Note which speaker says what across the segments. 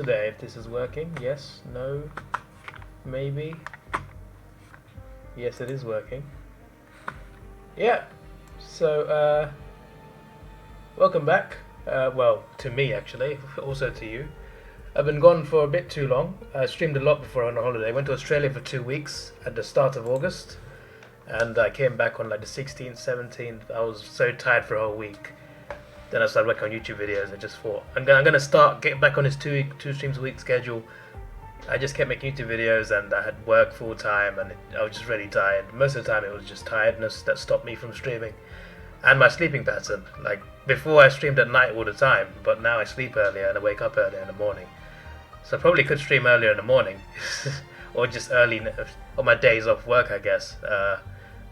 Speaker 1: Today, if this is working. Yes, no, maybe. Yes, it is working. Yeah. So, welcome back. Well, to me actually, also to you. I've been gone for a bit too long. I streamed a lot before on a holiday. Went to Australia for 2 weeks at the start of August, and I came back on like the 16th, 17th. I was so tired for a whole week. Then I started working on YouTube videos. I just thought I'm gonna start getting back on this two streams a week schedule. I just kept making YouTube videos, and I had work full time, and I was just really tired. Most of the time, it was just tiredness that stopped me from streaming, and my sleeping pattern. Like before, I streamed at night all the time, but now I sleep earlier and I wake up earlier in the morning. So I probably could stream earlier in the morning, or just early on my days off work, I guess.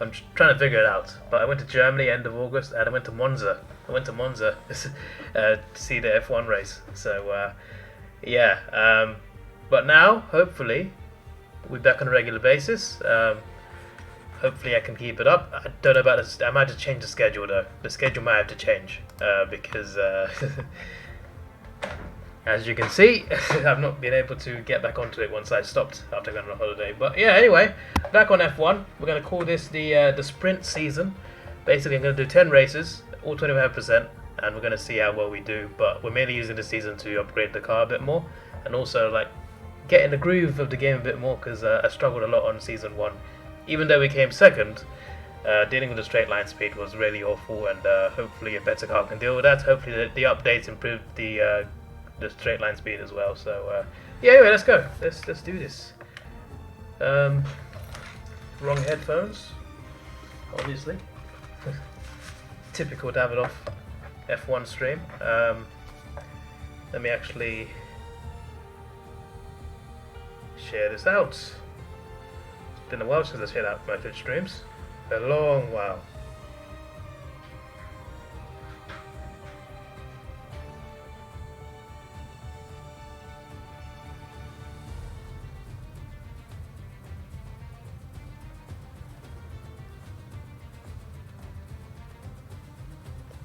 Speaker 1: I'm trying to figure it out. But I went to Germany end of August, and I went to Monza. I went to Monza to see the F1 race. So yeah. But now, hopefully, we'll be back on a regular basis. Hopefully, I can keep it up. I don't know about this. I might have to change the schedule though. The schedule might have to change because, as you can see, I've not been able to get back onto it once I stopped after going on a holiday. But yeah, anyway, back on F1. We're going to call this the sprint season. Basically, I'm going to do 10 races, all 25%, and we're going to see how well we do. But we're mainly using this season to upgrade the car a bit more, and also like get in the groove of the game a bit more, because I struggled a lot on season 1. Even though we came second, dealing with the straight line speed was really awful, and hopefully a better car can deal with that. Hopefully the updates improve the straight line speed as well. So yeah, anyway, let's go. Let's do this. Wrong headphones, obviously. Typical Davidoff F1 stream. Let me actually share this out. It's been a while since I shared out my Twitch streams. A long while.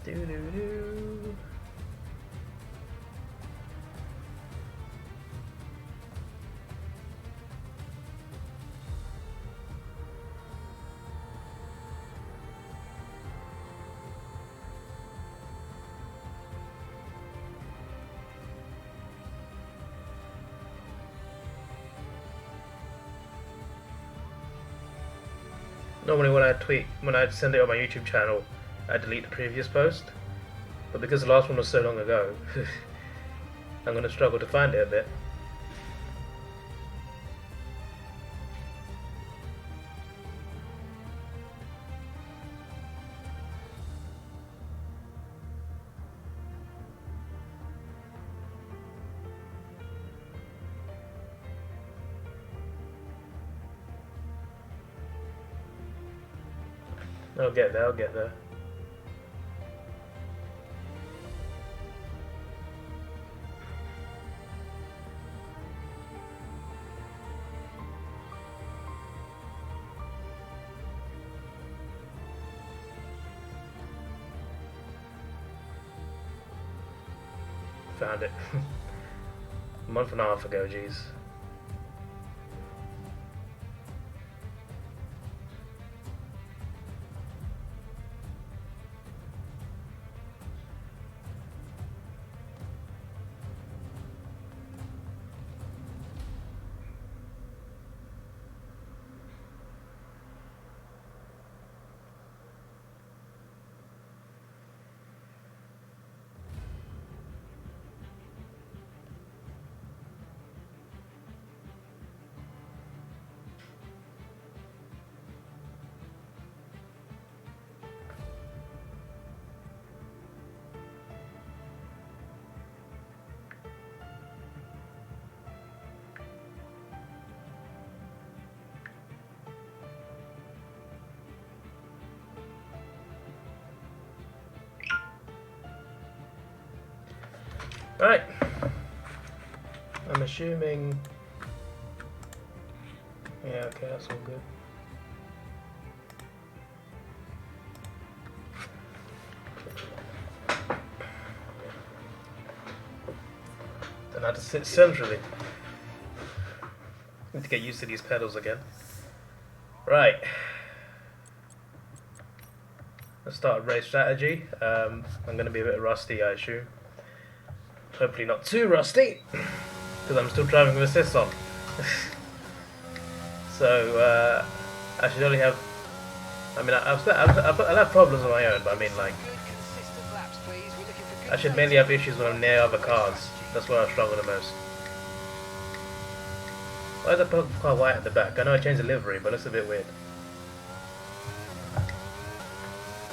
Speaker 1: Do. Normally when I send it on my YouTube channel, I delete the previous post. But because the last one was so long ago, I'm going to struggle to find it a bit. I'll get there, I'll get there. Found it. A month and a half ago, jeez. Right. I'm assuming... Yeah, okay, that's all good. And I had to sit centrally. Need to get used to these pedals again. Right. Let's start race strategy. I'm going to be a bit rusty, I assume. Hopefully not too rusty, because I'm still driving with assists on. So I should only have. I mean, I'll have problems of my own, but I mean, like, I should mainly have issues when I'm near other cars. That's where I struggle the most. Why is the car white at the back? I know I changed the livery, but it's a bit weird.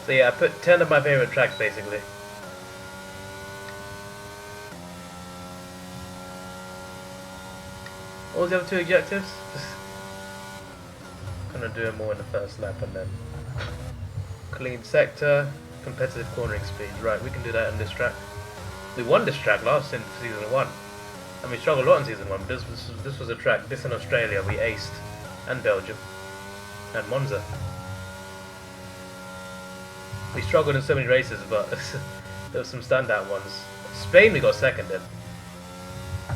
Speaker 1: So yeah, I put 10 of my favourite tracks basically. What was the other two objectives? Just kind of do them all in the first lap and then clean sector, competitive cornering speeds. Right, we can do that on this track. We won this track last in season 1. And we struggled a lot in season 1, but this was a track, this in Australia we aced, and Belgium, and Monza. We struggled in so many races, but there were some standout ones. Spain we got second in,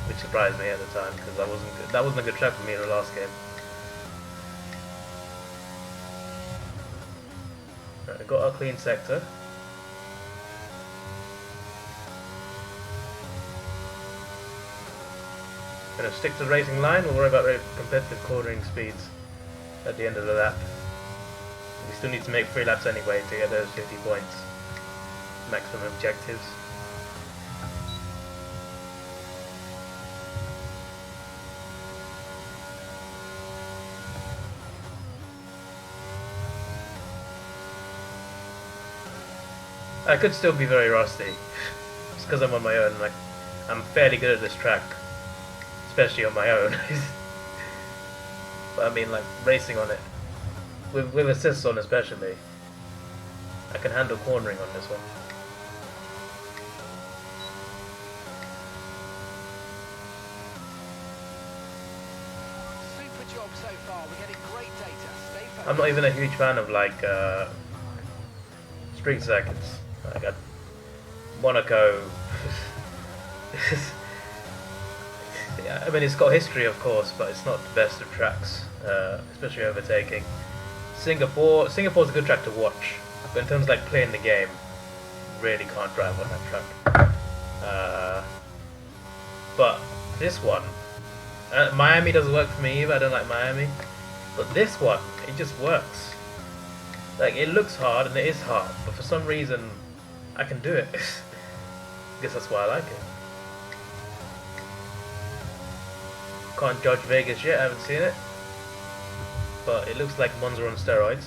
Speaker 1: which surprised me at the time, because that wasn't a good track for me in the last game. Right, we got our clean sector. Gonna stick to the racing line, we'll worry about competitive cornering speeds at the end of the lap. We still need to make 3 laps anyway to get those 50 points. Maximum objectives. I could still be very rusty, just because I'm on my own. Like, I'm fairly good at this track. Especially on my own. But I mean, like, racing on it with assists on especially, I can handle cornering on this one.
Speaker 2: Super job so far. We're getting great data. Stay focused.
Speaker 1: I'm not even a huge fan of like street circuits. Like Monaco. Yeah, I mean, it's got history, of course, but it's not the best of tracks, especially overtaking. Singapore's a good track to watch, but in terms of like playing the game, really can't drive on that track. But this one, Miami doesn't work for me either. I don't like Miami, but this one, it just works. Like, it looks hard and it is hard, but for some reason, I can do it. I guess that's why I like it. Can't judge Vegas yet, I haven't seen it. But it looks like Monza on steroids.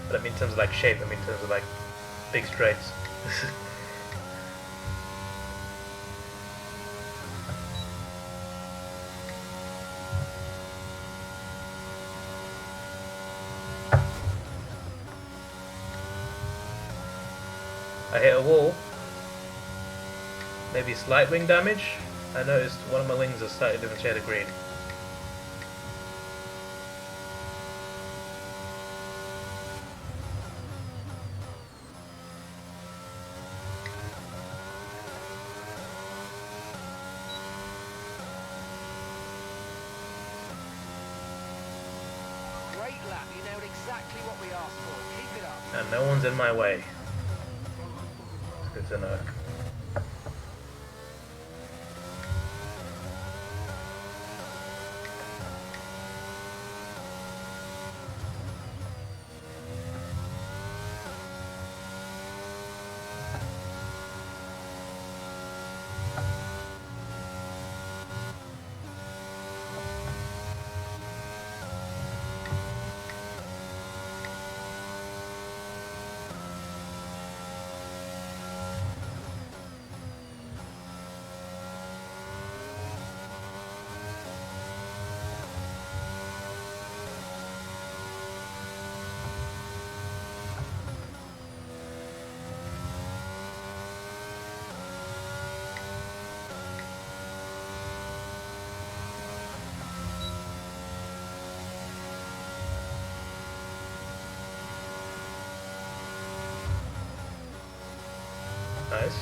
Speaker 1: But I mean in terms of like shape, I mean in terms of like big straights. I hit a wall. Maybe slight wing damage. I noticed one of my wings is slightly different shade of green.
Speaker 2: Great lap. You nailed exactly what we asked for. Keep it up.
Speaker 1: And no one's in my way. It's good to know. Nice.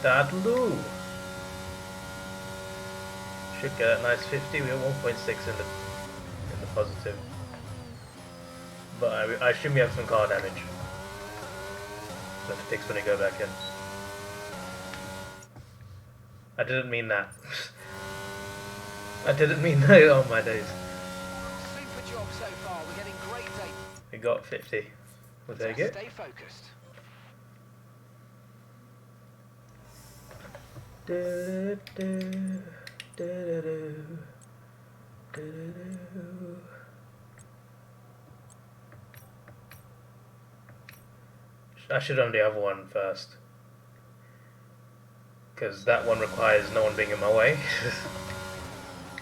Speaker 1: That'll do. Should get a nice 50. We're 1.6 in the positive. But I assume we have some car damage. So have to fix when we go back in. I didn't mean that. I didn't mean that. Oh my days.
Speaker 2: Super job so far. We're getting great data.
Speaker 1: We got 50. We'll take it.
Speaker 2: Stay focused.
Speaker 1: I should only have one first, because that one requires no one being in my way,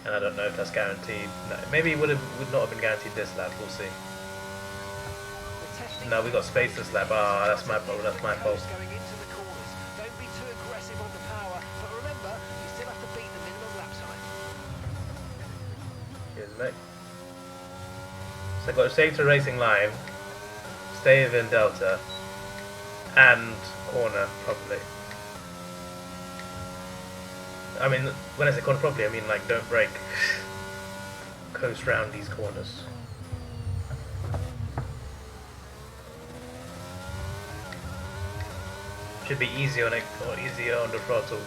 Speaker 1: and I don't know if that's guaranteed. No, maybe it would not have been guaranteed this lap. We'll see. No, we got space this lap. Ah, that's my fault. That's my fault.
Speaker 2: Going into the corners. Don't be too aggressive on the power, but remember, you still have to beat the minimum lap time.
Speaker 1: Cheers, mate. So I've got to stay to racing line, stay within Delta, and corner properly. I mean, when I say corner properly, I mean like don't brake. Coast round these corners. Should be easier on easier on the throttle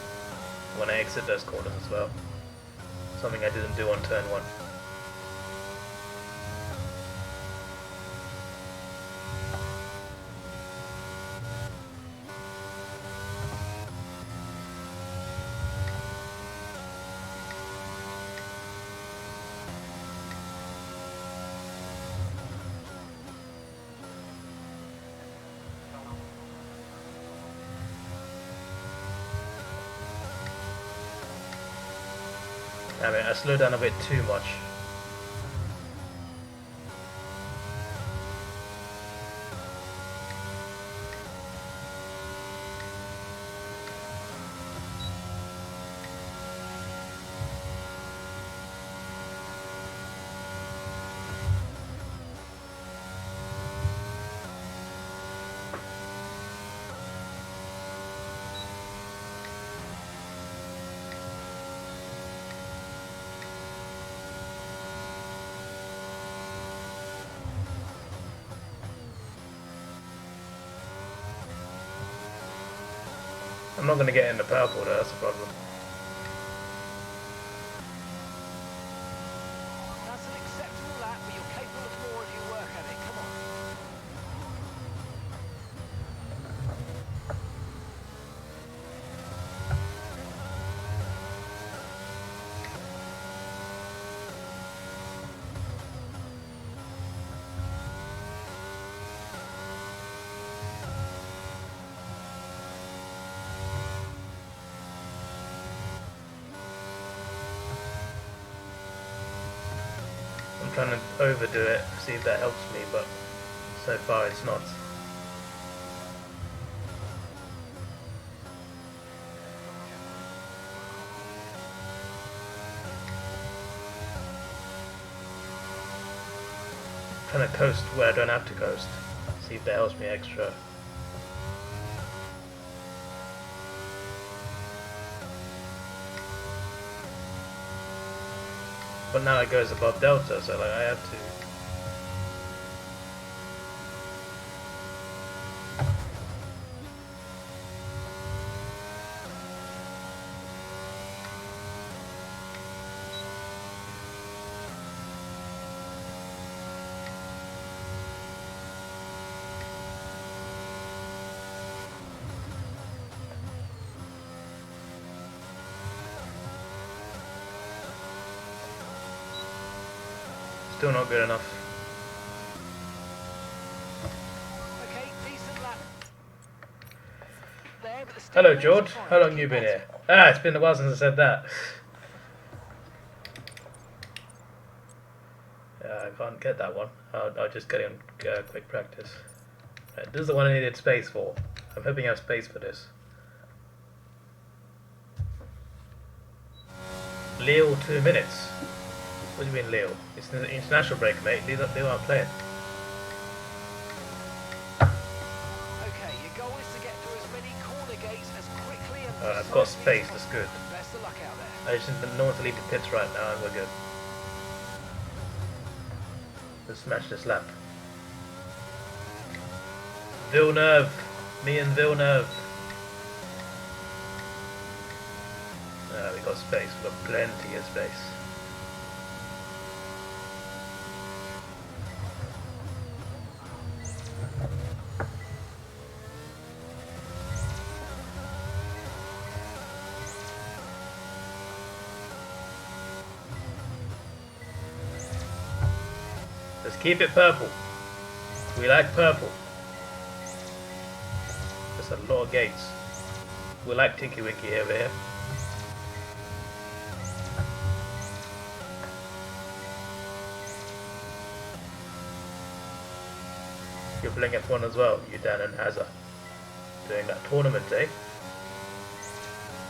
Speaker 1: when I exit those corners as well. Something I didn't do on turn 1. Damn it, I slowed down a bit too much. I'm not going to get in the purple though, that's the problem.
Speaker 2: That's an acceptable lap, but you're capable of more if you work at it. Come on.
Speaker 1: I'm trying to overdo it, see if that helps me, but so far it's not. I'm trying to coast where I don't have to coast, see if that helps me extra. But now it goes above Delta, so like I have to. Still not good enough.
Speaker 2: Okay, decent lap. There, but the
Speaker 1: Hello
Speaker 2: steering
Speaker 1: George,
Speaker 2: wheel's fine.
Speaker 1: how long
Speaker 2: Keep
Speaker 1: you been
Speaker 2: at
Speaker 1: here?
Speaker 2: it.
Speaker 1: Ah, it's been a while since I said that. Yeah, I can't get that one. I'll just get in quick practice. Right, this is the one I needed space for. I'm hoping I have space for this. Lille 2 minutes. What do you mean Lille? It's an international break, mate. Lille aren't playing.
Speaker 2: Okay, your goal is to get through as many corner gates as quickly and
Speaker 1: I've got space, that's good.
Speaker 2: Best of luck out there.
Speaker 1: I just need no one to leave the pits right now and we're good. Let's smash this lap. Villeneuve! Me and Villeneuve! We got space, we got plenty of space. Let's keep it purple. We like purple. There's a lot of gates. We like Tinky Winky over here. You're playing F1 as well, you Dan and Hazza. Doing that tournament, eh?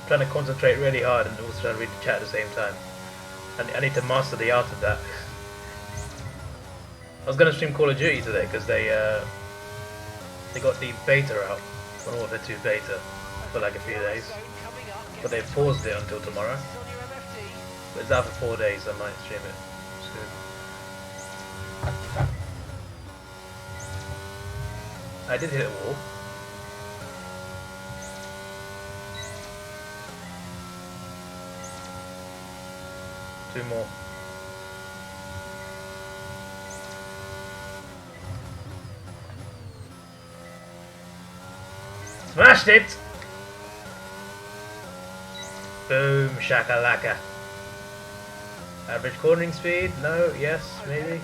Speaker 1: Trying to concentrate really hard and also trying to read the chat at the same time. I need to master the art of that. I was going to stream Call of Duty today because they got the beta out, Modern Warfare 2 beta, for like a few days. But they paused it until tomorrow. But it's out for 4 days, I might stream it soon. I did hit a wall. Two more. Smashed it! Boom, shakalaka. Average cornering speed? No, yes, maybe.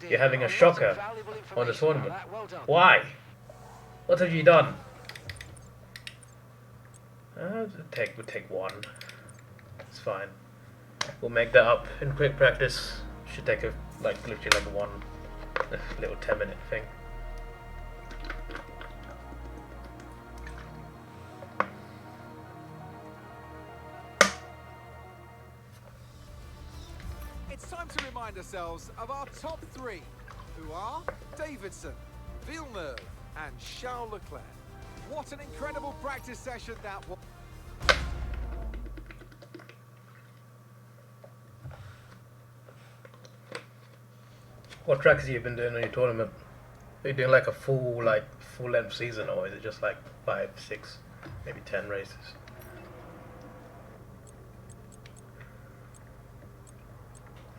Speaker 1: You're having a shocker on the tournament. Why? What have you done? We'll take one. It's fine. We'll make that up in quick practice. Should take literally like one little 10-minute thing.
Speaker 3: It's time to remind ourselves of our top three, who are Davidson, Villeneuve, and Charles Leclerc. What an incredible practice session that was.
Speaker 1: What tracks have you been doing on your tournament? Are you doing like a full length season, or is it just like 5, 6, maybe 10 races?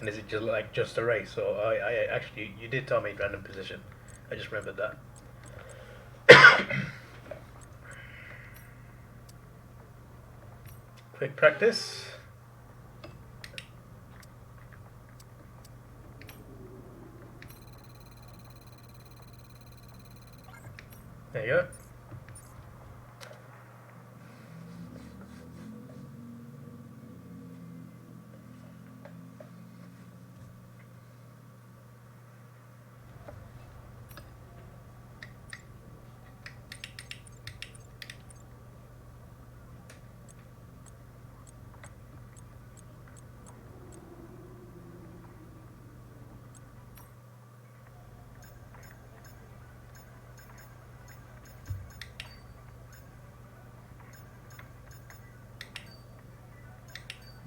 Speaker 1: And is it just a race, or I actually, you did tell me random position. I just remembered that. Quick practice. There you go.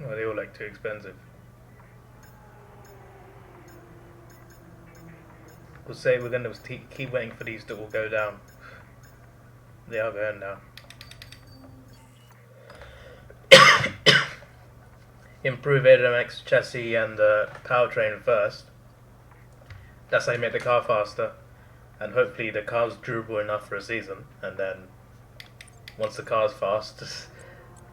Speaker 1: Oh, they all like too expensive. We'll say we're going to keep waiting for these to all go down. They are going now. Improve aerodynamics, chassis and powertrain first. That's how you make the car faster. And hopefully the car's durable enough for a season. And then once the car's fast,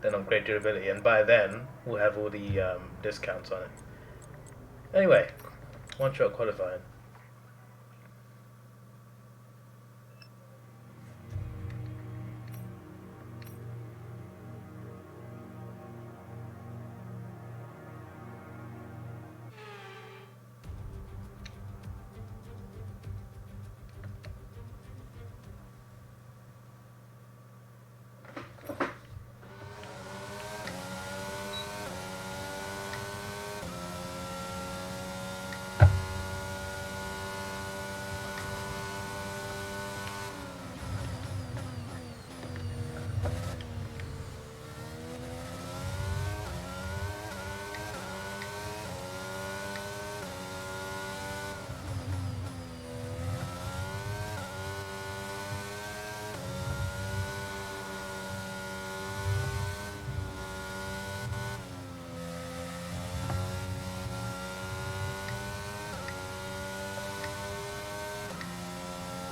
Speaker 1: then upgrade durability, and by then we'll have all the discounts on it. Anyway, one-shot qualifying.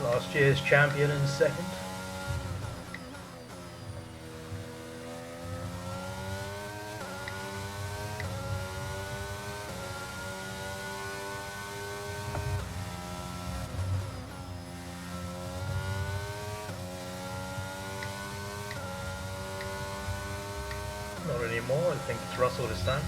Speaker 1: Last year's champion in second. Not anymore, I think it's Russell this time.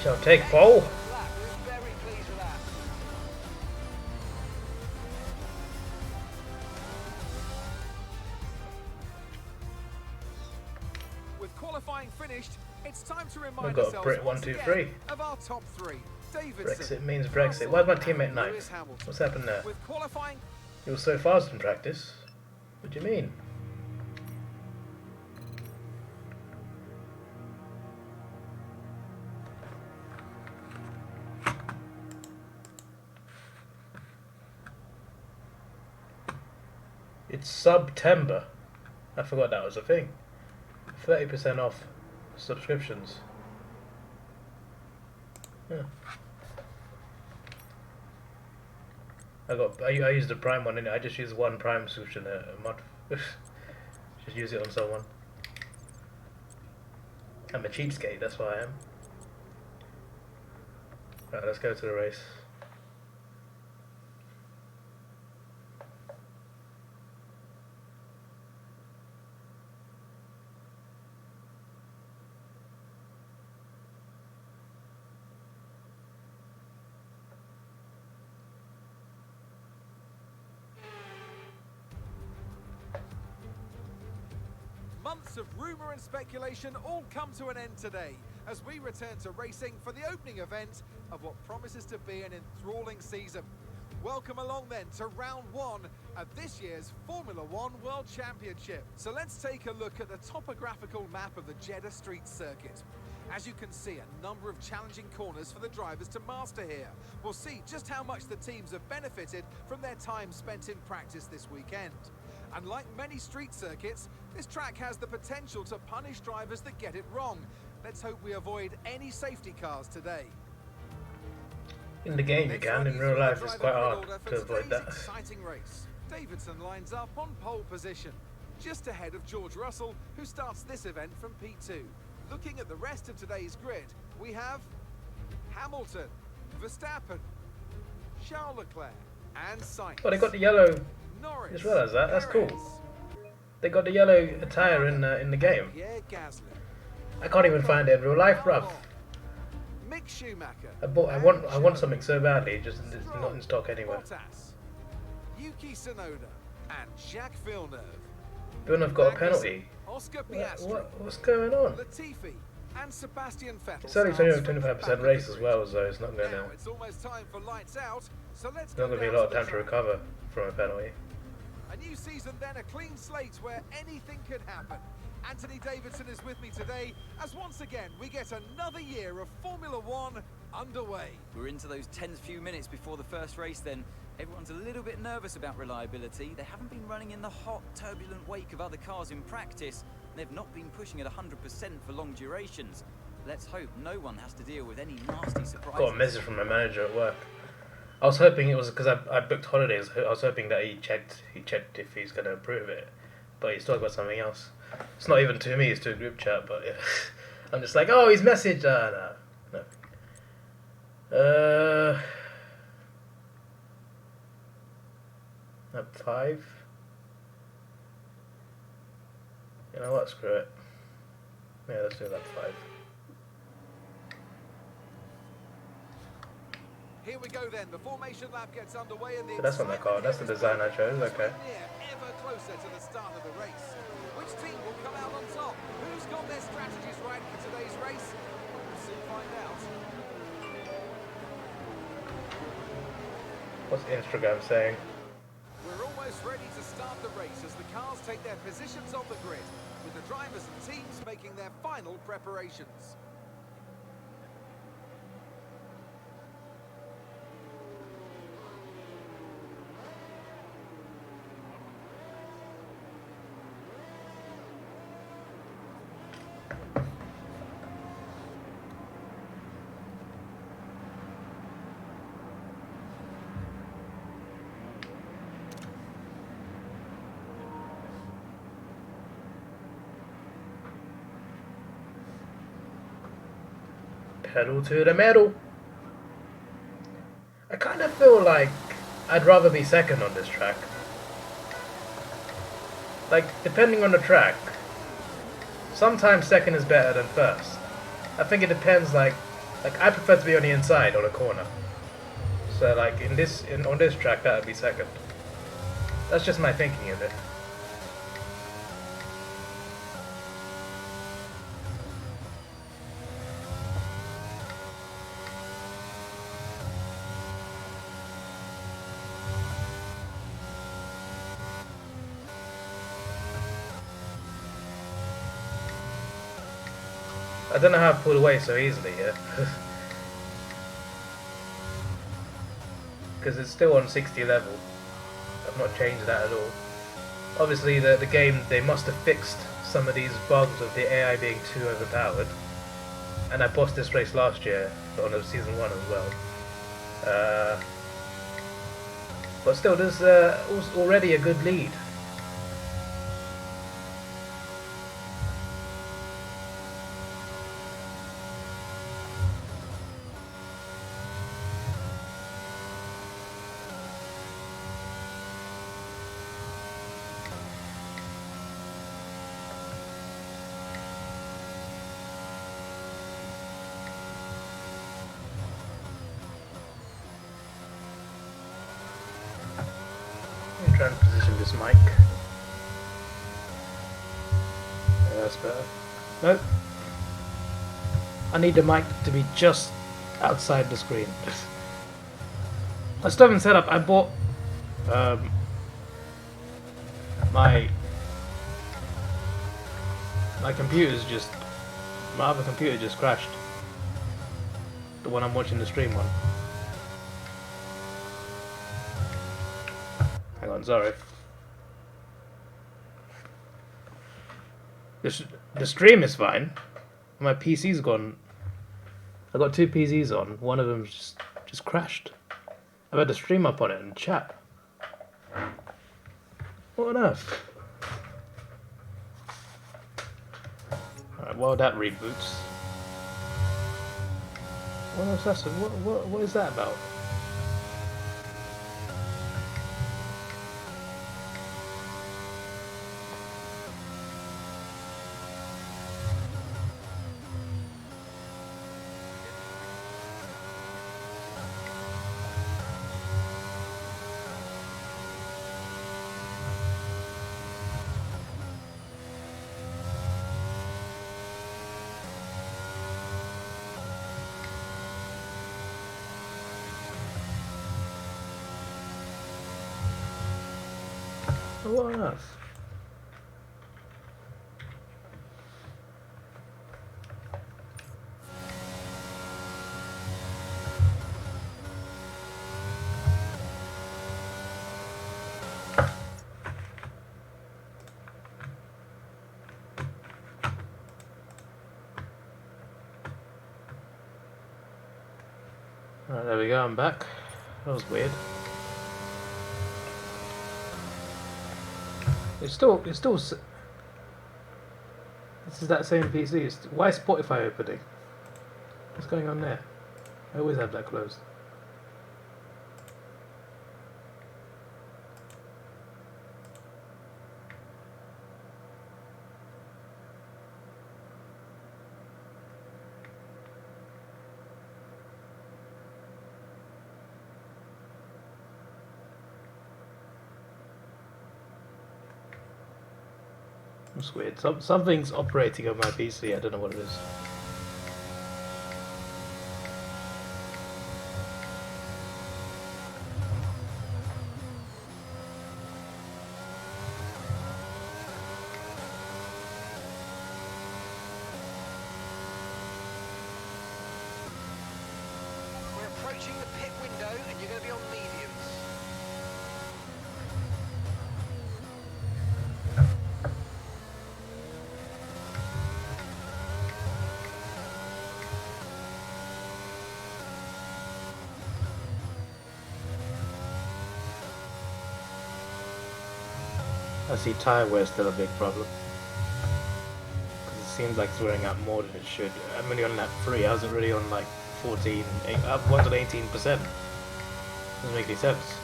Speaker 1: Shall take pole.
Speaker 2: Lap. We're very pleased with that.
Speaker 3: With qualifying finished, it's time to
Speaker 1: We've
Speaker 3: remind
Speaker 1: got
Speaker 3: ourselves
Speaker 1: Brit 1,
Speaker 3: once
Speaker 1: 2,
Speaker 3: again
Speaker 1: 3.
Speaker 3: of our top three. Davidson,
Speaker 1: Brexit means Brexit.
Speaker 3: Russell,
Speaker 1: Why is my
Speaker 3: and
Speaker 1: teammate
Speaker 3: Lewis
Speaker 1: ninth?
Speaker 3: Hamilton.
Speaker 1: What's happened there?
Speaker 3: With qualifying,
Speaker 1: He was so fast in practice. What do you mean? It's September. I forgot that was a thing. 30% off subscriptions. Yeah. I used the Prime one, and I just use one Prime subscription a month. Just use it on someone. I'm a cheapskate, that's why I am. Right, let's go to the race.
Speaker 3: months of rumour and speculation all come to an end today as we return to racing for the opening event of what promises to be an enthralling season. Welcome along then to round one of this year's Formula One World Championship. So let's take a look at the topographical map of the Jeddah street circuit. As you can see, a number of challenging corners for the drivers to master here. We'll see just how much the teams have benefited from their time spent in practice this weekend. And like many street circuits, this track has the potential to punish drivers that get it wrong. Let's hope we avoid any safety cars today.
Speaker 1: In the game you can, in real life it's quite hard to avoid that.
Speaker 3: Exciting race. Davidson lines up on pole position, just ahead of George Russell, who starts this event from P2. Looking at the rest of today's grid, we have Hamilton, Verstappen, Charles Leclerc, and Sainz.
Speaker 1: Oh, they got the yellow.
Speaker 3: Norris,
Speaker 1: I just realised that. That's cool.
Speaker 3: Perez,
Speaker 1: They got the yellow attire in the game.
Speaker 3: Pierre Gasly,
Speaker 1: I can't even find it in real life, bruv.
Speaker 3: Mick Schumacher.
Speaker 1: I want something so badly, just it's not in stock anywhere.
Speaker 3: Bottas, Yuki Tsunoda, and Jacques Villeneuve.
Speaker 1: Villeneuve got a penalty.
Speaker 3: Oscar Piastri,
Speaker 1: What's going on?
Speaker 3: Latifi, and Sebastian Vettel.
Speaker 1: It's only
Speaker 3: starts from the
Speaker 1: 25%
Speaker 3: back of
Speaker 1: race
Speaker 3: the
Speaker 1: as
Speaker 3: grid.
Speaker 1: well, so it's not going
Speaker 3: Now
Speaker 1: to.
Speaker 3: it's almost time for lights out, so let's
Speaker 1: There's not
Speaker 3: go
Speaker 1: going to be a
Speaker 3: down
Speaker 1: lot of
Speaker 3: the
Speaker 1: time to
Speaker 3: track.
Speaker 1: recover from a penalty.
Speaker 3: A new season then, a clean slate where anything could happen. Anthony Davidson is with me today as once again we get another year of Formula One underway.
Speaker 4: We're into those tense few minutes before the first race then. Everyone's a little bit nervous about reliability. They haven't been running in the hot, turbulent wake of other cars in practice. They've not been pushing at 100% for long durations. Let's hope no one has to deal with any nasty surprises.
Speaker 1: Got a message from my manager at work. I was hoping it was because I booked holidays. I was hoping that he checked if he's going to approve it, but he's still got something else. It's not even to me; it's to a group chat. But yeah. I'm just like, oh, he's messaged. No. Lap 5. You know what? Screw it. Yeah, let's do lap 5.
Speaker 3: Here we go then, the formation lap gets underway and the
Speaker 1: But that's not the car, that's the design I chose, okay.
Speaker 3: Ever closer to the start of the race. Which team will come out on top? Who's got their strategies right for today's race? We'll soon find out.
Speaker 1: What's Instagram saying?
Speaker 3: We're almost ready to start the race as the cars take their positions on the grid, with the drivers and teams making their final preparations.
Speaker 1: Pedal to the metal. I kind of feel like I'd rather be second on this track. Like, depending on the track, sometimes second is better than first. I think it depends, like I prefer to be on the inside on a corner. So like on this track that would be second. That's just my thinking of it. I don't know how I pulled away so easily here. Because it's still on 60 level. I've not changed that at all. Obviously the game, they must have fixed some of these bugs of the AI being too overpowered. And I bossed this race last year on Season 1 as well. But still, there's already a good lead. Try and position this mic. That's better. Nope. I need the mic to be just outside the screen. I still haven't set up. I bought my other computer just crashed. The one I'm watching the stream on. Hang on, sorry. The stream is fine. My PC's gone. I got two PCs on. One of them just crashed. I've had to stream up on it and chat. What on earth? Alright, while that reboots. What else? What is that about? What on earth? Alright, there we go, I'm back. That was weird. It's still. This is that same PC. Why is Spotify opening? What's going on there? I always have that closed. It's weird. Something's operating on my PC. I don't know what it is.
Speaker 2: approaching the pit window and you're going to be on mediums.
Speaker 1: I see tyre wear still a big problem. Because it seems like it's wearing out more than it should. I'm only on lap 3, I was already on like 14, one's on 18%. Doesn't make any sense.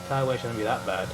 Speaker 1: Tyre wear shouldn't be that bad.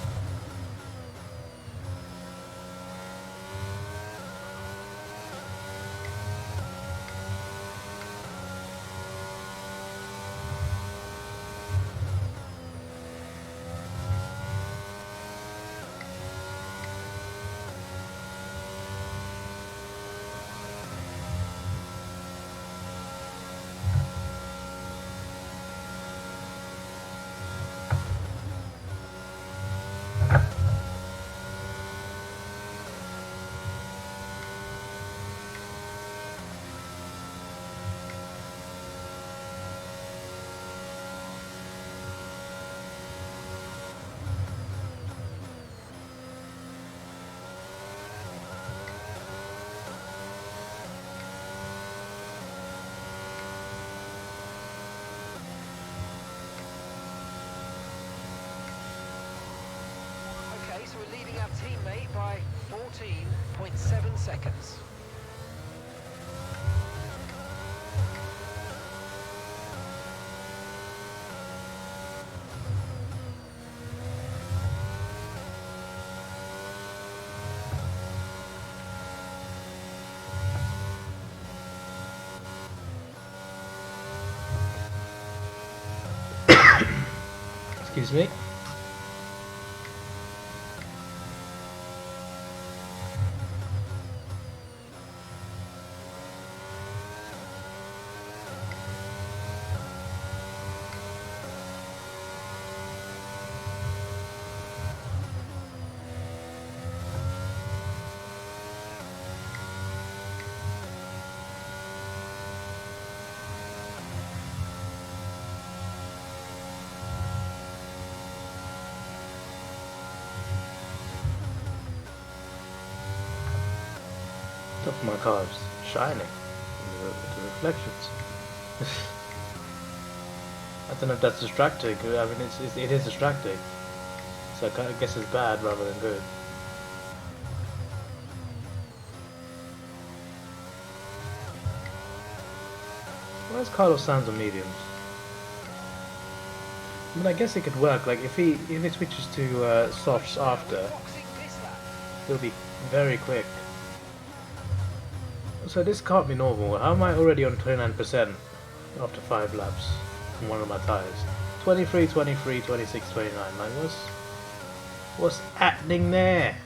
Speaker 2: Okay, so we're leading our teammate by 14.7 seconds.
Speaker 1: Excuse me. Top of my car is shining in the reflections. I don't know if that's distracting. I mean, it is distracting. So I guess it's bad rather than good. Why is Carlos Sainz on mediums? I mean, I guess it could work. Like if he switches to softs after,
Speaker 2: Boxing this lap.
Speaker 1: he'll be very quick. So this can't be normal. How am I already on 29% after 5 laps on one of my tyres? 23, 23, 26, 29. Like what's happening there?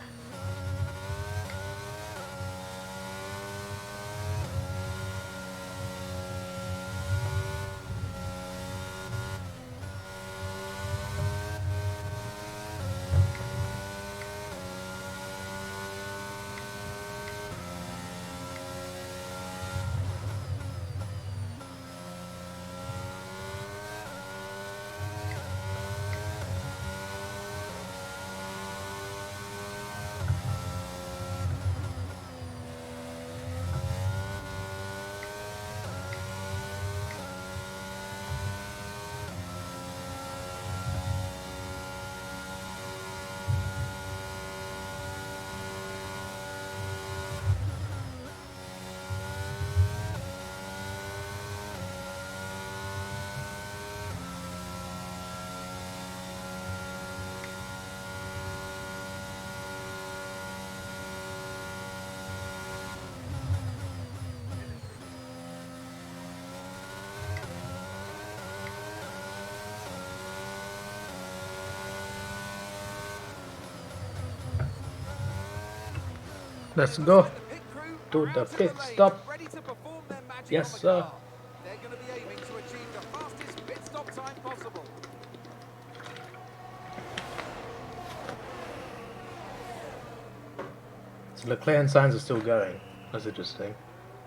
Speaker 1: Let's go to the pit stop. Yes, sir.
Speaker 3: They're going to be aiming to achieve the fastest pit stop time possible.
Speaker 1: So Leclerc and Sainz are still going. That's interesting.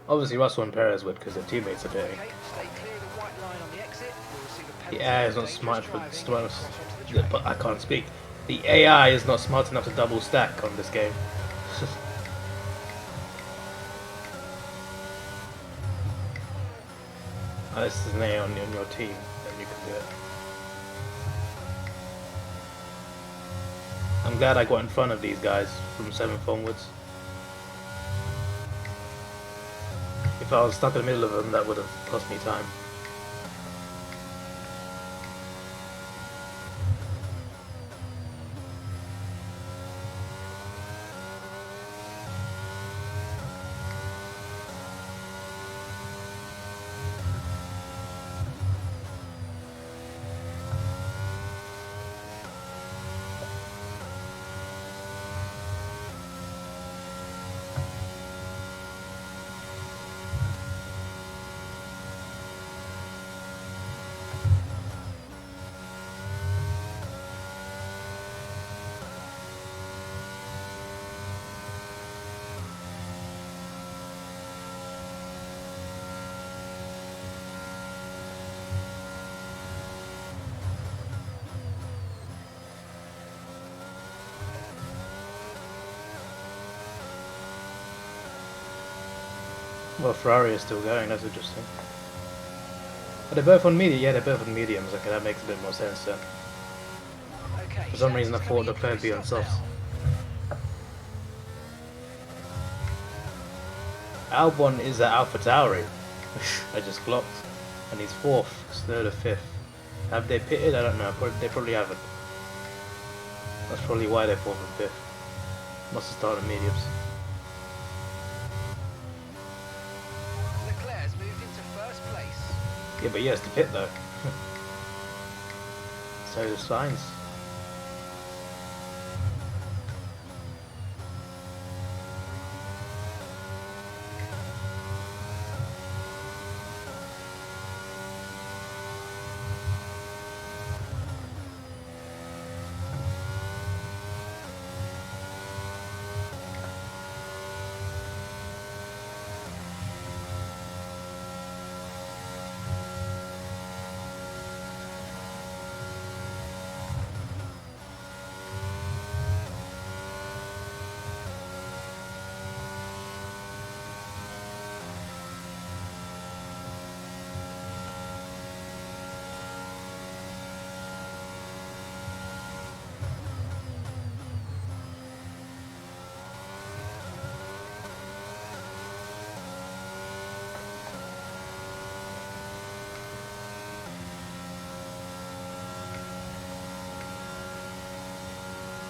Speaker 1: Obviously Russell and Perez would because their teammates are doing.
Speaker 2: Okay, stay clear of the white
Speaker 1: The AI is not smart for but I can't speak. The AI is not smart enough to double stack on this game. This is an AI on your team, then you can do it. I'm glad I got in front of these guys from 7th onwards. If I was stuck in the middle of them, that would have cost me time. Well, Ferrari is still going, that's interesting. But they're both on medium, yeah, they're both on mediums, okay, that makes a bit more sense then.
Speaker 2: Okay,
Speaker 1: For some reason I
Speaker 2: Sainz
Speaker 1: thought
Speaker 2: coming
Speaker 1: the
Speaker 2: in
Speaker 1: would be on
Speaker 2: for a
Speaker 1: softs.
Speaker 2: stop
Speaker 1: Albon is at AlphaTauri. I just clocked. And he's 4th, Snowder 5th. Have they pitted? I don't know, they probably haven't. That's probably why they're 4th and 5th. Must have started mediums.
Speaker 2: now. Leclerc's moved into first place.
Speaker 1: Yeah, but he has to pit though. So does Sainz.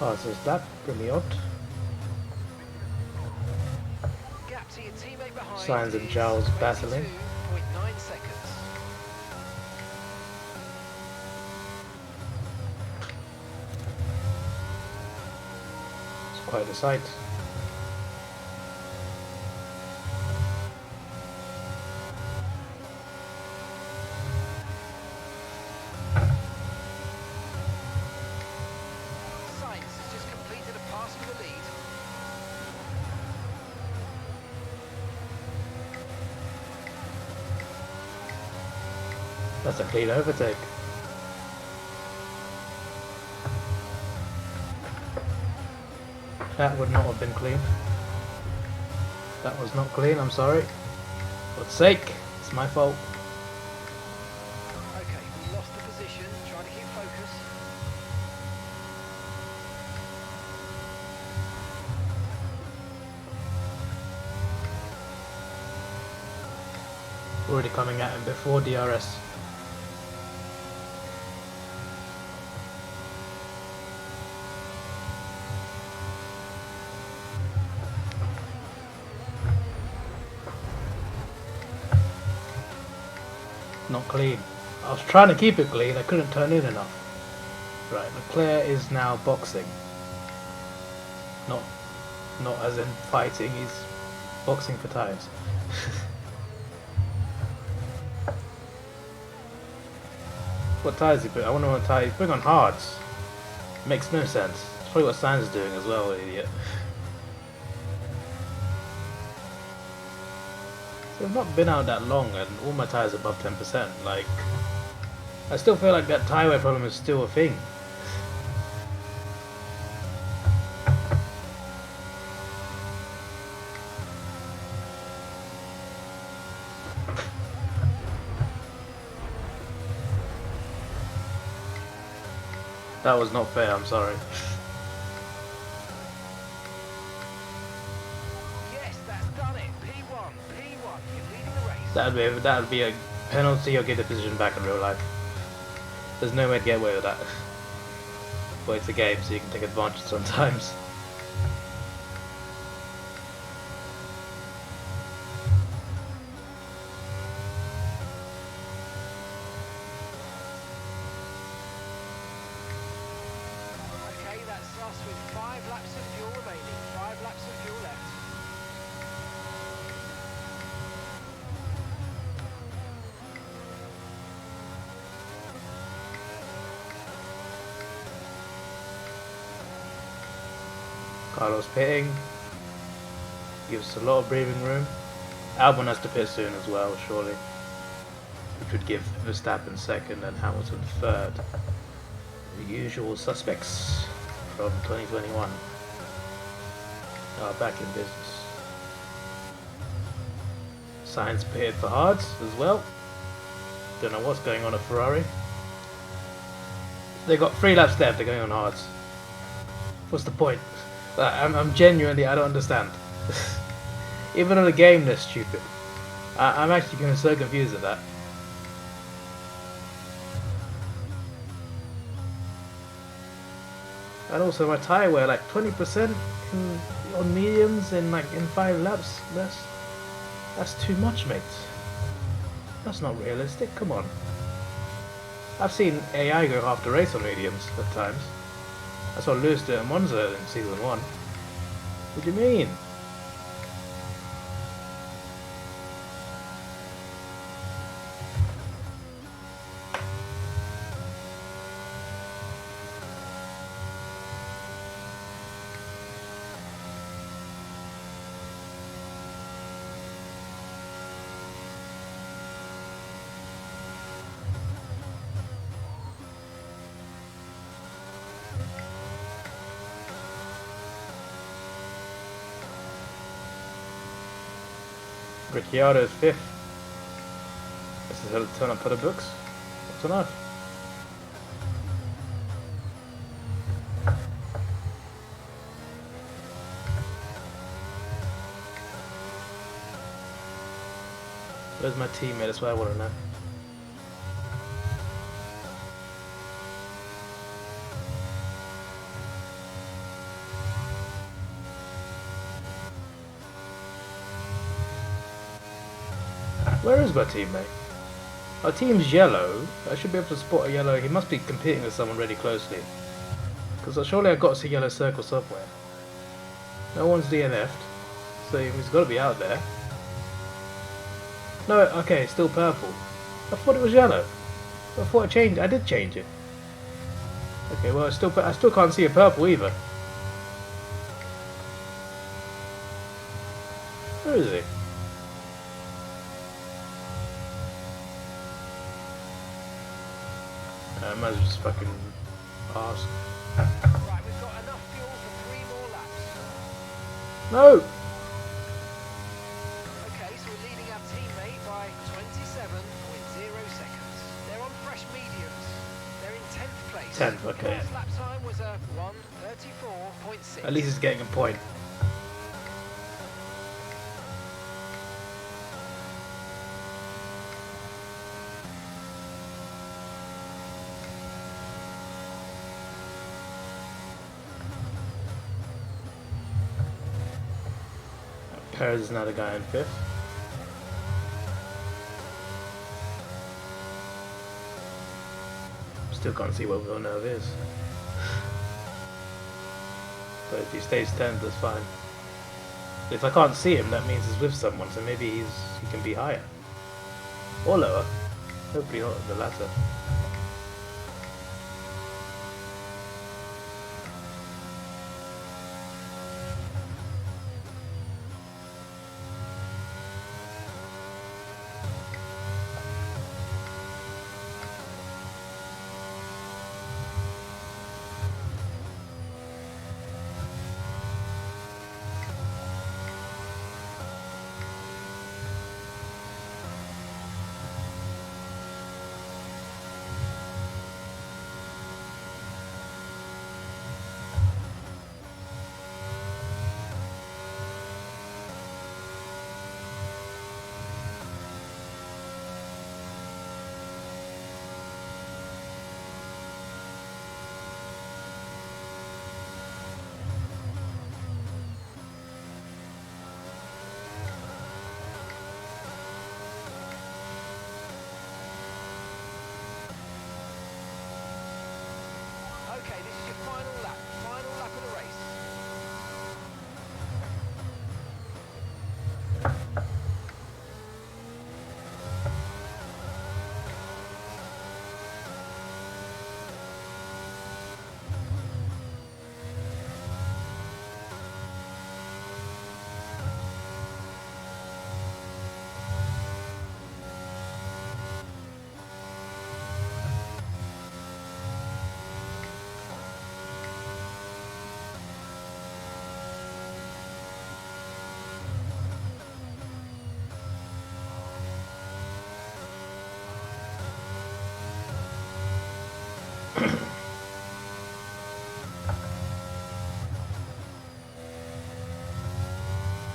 Speaker 1: Oh, so is that pretty odd?
Speaker 2: Gap to your teammate behind
Speaker 1: Sainz and
Speaker 2: is
Speaker 1: Charles battling.
Speaker 2: 22.9 seconds.
Speaker 1: It's quite a sight.
Speaker 2: Sainz has just completed a pass for the lead.
Speaker 1: That's a clean overtake. That would not have been clean. That was not clean, I'm sorry. For God's sake, it's my fault.
Speaker 2: Okay, we lost the position. Trying to keep focus.
Speaker 1: Already coming at him before DRS. Not clean. I was trying to keep it clean, I couldn't turn in enough. Right, Leclerc is now boxing. Not as in fighting, he's boxing for tyres. What tyres he put? I wonder what tyre he's putting on hards. Makes no sense. It's probably what Sainz is doing as well, idiot. So I've not been out that long and all my tyres above 10%, like I still feel like that tyre wear problem is still a thing. That was not fair, I'm sorry.
Speaker 2: Yes, that's done it. P1, you're leading the race.
Speaker 1: That would be a penalty or get the position back in real life. There's no way to get away with that. But it's a game, so you can take advantage sometimes.
Speaker 2: Okay, that's us with 5 laps of fuel remaining. 5 laps of fuel left.
Speaker 1: Carlos pitting. Gives us a lot of breathing room. Albon has to pit soon as well, surely. Which would give Verstappen second and Hamilton third. The usual suspects from 2021 are back in business. Sainz pitted for hards as well. Don't know what's going on at Ferrari. They got 3 laps left, they're going on hards. What's the point? I'm genuinely, I don't understand. Even on a game they're stupid. I'm actually getting so confused at that. And also my tyre wear like 20% on mediums in 5 laps. That's too much, mate. That's not realistic, come on. I've seen AI go half the race on mediums at times. I saw Lewis do it at Monza in season 1. What do you mean? Ricciardo's 5th. This is how to turn up for the books. What's on earth? Where's my teammate? That's what I want to know. Where is my teammate? Our team's yellow. I should be able to spot a yellow. He must be competing with someone really closely. Because surely I've got to see yellow circle somewhere. No one's DNF'd. So he's got to be out there. No, okay, still purple. I thought it was yellow. I thought I changed. I did change it. Okay, well I still can't see a purple either. Where is he? I might as well just fucking ask.
Speaker 2: Right, we've got enough fuel for 3 more laps.
Speaker 1: No!
Speaker 2: Okay, so we're leading our teammate by 27.0 seconds. They're on fresh mediums. They're in 10th place.
Speaker 1: 10th, okay.
Speaker 2: Last lap time was a 1:34.6.
Speaker 1: At least he's getting a point. Perez is now the guy in 5th. Still can't see what Villeneuve is. But if he stays 10th, that's fine. If I can't see him, that means he's with someone, so maybe he can be higher. Or lower. Hopefully not the latter.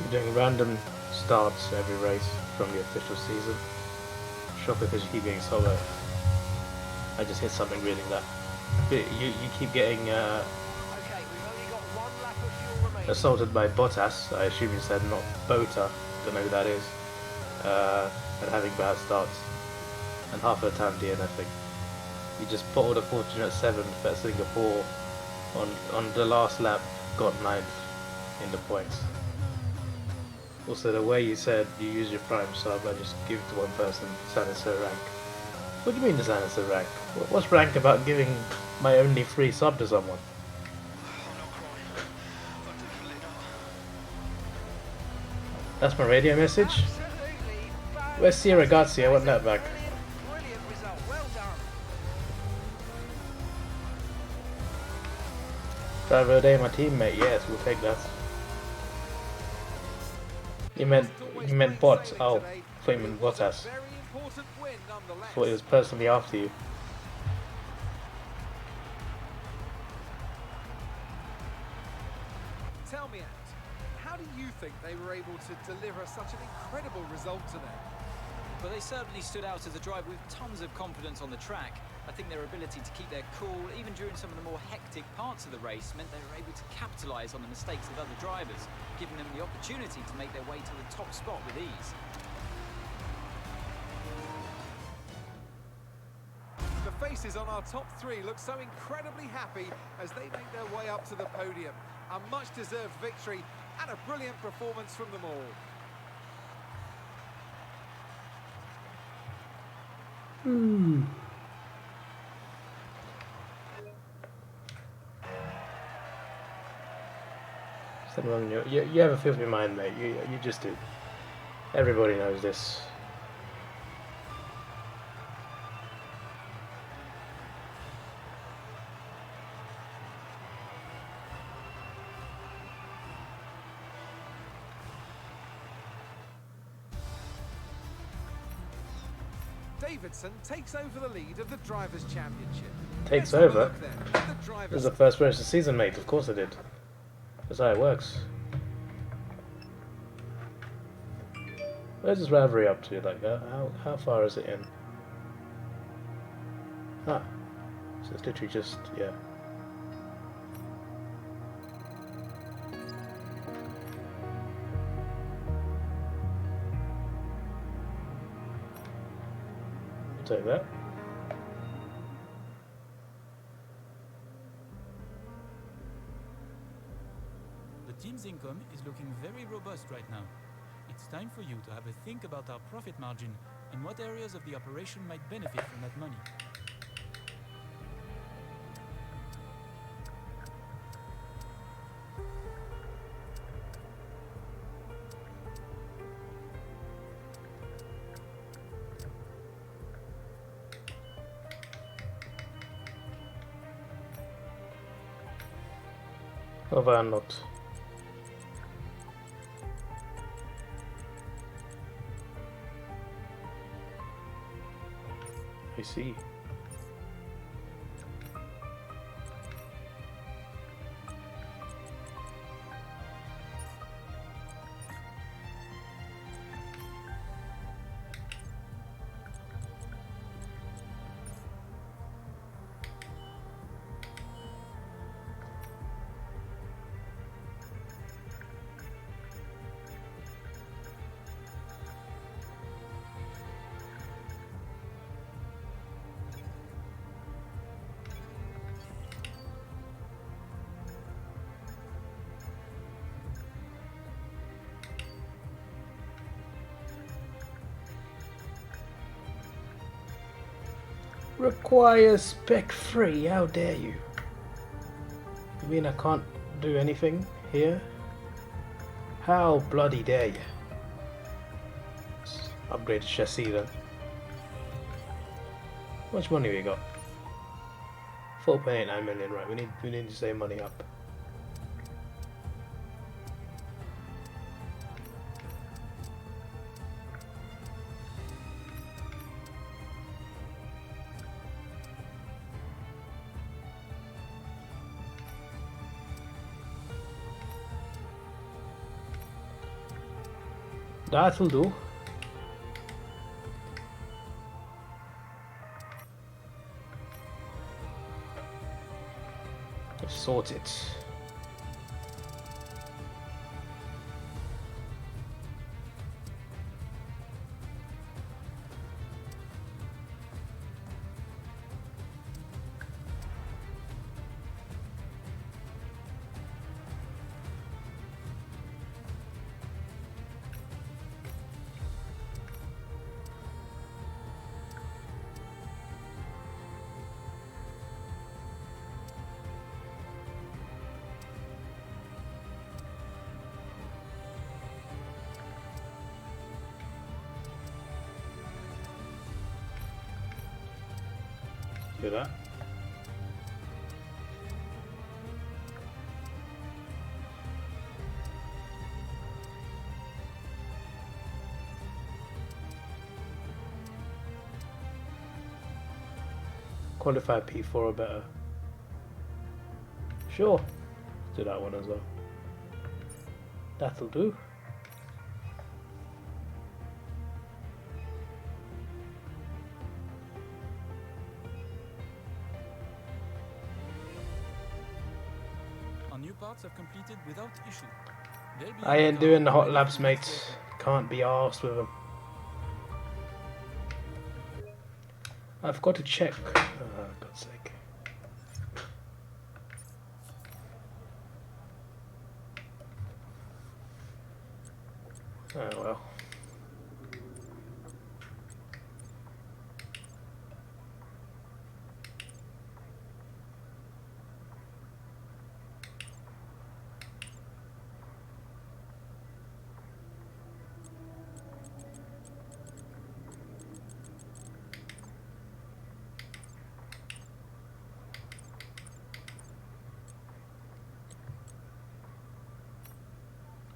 Speaker 1: You're doing random starts every race from the official season. Shocker because you keep getting solo. I just hit something really that. You keep getting
Speaker 2: Okay, we've only got 1 lap of fuel remaining.
Speaker 1: assaulted by Bottas. I assume you said not Bota. Don't know who that is. And having bad starts. And half of the time DNFing. You just bottled a fortunate 7th at Singapore. On the last lap, got 9th in the points. Also, the way you said you use your prime sub, I just give it to one person, Sanister rank. What do you mean the Sanister rank? What's rank about giving my only free sub to someone? That's my radio message?
Speaker 2: Absolutely.
Speaker 1: Where's Sierra Ragazzi? I want that back.
Speaker 2: Brilliant result. Well done.
Speaker 1: Driver of the day, my teammate. Yes, we'll take that. You meant bot. Oh, I thought you meant Bottas.
Speaker 3: Very important win nonetheless.
Speaker 1: Thought it was personally after you.
Speaker 3: Tell me, Ant, how do you think they were able to deliver such an incredible result today?
Speaker 4: But they certainly stood out as a driver with tons of confidence on the track. I think their ability to keep their cool, even during some of the more hectic parts of the race, meant they were able to capitalise on the mistakes of other drivers, giving them the opportunity to make their way to the top spot with ease.
Speaker 3: The faces on our top 3 look so incredibly happy as they make their way up to the podium. A much-deserved victory and a brilliant performance from them all.
Speaker 1: You have a filthy mind, mate. You just do. Everybody knows this.
Speaker 3: Davidson takes over the lead of the Drivers' Championship.
Speaker 1: Takes
Speaker 3: Let's have a
Speaker 1: over?
Speaker 3: look then at the
Speaker 1: This
Speaker 3: drivers.
Speaker 1: is the first race of the season, mate. Of course I did. That's how it works. Where's this rivalry up to? Like, how far is it in? Ah, so it's literally just, yeah. I'll take that.
Speaker 5: The team's income is looking very robust right now. It's time for you to have a think about our profit margin and what areas of the operation might benefit from that money.
Speaker 1: What have I unlocked? I see. Requires spec free, how dare you? You mean I can't do anything here? How bloody dare you? Let's upgrade the chassis then. How much money we got? 4.89 million, right, we need to save money up. That'll do. Let's sort it. Do that. Qualify P4 or better. Sure. Do that one as well. That'll do.
Speaker 5: Our new parts have completed without issue. They'll be
Speaker 1: I
Speaker 5: in
Speaker 1: ain't
Speaker 5: car
Speaker 1: doing the hot
Speaker 5: ready
Speaker 1: laps,
Speaker 5: for
Speaker 1: mate.
Speaker 5: next
Speaker 1: Can't be arsed with them. I forgot to check. Oh, God's sake. Oh well.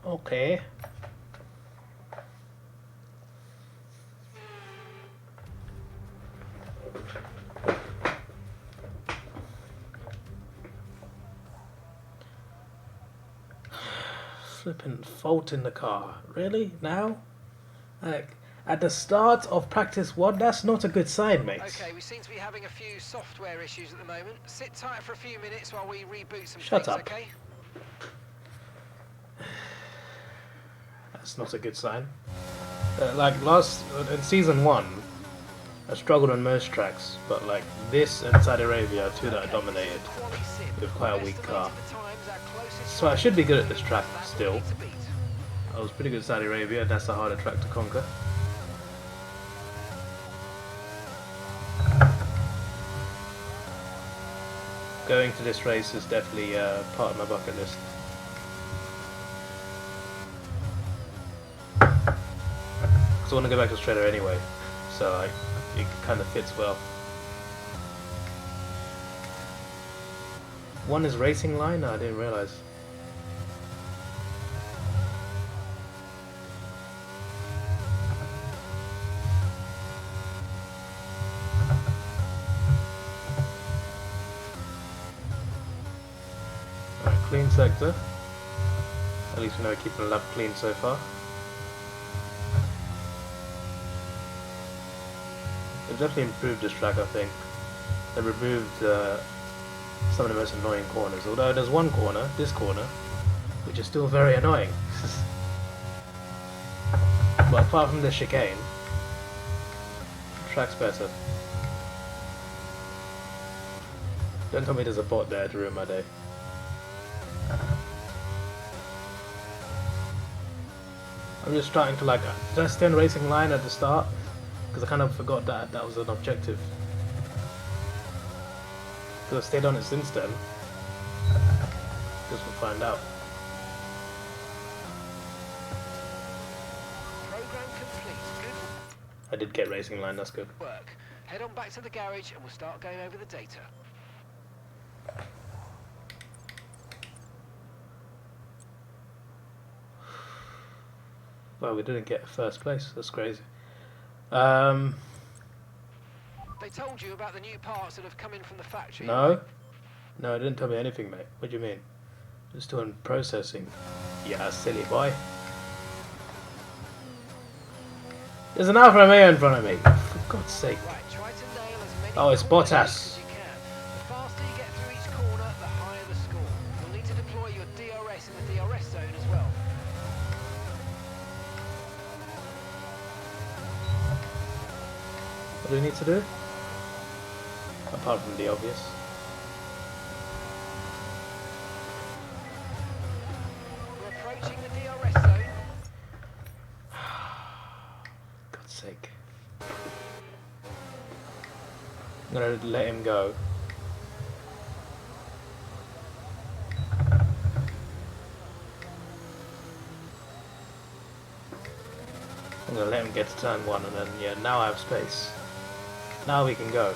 Speaker 1: Okay. Flipping fault in the car. Really? Now? Like, at the start of practice 1? That's not a good sign, mate.
Speaker 2: Okay, we seem to be having a few software issues at the moment. Sit tight for a few minutes while we reboot some
Speaker 1: Shut
Speaker 2: things,
Speaker 1: up.
Speaker 2: okay?
Speaker 1: That's not a good sign. Like in season 1, I struggled on most tracks, but like this and Saudi Arabia are two that I dominated with quite a weak car. So I should be good at this track still. I was pretty good at Saudi Arabia, and that's a harder track to conquer. Going to this race is definitely part of my bucket list. I want to go back to Australia anyway, so it kind of fits well. One is racing line? No, I didn't realise. Alright, clean sector. At least we know we're keeping the lap clean so far. They've definitely improved this track, I think. They've removed some of the most annoying corners, although there's one corner, this corner, which is still very annoying. But apart from the chicane, the track's better. Don't tell me there's a bot there to ruin my day. I'm just trying to did I stay on the racing line at the start? Because I kind of forgot that that was an objective. Because I stayed on it since then. Guess we'll find out.
Speaker 2: Program complete. Good
Speaker 1: I did get racing line, that's good.
Speaker 2: work. Head on back to the garage and we'll start going over the data.
Speaker 1: Well, we didn't get first place, that's crazy.
Speaker 2: They told you about the new parts that have come in from the factory.
Speaker 1: No? No, it didn't tell me anything, mate. What do you mean? Just doing processing. Yeah, silly boy. There's an Alfa Romeo in front of me. For God's sake.
Speaker 2: Right, try to nail as many
Speaker 1: Oh, it's
Speaker 2: corners
Speaker 1: Bottas.
Speaker 2: as you can. The faster you get through each corner, the higher the score. You'll need to deploy your DRS in the DRS zone as well.
Speaker 1: What do we need to do? Apart from the obvious.
Speaker 2: We're approaching the DRS zone.
Speaker 1: God's sake. I'm gonna let him go. I'm gonna let him get to turn 1 and then, yeah, now I have space. Now we can go.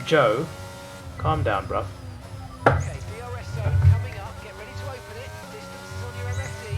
Speaker 1: Joe, calm down, bruv.
Speaker 2: Okay, DRS zone coming up. Get ready to open it. Distance is on your MFD.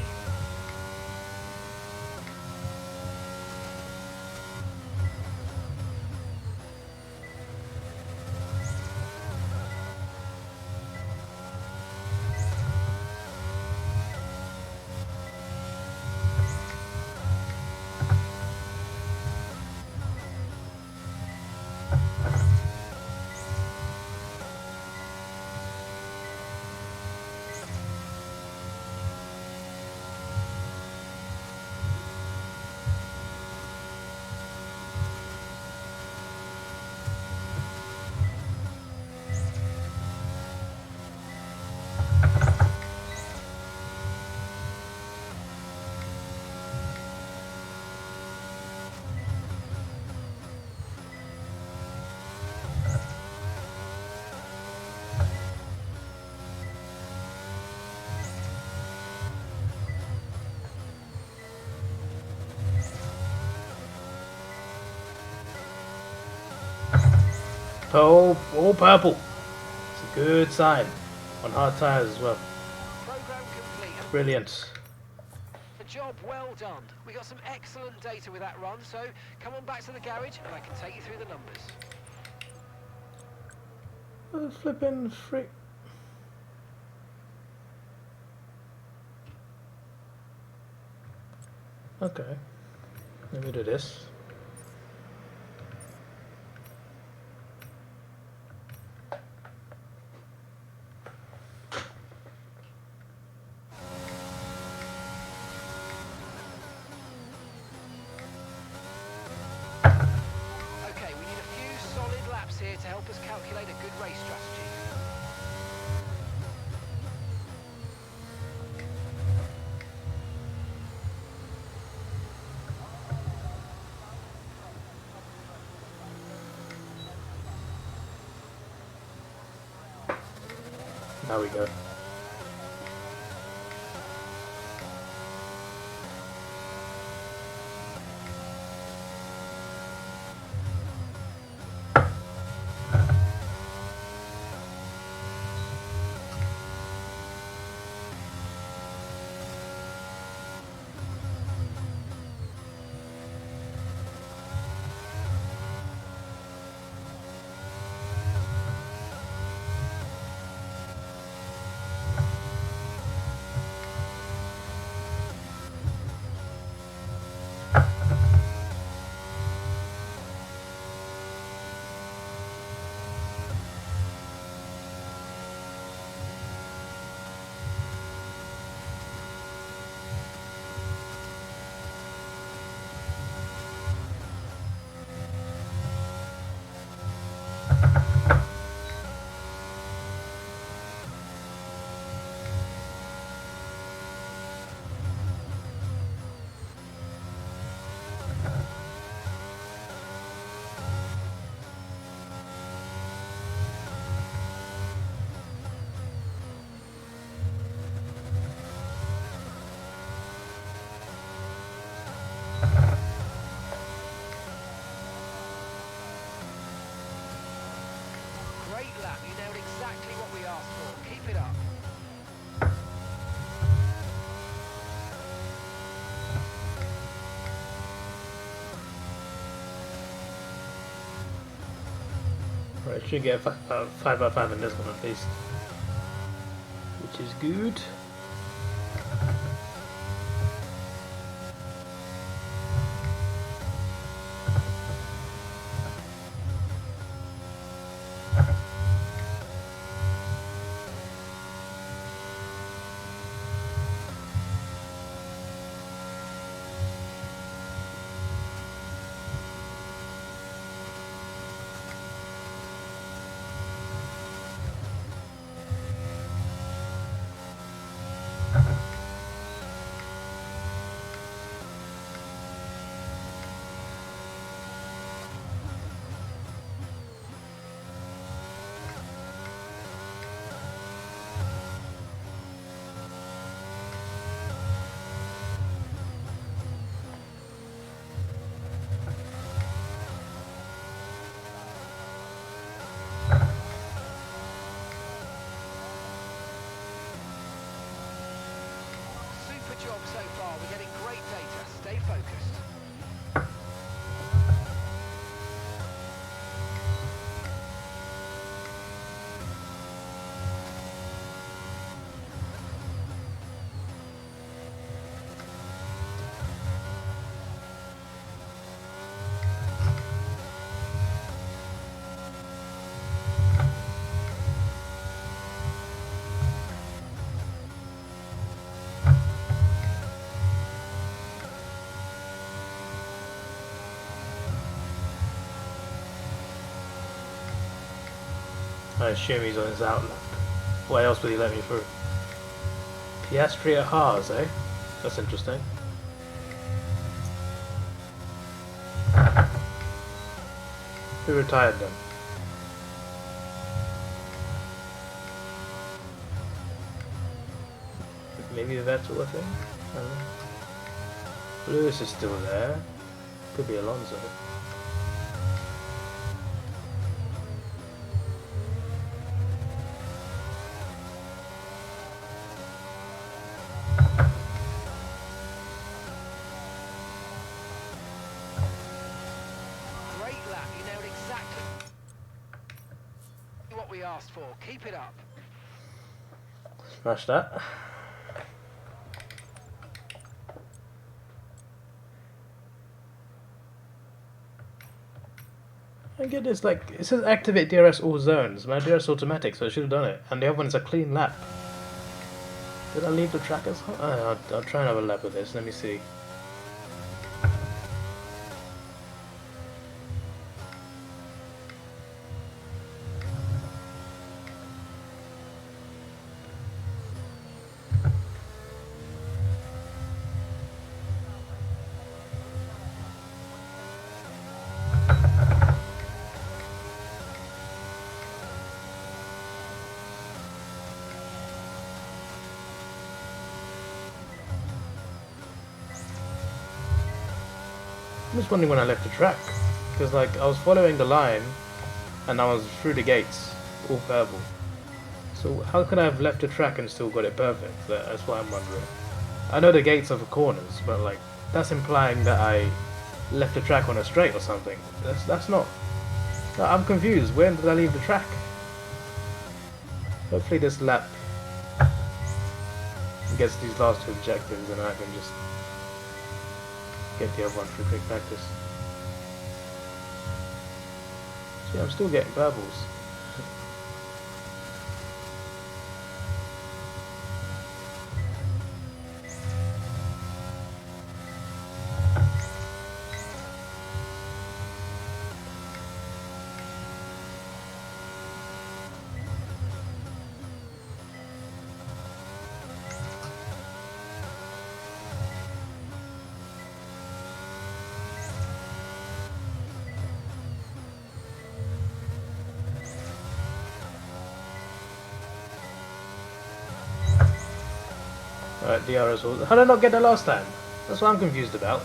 Speaker 1: All purple. It's a good sign. On hard tyres as well.
Speaker 2: Program complete.
Speaker 1: Brilliant.
Speaker 2: The job well done. We got some excellent data with that run, so come on back to the garage and I can take you through the numbers.
Speaker 1: Flipping frick. Okay. Let me do this.
Speaker 2: Okay, we need a few solid laps here to help us calculate a good race strategy.
Speaker 1: Now we go.
Speaker 2: Great lap, you nailed exactly what we asked for. Keep it up.
Speaker 1: Right, should get 5/5 in this one at least. Which is good. I assume he's on his outlet. Why else would he let me through? Piastri at Haas, eh? That's interesting. Who retired then? Maybe Vettel, I think? I don't know. Lewis is still there. Could be Alonso.
Speaker 2: Great lap, you nailed exactly what we asked for. Keep it up.
Speaker 1: Smash that. I get this, like, it says activate DRS all zones. My DRS automatic, so I should have done it. And the other one is a clean lap. Did I leave the track as well? I'll try and have a lap with this. Let me see. I'm just wondering when I left the track, because like I was following the line and I was through the gates, all purple. So how could I have left the track and still got it perfect? That's what I'm wondering. I know the gates are for corners, but like that's implying that I left the track on a straight or something. That's not. No, I'm confused. When did I leave the track? Hopefully this lap gets these last two objectives and I can just get the other one for quick practice. See, I'm still getting purples. Alright, DRS. How did I not get that last time? That's what I'm confused about.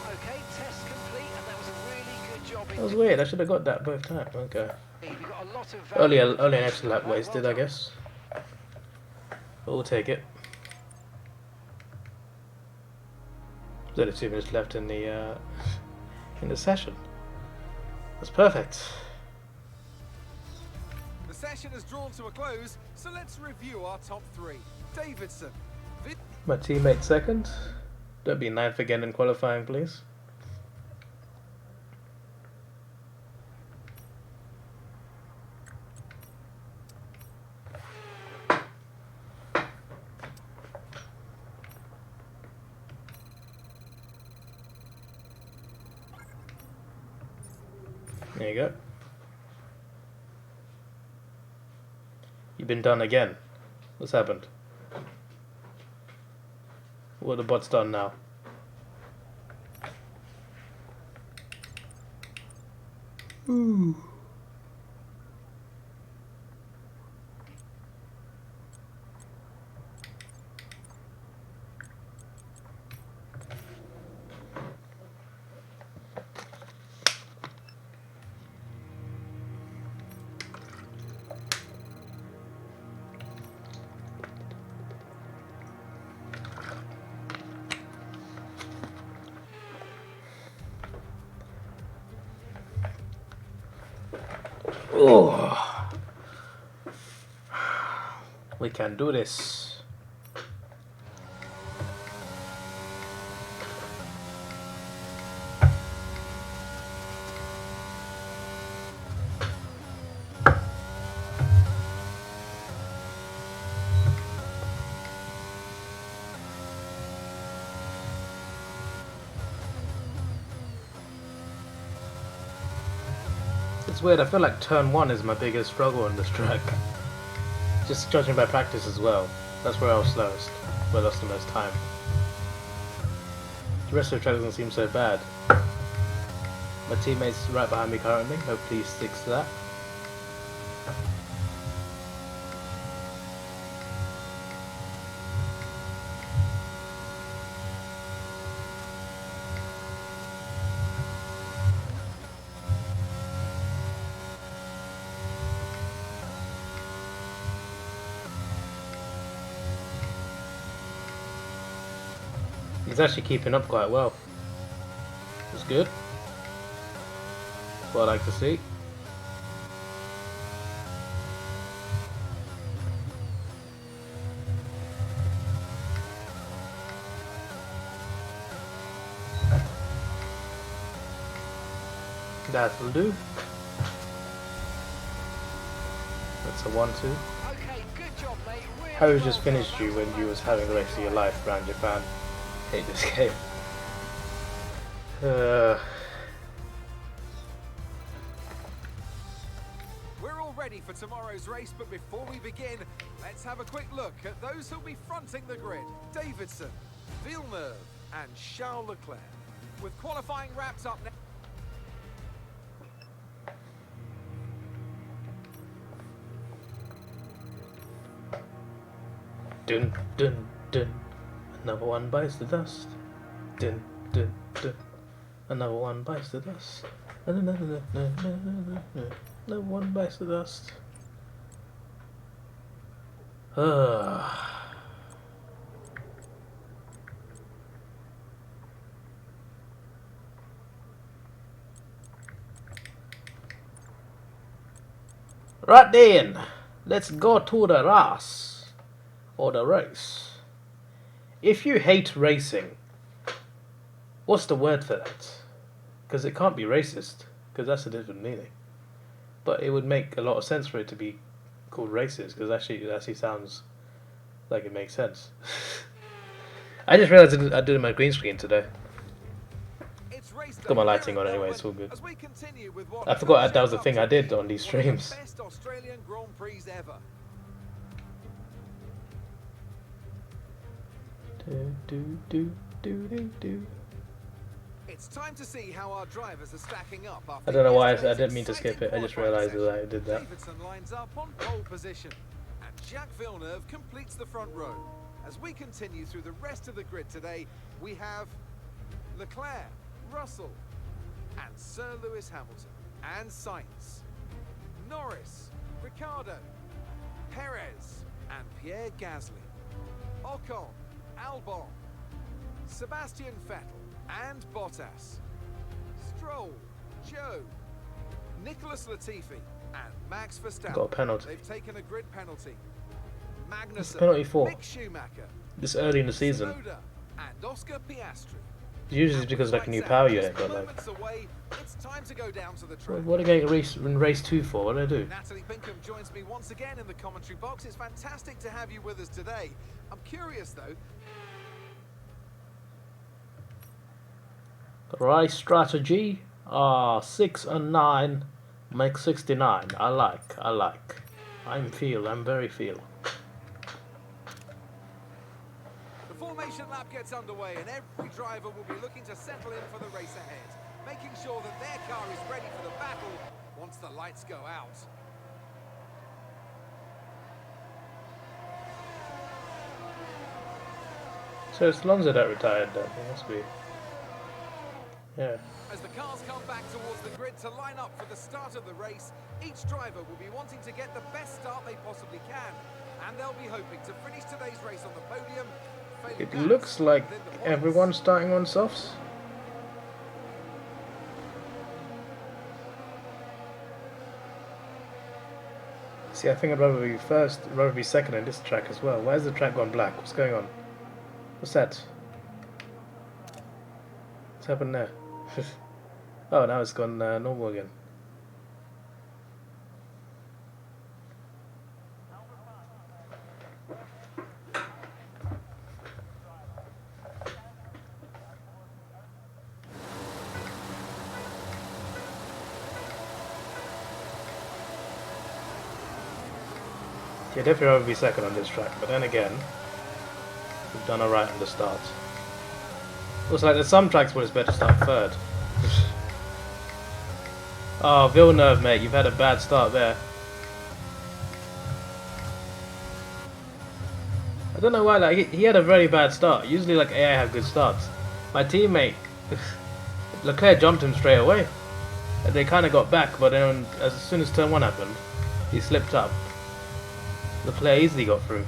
Speaker 2: Okay, test complete, and that was a really good job.
Speaker 1: That was weird. I should have got that both times. Okay.
Speaker 2: You've got a lot of
Speaker 1: Only an extra lap wasted, I guess. But we'll take it. There's only 2 minutes left in the session. That's perfect.
Speaker 3: The session has drawn to a close, so let's review our top three. Davidson.
Speaker 1: My teammate second. Don't be ninth again in qualifying, please. There you go. You've been done again. What's happened? What are the bots done now? Ooh. Oh, we can do this. It's weird, I feel like turn 1 is my biggest struggle on this track. Just judging by practice as well. That's where I was slowest, where I lost the most time. The rest of the track doesn't seem so bad. My teammate's right behind me currently, hopefully he sticks to that. He's actually keeping up quite well. It's good. That's what I like to see. That'll do. That's a 1-2.
Speaker 2: Okay, good job, mate. Really
Speaker 1: How
Speaker 2: well
Speaker 1: just
Speaker 2: done.
Speaker 1: finished you when you was having the race of your life around Japan? Hate this game.
Speaker 3: We're all ready for tomorrow's race, but before we begin, let's have a quick look at those who'll be fronting the grid. Davidson, Villeneuve and Charles Leclerc. With qualifying wrapped up now.
Speaker 1: Dun dun dun. Another one bites the dust. Dun dun dun. Another one bites the dust. Another one bites the dust. Right then, let's go to the race, or the race. If you hate racing, what's the word for that? Because it can't be racist, because that's a different meaning. But it would make a lot of sense for it to be called racist, because it actually sounds like it makes sense. I just realised I did it on my green screen today.
Speaker 3: It's race
Speaker 1: Got my
Speaker 3: day
Speaker 1: lighting
Speaker 3: here
Speaker 1: on
Speaker 3: at
Speaker 1: anyway,
Speaker 3: Melbourne
Speaker 1: it's all good.
Speaker 3: as we continue with what
Speaker 1: I forgot
Speaker 3: could
Speaker 1: that was the
Speaker 3: shape
Speaker 1: thing
Speaker 3: up
Speaker 1: I
Speaker 3: to
Speaker 1: did
Speaker 3: be
Speaker 1: on these
Speaker 3: one of the
Speaker 1: streams.
Speaker 3: best Australian Grand Prix ever. It's time to see how our drivers are stacking up after
Speaker 1: I don't know why I
Speaker 3: yesterday's
Speaker 1: didn't mean to skip it. I just
Speaker 3: exciting
Speaker 1: realised
Speaker 3: qualifying
Speaker 1: that I did that.
Speaker 3: Davidson lines up on pole position, and Jacques Villeneuve completes the front row. As we continue through the rest of the grid today, we have Leclerc, Russell, and Sir Lewis Hamilton, and Sainz, Norris, Ricciardo, Perez, and Pierre Gasly, Ocon, Albon, Sebastian Vettel, and Bottas, Stroll, Joe, Nicholas Latifi, and Max Verstappen.
Speaker 1: Got a penalty.
Speaker 3: They've taken a grid penalty.
Speaker 1: What's the
Speaker 3: Magnussen,
Speaker 1: penalty for?
Speaker 3: Mick Schumacher,
Speaker 1: This early in the season.
Speaker 3: Tsunoda, and Oscar Piastri.
Speaker 1: Usually it's because like a new power unit, but like,
Speaker 3: Moments away, it's time to go down to the track.
Speaker 1: what are they going in race 2 for? What did I do?
Speaker 3: Natalie Pinkham joins me once again in the commentary box. It's fantastic to have you with us today. I'm curious though.
Speaker 1: Race strategy. 6 and 9 make 69. I like. I'm very feel.
Speaker 3: The formation lap gets underway and every driver will be looking to settle in for the race ahead, making sure that their car is ready for the battle once the lights go out.
Speaker 1: So it's Alonso that retired then. It must be. Yeah.
Speaker 3: As the cars come back towards the grid to line up for the start of the race, each driver will be wanting to get the best start they possibly can, and they'll be hoping to finish today's race on the podium.
Speaker 1: It looks like everyone's starting on softs. See, I think I'd rather be second in this track as well. Why has the track gone black? What's going on? What's that? What's happened there? Oh, now it's gone normal again. Yeah, definitely rather be second on this track, but then again, we've done alright on the start. Also, like, there's some tracks where it's better to start third. Oh, Villeneuve, mate, you've had a bad start there. I don't know why, like, he had a very bad start. Usually, like, AI have good starts. My teammate, Leclerc jumped him straight away. And they kind of got back, but then as soon as turn 1 happened, he slipped up. Leclerc easily got through.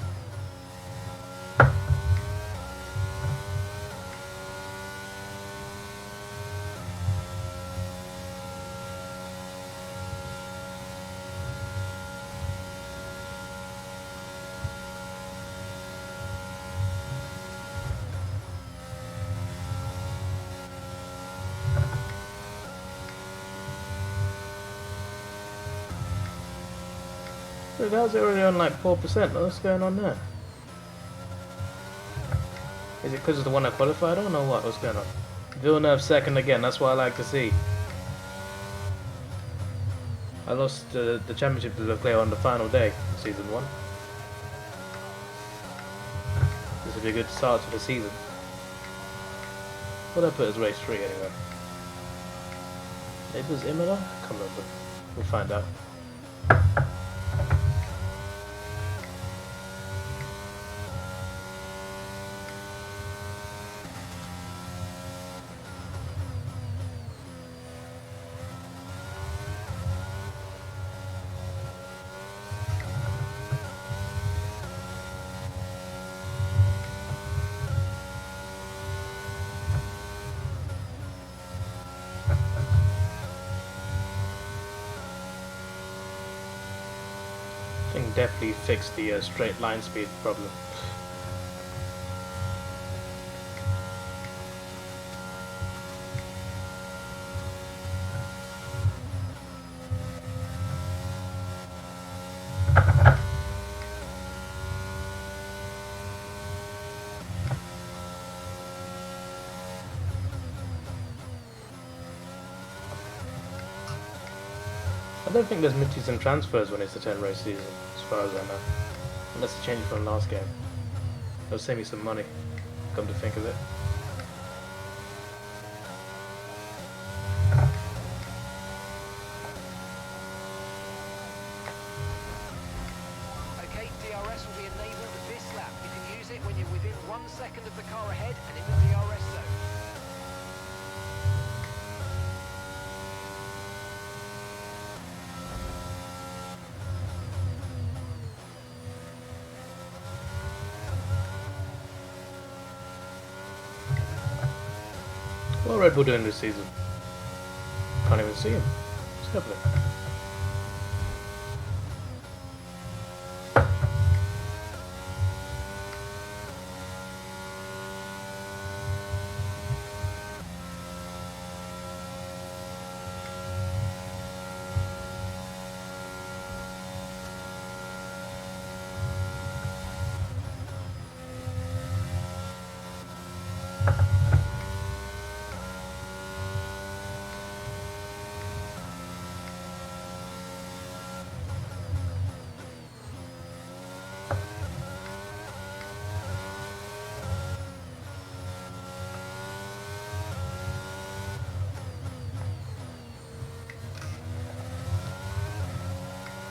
Speaker 1: Look, how's it already on like 4%? What's going on there? Is it because of the one I qualified on or what? What's going on? Villeneuve second again, that's what I like to see. I lost the championship to Leclerc on the final day of season 1. This would be a good start to the season. What did I put as race 3 anyway? Maybe it was Imola? I can't remember. We'll find out. I think definitely fixed the straight line speed problem. I don't think there's mid-season transfers when it's a 10 race season, as far as I know. Unless they change from last game. That'll save me some money, come to think of it.
Speaker 2: Okay, DRS will be enabled with this lap. You can use it when you're within 1 second of the car ahead and in the DRS zone.
Speaker 1: What are Red Bull doing this season? Can't even see him. It's lovely.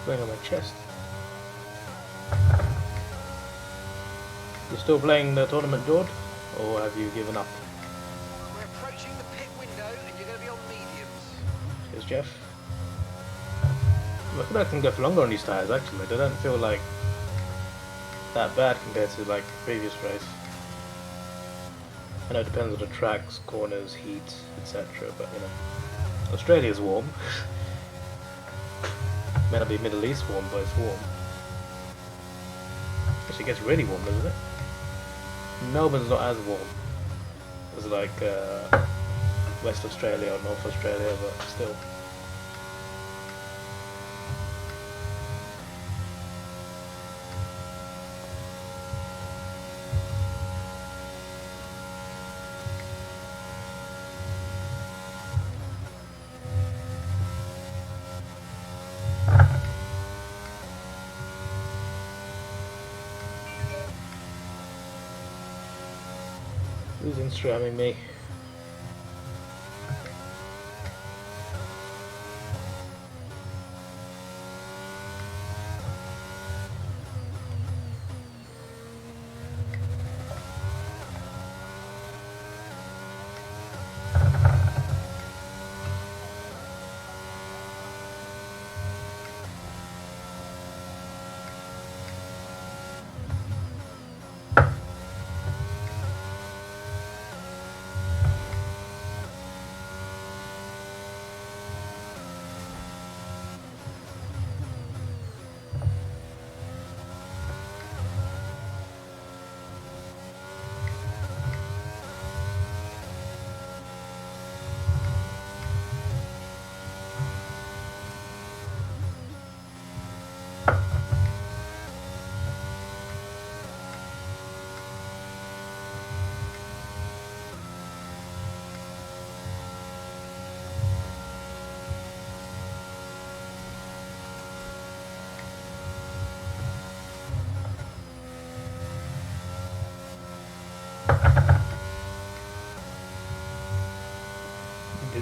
Speaker 1: Going on my chest. You still playing the tournament, George? Or have you given up?
Speaker 2: We're approaching the pit window and you're going to be on mediums.
Speaker 1: Here's Jeff. I feel like I can go for longer on these tyres actually. They don't feel like that bad compared to like previous race. I know it depends on the tracks, corners, heat, etc. But you know, Australia's warm. May not be Middle East warm, but it's warm. Actually, it gets really warm, doesn't it? Melbourne's not as warm as like West Australia or North Australia, but still. Who's Instagramming me?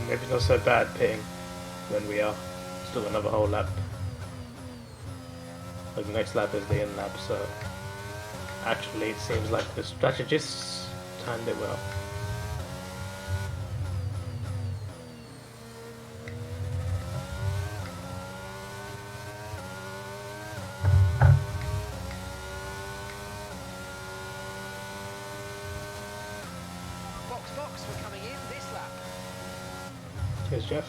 Speaker 1: Maybe not so bad pitting when we are. Still got another whole lap. Like the next lap is the in lap, so actually it seems like the strategists timed it well.
Speaker 2: Box, we're coming in this lap.
Speaker 1: Cheers, Jeff.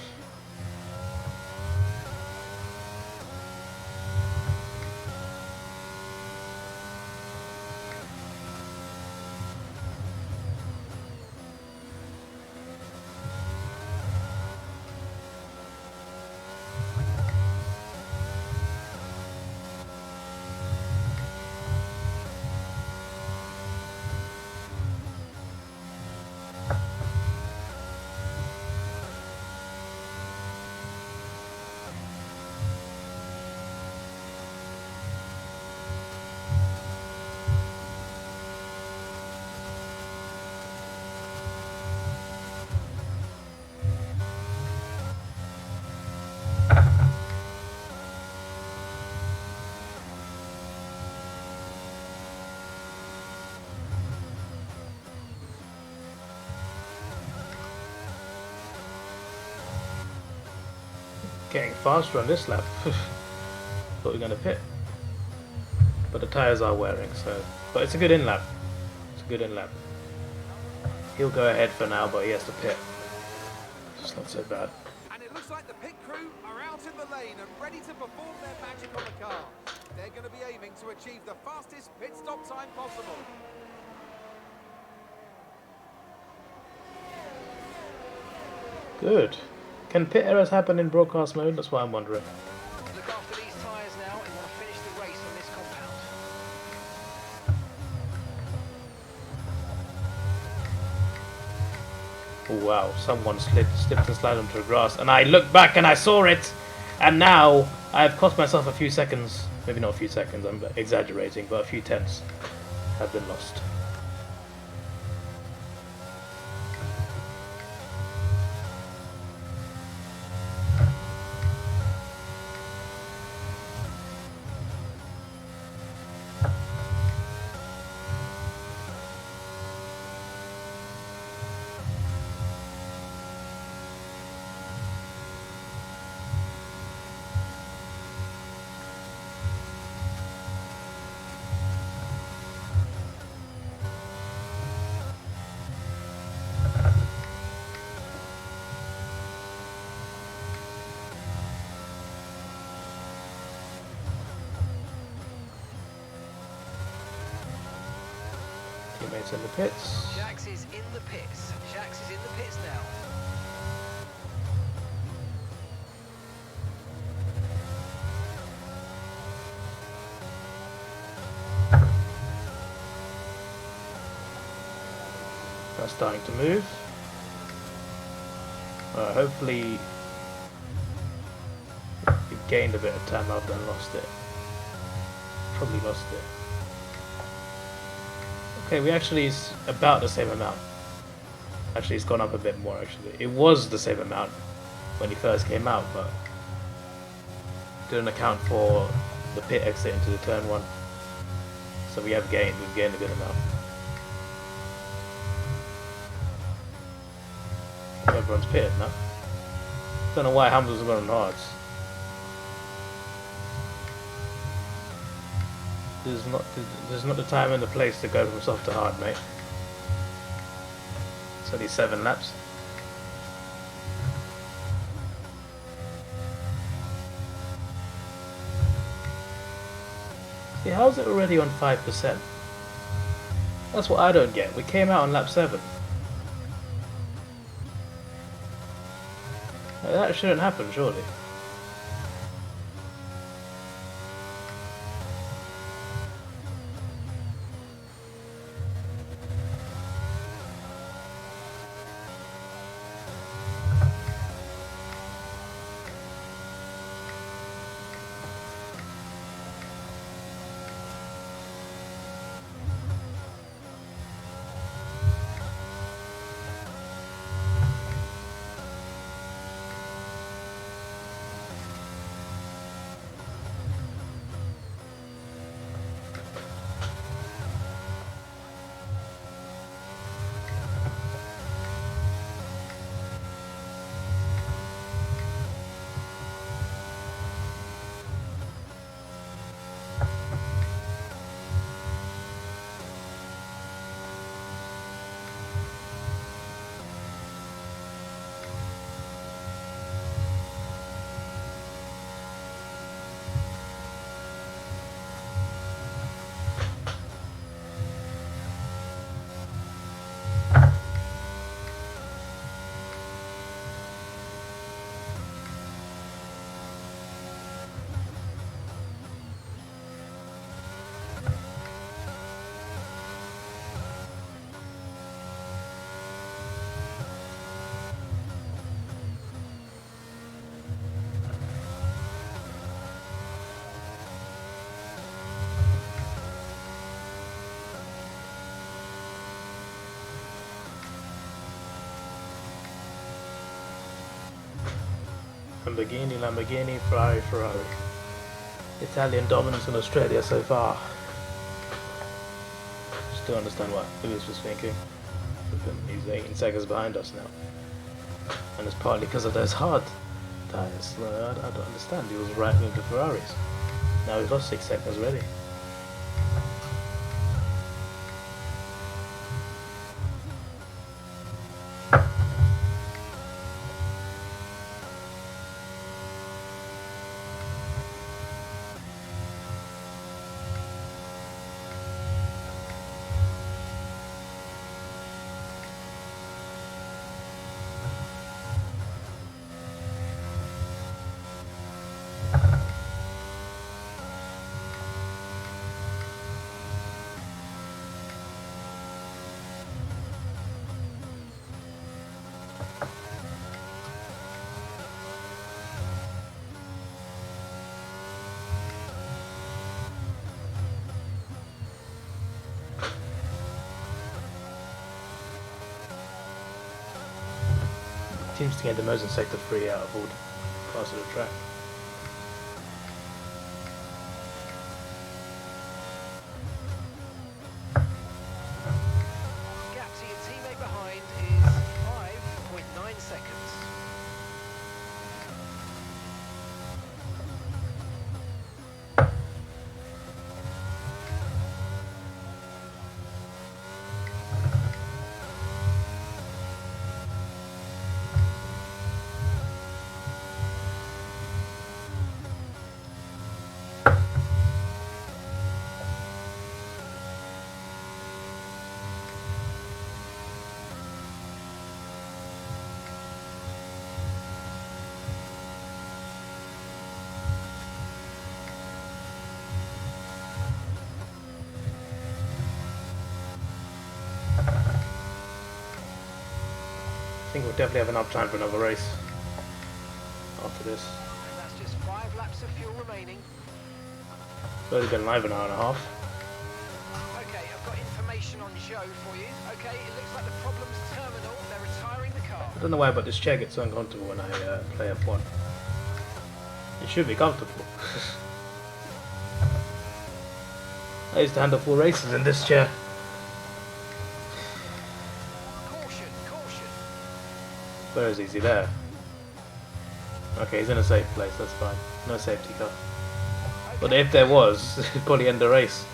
Speaker 1: Getting faster on this lap. Thought we were going to pit. But the tyres are wearing, so... But it's a good in-lap. It's a good in-lap. He'll go ahead for now, but he has to pit. It's not so bad.
Speaker 3: And it looks like the pit crew are out in the lane and ready to perform their magic on the car. They're going to be aiming to achieve the fastest pit stop time possible.
Speaker 1: Good. Can pit errors happen in broadcast mode? That's what I'm wondering.
Speaker 2: Look after these tyres now and want to finish the race on this compound.
Speaker 1: Oh wow, someone slipped and slid onto the grass, and I looked back and I saw it, and now I've cost myself a few seconds. Maybe not a few seconds, I'm exaggerating, but a few tenths have been lost. Teammates in the pits.
Speaker 2: Shax is in the pits. Shax is in the pits now.
Speaker 1: That's starting to move. Hopefully we gained a bit of time rather than lost it. Probably lost it. Okay, we actually is about the same amount. Actually, it's gone up a bit more. Actually, it was the same amount when he first came out, but didn't account for the pit exit into the turn one. So we've gained a good amount. Everyone's pitted now. Don't know why Hamilton's going on hards. There's not the time and the place to go from soft to hard, mate. It's only 7 laps. See, how's it already on 5%? That's what I don't get. We came out on lap 7. That shouldn't happen, surely. Lamborghini, Lamborghini, Ferrari, Ferrari. Italian dominance in Australia so far. Just don't understand what Lewis was thinking. He's 18 seconds behind us now. And it's partly because of those hard tyres. I don't understand. He was right with the Ferraris. Now we've lost 6 seconds already. Seems to get the most in sector 3 out of all the parts of the track.
Speaker 2: Gap to your teammate behind is 5.9 seconds.
Speaker 1: I think we'll definitely have enough time for another race after this.
Speaker 2: And that's just 5 laps of fuel remaining.
Speaker 1: It's only been live an hour and a half.
Speaker 2: Okay, I've got information situation on Joe for you. Okay, it looks like the problem's terminal. They're retiring the car.
Speaker 1: I don't know why, but this chair gets so uncomfortable when I play F1. It should be comfortable. I used to handle full races in this chair.
Speaker 2: Caution, caution.
Speaker 1: Where is he? Is he there? Okay, he's in a safe place, that's fine. No safety car. But if there was, it'd probably end the race.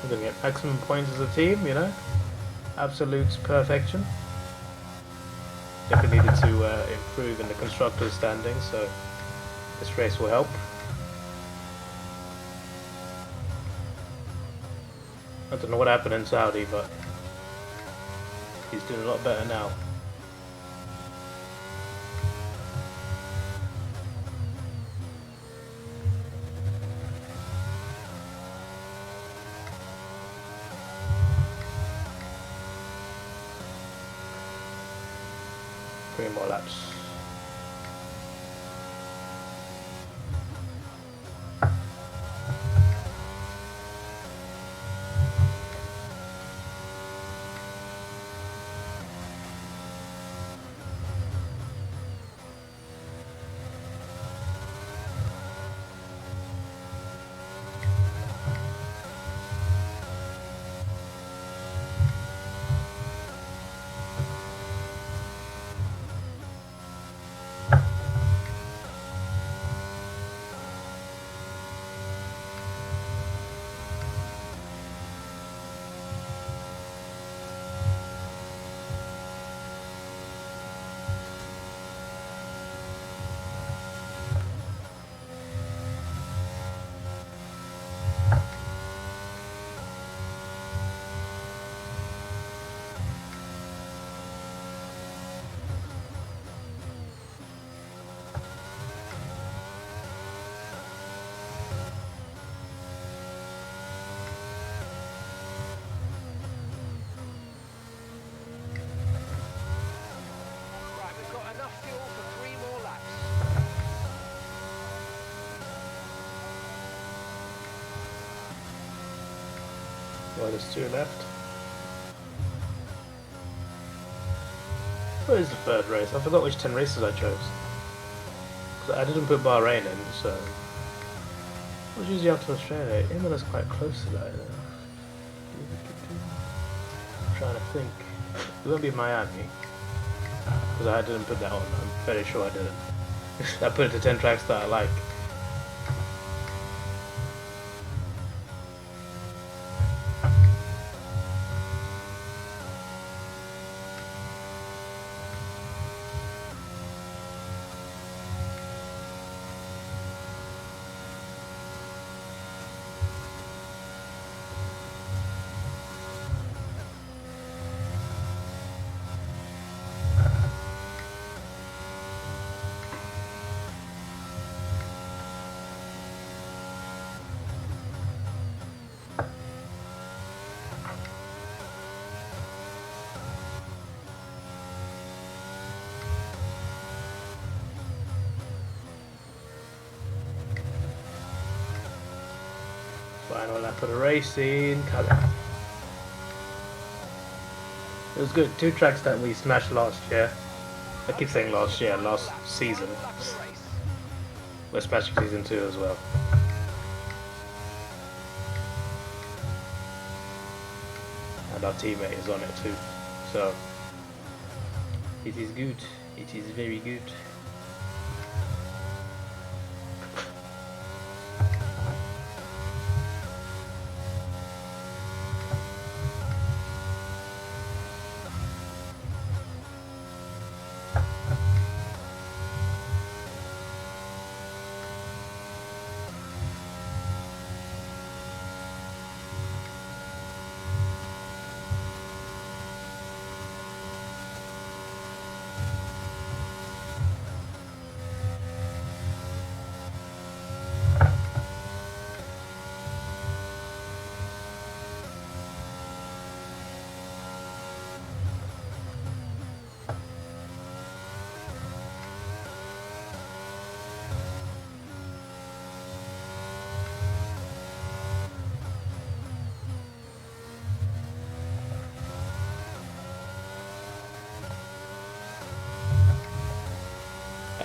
Speaker 1: We're going to get maximum points as a team, you know? Absolute perfection. Definitely needed to improve in the constructors' standings, so this race will help. I don't know what happened in Saudi, but he's doing a lot better now. Three more laps.
Speaker 2: Right, we've got enough fuel for 3 more laps.
Speaker 1: Well, there's 2 left. What is the third race? I forgot which 10 races I chose. 'Cause I didn't put Bahrain in, so... What's usually after Australia? Imola's quite close to that. I'm trying to think. It won't be Miami. Because I didn't put that on. I'm very sure I didn't. I put it to 10 tracks that I like. Final lap of the racing. It was good. 2 tracks that we smashed last year. I keep saying last year, last season.
Speaker 2: Final lap of the race.
Speaker 1: We're smashing season 2 as well. And our teammate is on it too. So it is good. It is very good.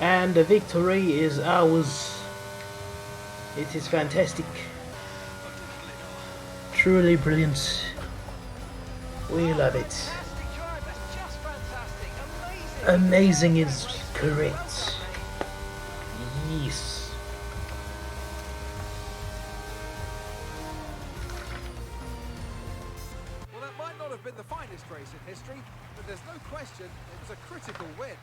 Speaker 1: And the victory is ours. It is fantastic. Truly brilliant. We love it.
Speaker 2: Fantastic drive, that's just fantastic. Amazing.
Speaker 1: Amazing is correct. Yes.
Speaker 3: Well, that might not have been the finest race in history, but there's no question it was a critical win.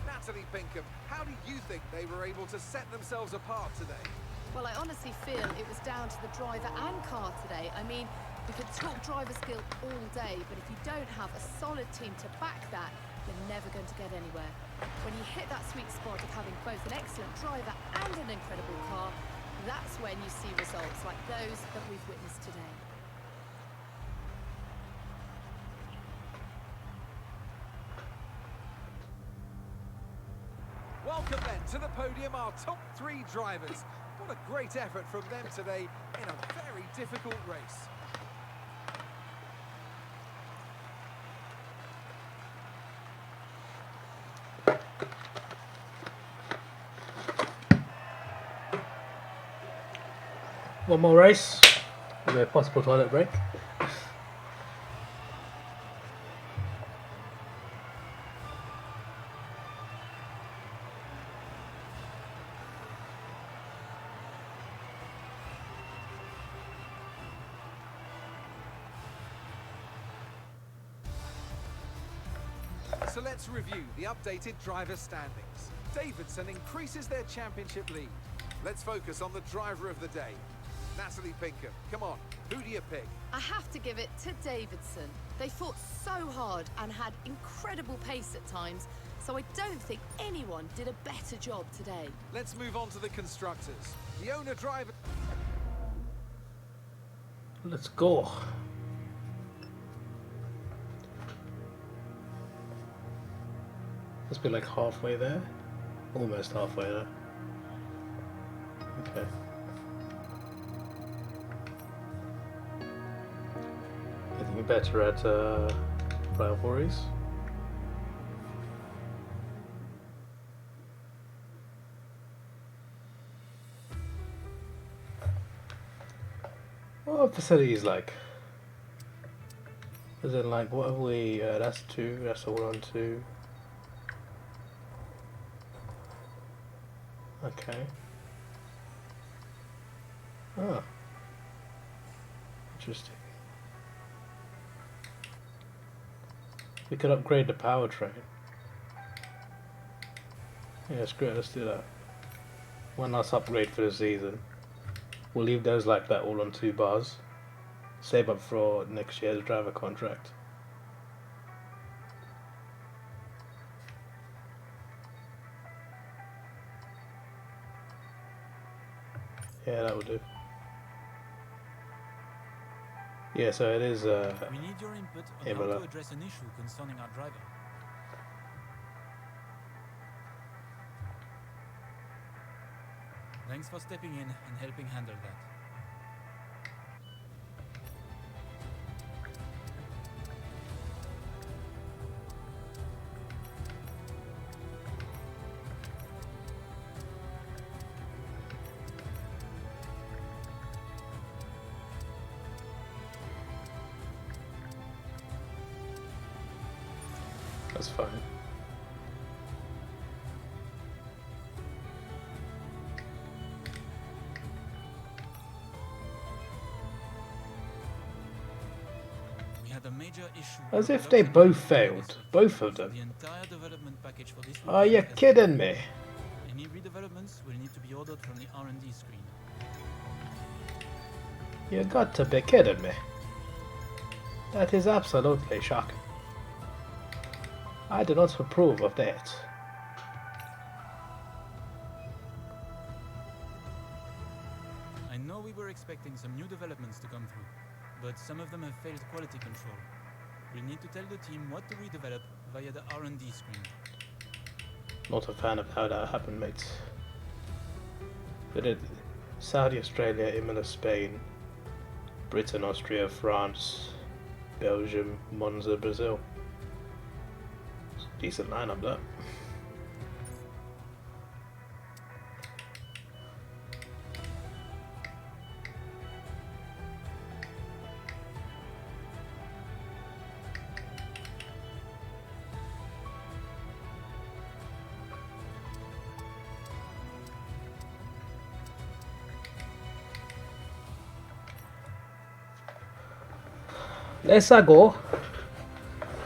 Speaker 3: Natalie Pinkham, how do you think they were able to set themselves apart today?
Speaker 6: Well, I honestly feel it was down to the driver and car today. I mean, we could talk driver skill all day, but if you don't have a solid team to back that, you're never going to get anywhere. When you hit that sweet spot of having both an excellent driver and an incredible car, that's when you see results like those that we've witnessed today.
Speaker 3: Welcome then to the podium, our top three drivers. What a great effort from them today in a very difficult race.
Speaker 1: One more race. With a possible toilet break.
Speaker 3: So let's review the updated driver standings. Davidson increases their championship lead. Let's focus on the driver of the day. Natalie Pinkham, come on, who do you pick?
Speaker 6: I have to give it to Davidson. They fought so hard and had incredible pace at times, so I don't think anyone did a better job today.
Speaker 3: Let's move on to the constructors. The owner driver...
Speaker 1: Let's go. Must be like halfway there. Almost halfway there. Okay. Getting better at rivalries. What are facilities like? Is it like, what have we, that's 2, that's all on 2. Okay. Oh. Interesting. We could upgrade the powertrain. Yeah, that's great, let's do that. One last upgrade for the season. We'll leave those like that, all on 2 bars. Save up for next year's driver contract. Yeah, that will do. Yeah, so it is
Speaker 5: We need your input on
Speaker 1: Imola.
Speaker 5: how to address an issue concerning our driver. Thanks for stepping in and helping handle that.
Speaker 1: That's fine.
Speaker 5: We had a major issue.
Speaker 1: As
Speaker 5: with
Speaker 1: if they
Speaker 5: production
Speaker 1: both failed. Both of them.
Speaker 5: The entire development package for this
Speaker 1: Are you
Speaker 5: weekend has
Speaker 1: kidding me?
Speaker 5: Any redevelopments will need to be ordered from the R&D screen.
Speaker 1: You got to be kidding me. That is absolutely shocking. I do not approve of that.
Speaker 5: I know we were expecting some new developments to come through, but some of them have failed quality control. We need to tell the team what to redevelop via the R&D screen.
Speaker 1: Not a fan of how that happened, mate. But it Saudi, Australia, Imola, Spain, Britain, Austria, France, Belgium, Monza, Brazil. Decent lineup that.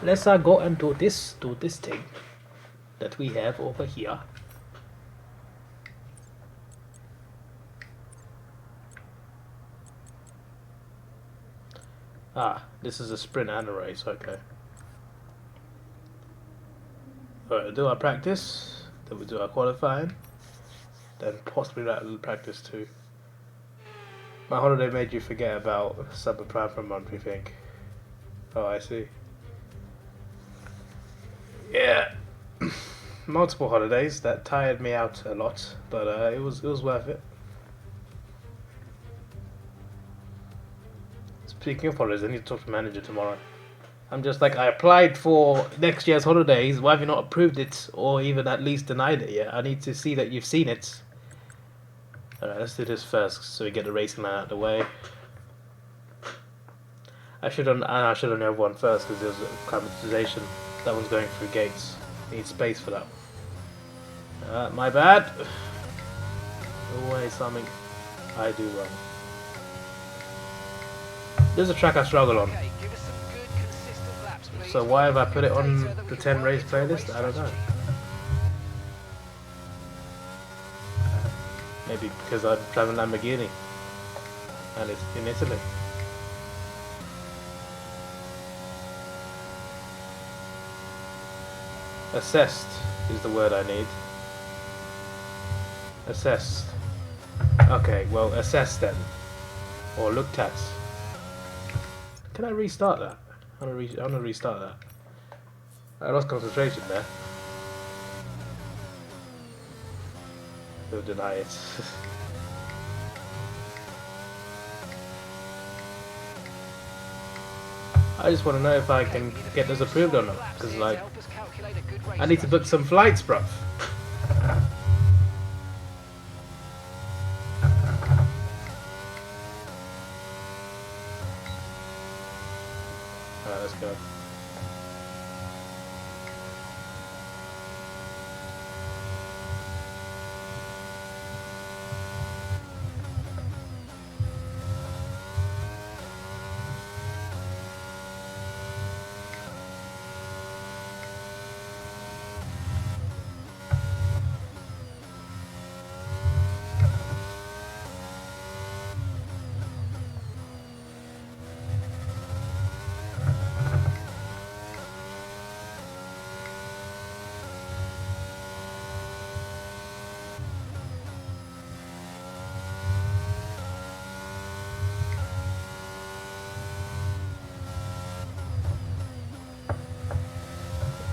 Speaker 1: Let's go and do this thing that we have over here. Ah, this is a sprint and a race, okay. Alright, do our practice, then we do our qualifying, then possibly that little practice too. My holiday made you forget about summer prime for a month, you think? Oh, I see. Yeah, multiple holidays that tired me out a lot, but it was worth it. Speaking of holidays, I need to talk to the manager tomorrow. I'm just like, I applied for next year's holidays. Why have you not approved it, or even at least denied it yet? I need to see that you've seen it. All right, let's do this first, so we get the racing line out of the way. I should have known one first because there's a climatization. That one's going through gates. Need space for that. My bad. Always something I do wrong. There's a track I struggle on.
Speaker 2: Okay, give us some good, consistent laps, please.
Speaker 1: So why have I put it on the 10 race playlist? I don't know. Maybe because I'm driving Lamborghini and it's in Italy. Assessed is the word I need. Assessed. Okay, well, assessed then. Or looked at. Can I restart that? I want to restart that. I lost concentration there. They'll deny it. I just want to know if I can get this approved or not. Because, like, I need to book some flights, bruv. Alright, let's go.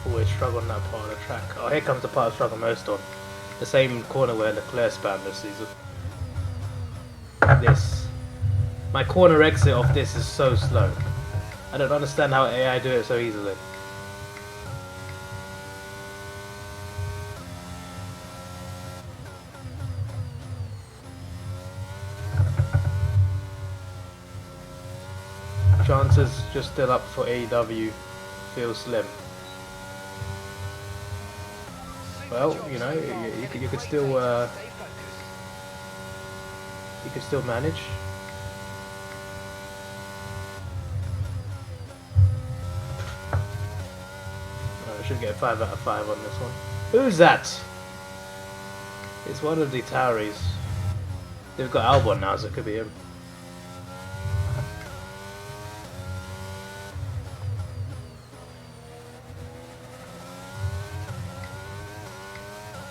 Speaker 1: Always struggle on that part of the track. Oh, here comes the part I struggle most on. The same corner where Leclerc spanned this season. This. My corner exit off this is so slow. I don't understand how AI do it so easily. Chances just still up for AEW feel slim. Well, you know, you could still manage. I should get 5 out of 5 on this one. Who's that? It's one of the Tauris. They've got Albon now, so it could be him.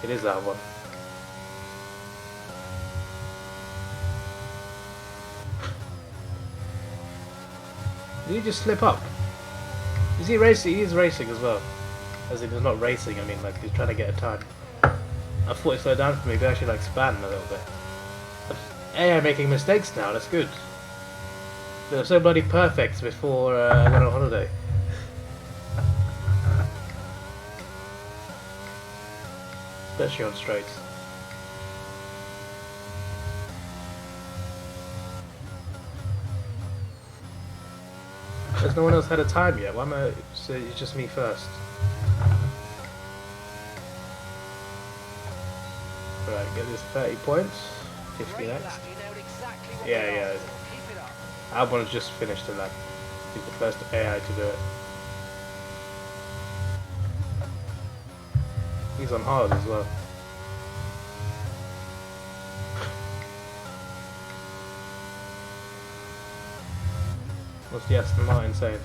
Speaker 1: It is that one. Did he just slip up? Is he racing? He is racing as well. As if he's not racing, I mean, like, he's trying to get a time. I thought it slowed down for me, but actually, like, span a little bit. But AI making mistakes now, that's good. They were so bloody perfect before I went on holiday. Especially on straights. There's no one else had a time yet. Why am I? So it's just me first. Right, get this 30 points. 50
Speaker 2: Great
Speaker 1: next.
Speaker 2: lap, you nailed exactly what
Speaker 1: Yeah,
Speaker 2: we
Speaker 1: yeah.
Speaker 2: asked for. Keep it up.
Speaker 1: Albon has just finished the lap. He's the first AI to do it. He's on hard as well. What's the Aston Martin saying?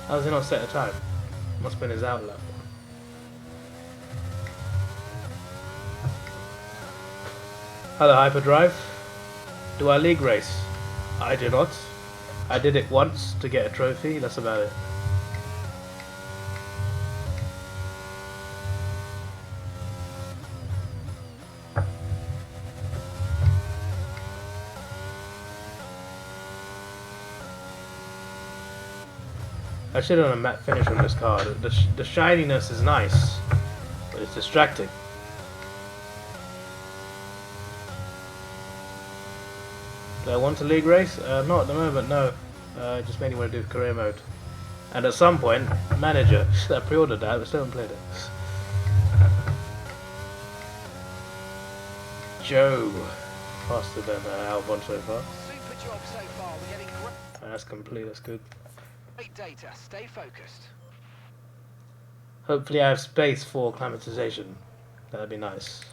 Speaker 1: How does he not set a time? Must have been his out lap. Hello Hyperdrive. Do I league race? I do not. I did it once to get a trophy, that's about it. I should have done a matte finish on this car. The shininess is nice, but it's distracting. Do I want a league race? Not at the moment, no. I just mainly want to do career mode. And at some point, manager. I pre-ordered that, but still haven't played it. Joe. Faster than Albon so far.
Speaker 2: Super job so far. We're getting
Speaker 1: That's complete, that's good.
Speaker 2: great data. Stay focused.
Speaker 1: Hopefully I have space for acclimatization. That'd be nice.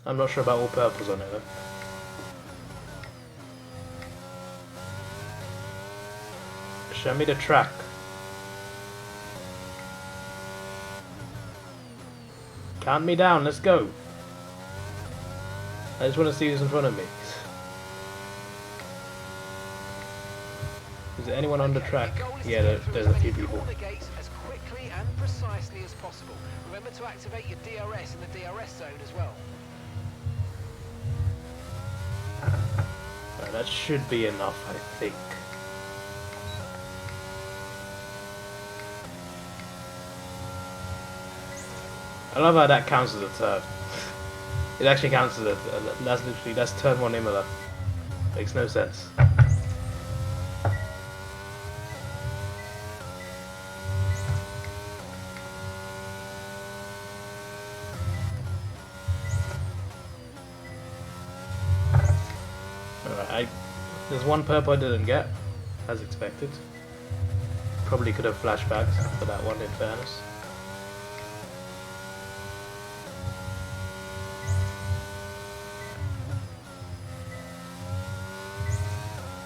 Speaker 1: I'm not sure about all purples on it though. Show me the track. Count me down, let's go. I just want to see who's in front of me. Is there anyone on the track? Yeah, there's a few people.
Speaker 2: The gates as quickly and precisely as possible. Remember to activate your DRS in the DRS zone as well.
Speaker 1: Right, that should be enough, I think. I love how that counts as a turn. It actually counts as that's turn 1 Imola. Makes no sense. Alright, there's one purple I didn't get, as expected. Probably could have flashbacks for that one in fairness.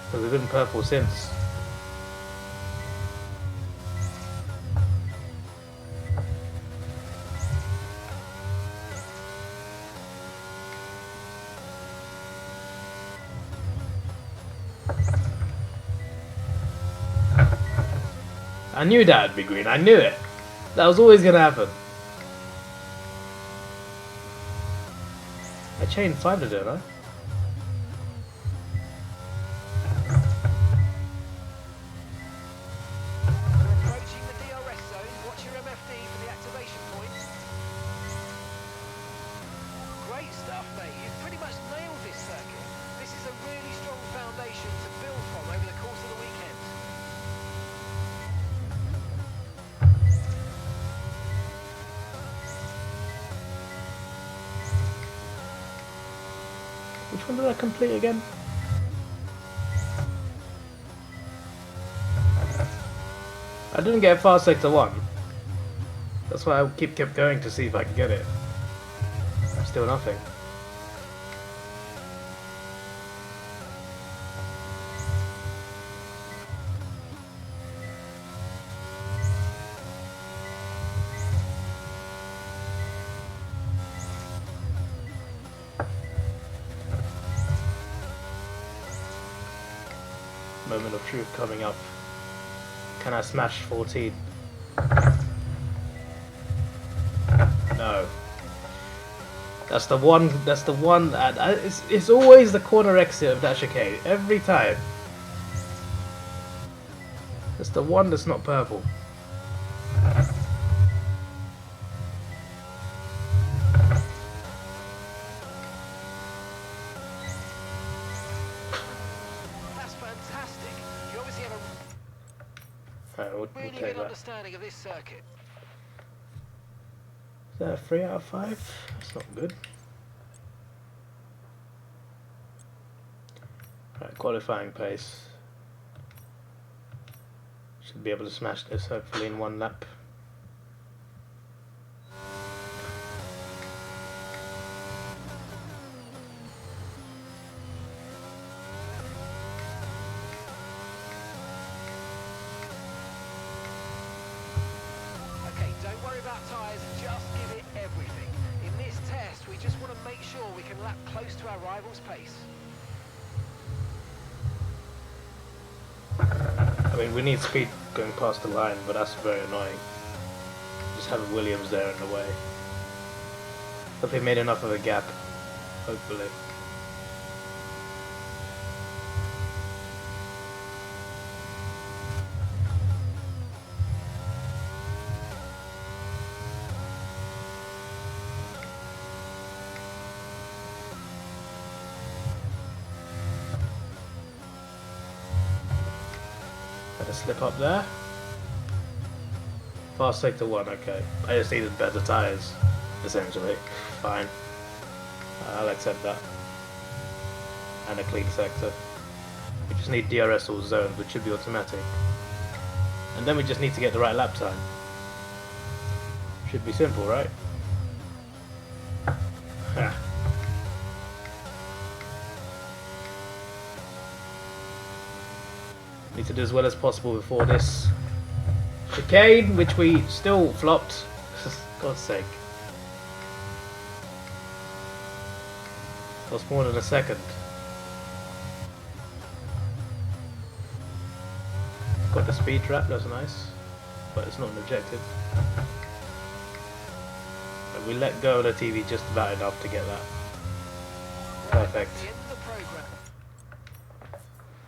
Speaker 1: Because we've been purple since. I knew that would be green, I knew it! That was always gonna happen. I chained 5 to do it, huh?
Speaker 2: We're approaching the DRS zone. Watch your MFD for the activation point. Great stuff, mate. You've pretty much nailed this circuit. This is a really strong foundation to build from over the course of the weekend.
Speaker 1: Which one did I complete again? I didn't get fast sector 1. That's why I kept going to see if I could get it. Still nothing. moment of truth coming up. Can I smash 14? No. That's the one. That's the one. It's always the corner exit of that chicane every time. It's the one that's not purple.
Speaker 2: That's fantastic. You obviously have a
Speaker 1: Alright, we'll
Speaker 2: really
Speaker 1: take
Speaker 2: good
Speaker 1: that.
Speaker 2: understanding of this circuit.
Speaker 1: Is that a 3 out of 5? That's not good. Right, qualifying pace. Should be able to smash this hopefully in one lap.
Speaker 2: Okay, don't worry about tyres, just give it everything. In this test, we just want to make sure we can lap close to our rival's pace.
Speaker 1: I mean, we need speed going past the line, but that's very annoying. Just having Williams there in the way. Hope he made enough of a gap. Hopefully. Had a slip up there. Fast sector 1, okay. I just needed better tyres, essentially. Fine. I'll accept that. And a clean sector. We just need DRS all zones, which should be automatic. And then we just need to get the right lap time. Should be simple, right? Ha. Need to do as well as possible before this chicane, which we still flopped. God's sake. Lost more than a second. Got the speed trap, that's nice. But it's not an objective. But we let go of the TV just about enough to get that. Perfect.
Speaker 2: The end of the program.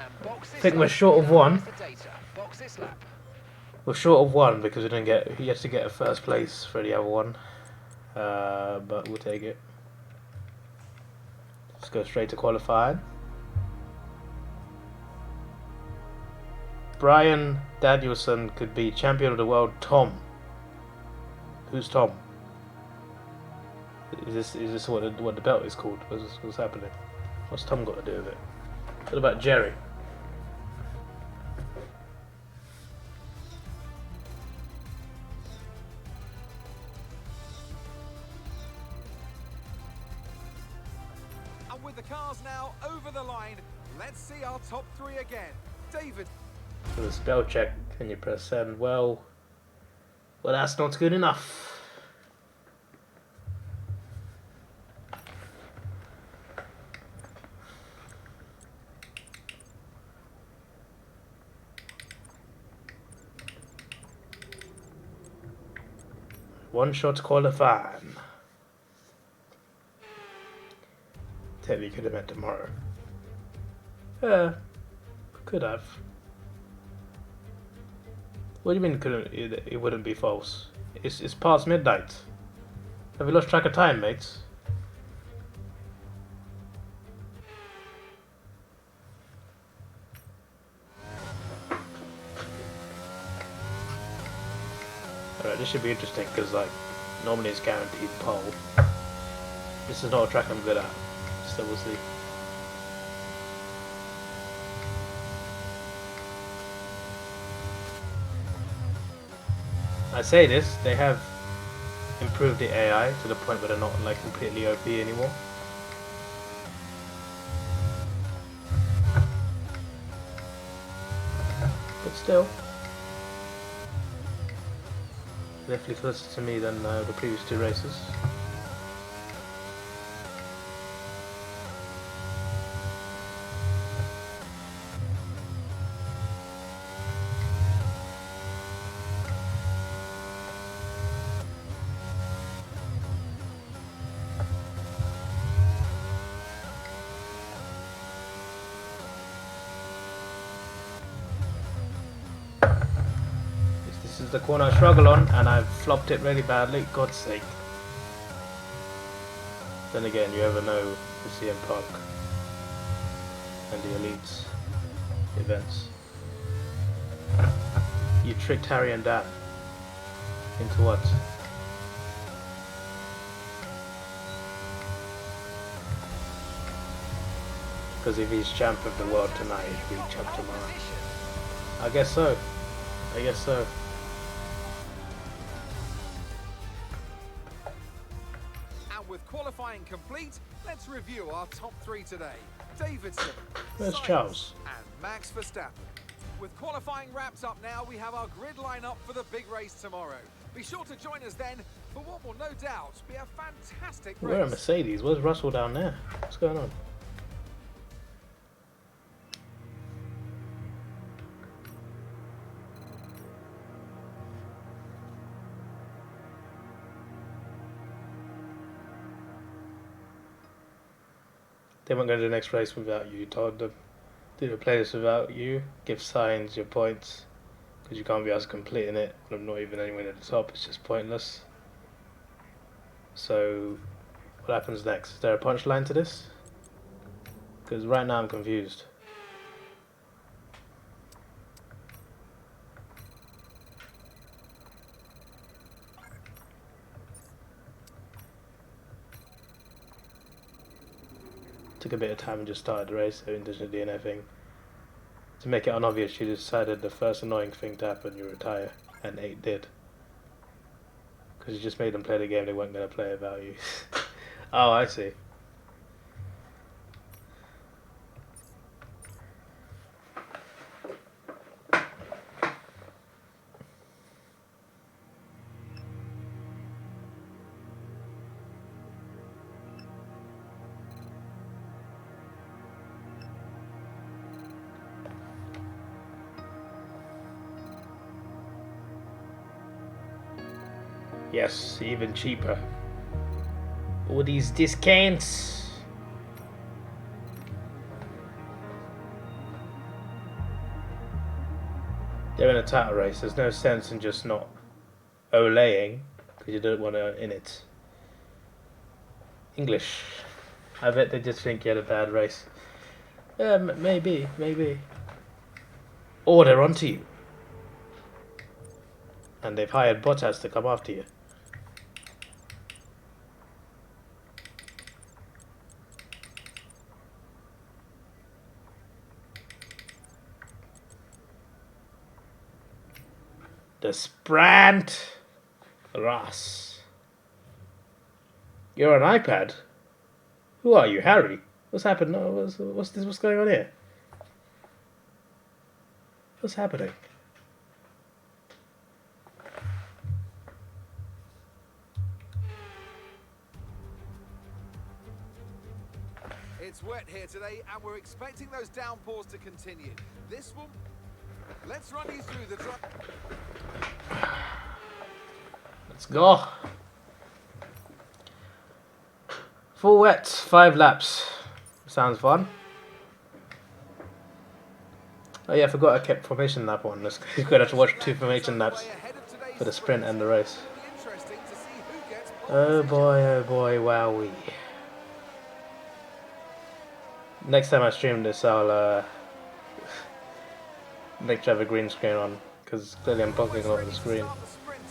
Speaker 2: And box this
Speaker 1: I think we're
Speaker 2: lap,
Speaker 1: short of one.
Speaker 2: analyse the data. Box this lap.
Speaker 1: We're short of one because we didn't get. He had to get a first place for the other one, but we'll take it. Let's go straight to qualifying. Brian Danielson could be champion of the world. Tom. Who's Tom? Is this what the belt is called? What's happening? What's Tom got to do with it? What about Jerry?
Speaker 3: And with the cars now over the line, let's see our top three again. David.
Speaker 1: For the spell check, can you press send? Well, that's not good enough. One shot qualifying. Technically could have meant tomorrow. Could have. What do you mean couldn't? It wouldn't be false. It's past midnight. Have we lost track of time, mates? Alright, this should be interesting because like normally it's guaranteed pole. This is not a track I'm good at, so we'll see. I say this, they have improved the AI to the point where they're not like completely OP anymore. But still, definitely closer to me than the previous two races. the corner I struggle on, and I've flopped it really badly. God's sake. Then again, you ever know the CM Punk and the Elites events. You tricked Harry and Dan into what? Because if he's champ of the world tonight, he'll be champ tomorrow. I guess so. I guess so.
Speaker 3: And with qualifying complete, let's review our top 3 today. Davidson,
Speaker 1: Where's
Speaker 3: Sainz,
Speaker 1: Charles?
Speaker 3: and Max Verstappen. With qualifying wrapped up now, we have our grid lineup for the big race tomorrow. Be sure to join us then for what will no doubt be a fantastic race.
Speaker 1: Where are Mercedes? Where's Russell down there? What's going on? They won't go to the next race without you. You told them, do the playlist without you. Give Signs your points, because you can't be asked completing it. I'm not even anywhere at the top. It's just pointless. So, what happens next? Is there a punchline to this? Because right now I'm confused. Took a bit of time and just started the race, so doesn't do anything. To make it unobvious, you decided the first annoying thing to happen, you retire, and 8 did. Because you just made them play the game they weren't going to play without you. Oh, I see. Yes, even cheaper. All these discounts. They're in a title race. There's no sense in just not olaying because you don't want to in it. English. I bet they just think you had a bad race. Yeah, maybe. Or they're onto you. And they've hired Bottas to come after you. The Sprint Ross. You're on iPad? Who are you, Harry? What's happened? No, what's this? What's going on here? What's happening?
Speaker 3: It's wet here today, and we're expecting those downpours to continue. This will... Let's run you through the drive.
Speaker 1: Let's go. Full wet, 5 laps. Sounds fun. Oh yeah, I forgot I kept formation lap on. Let's go to watch 2 formation laps for the sprint and the race. Oh boy, wowee. Next time I stream this, I'll make sure I have a green screen on, because clearly I'm bugging over the screen.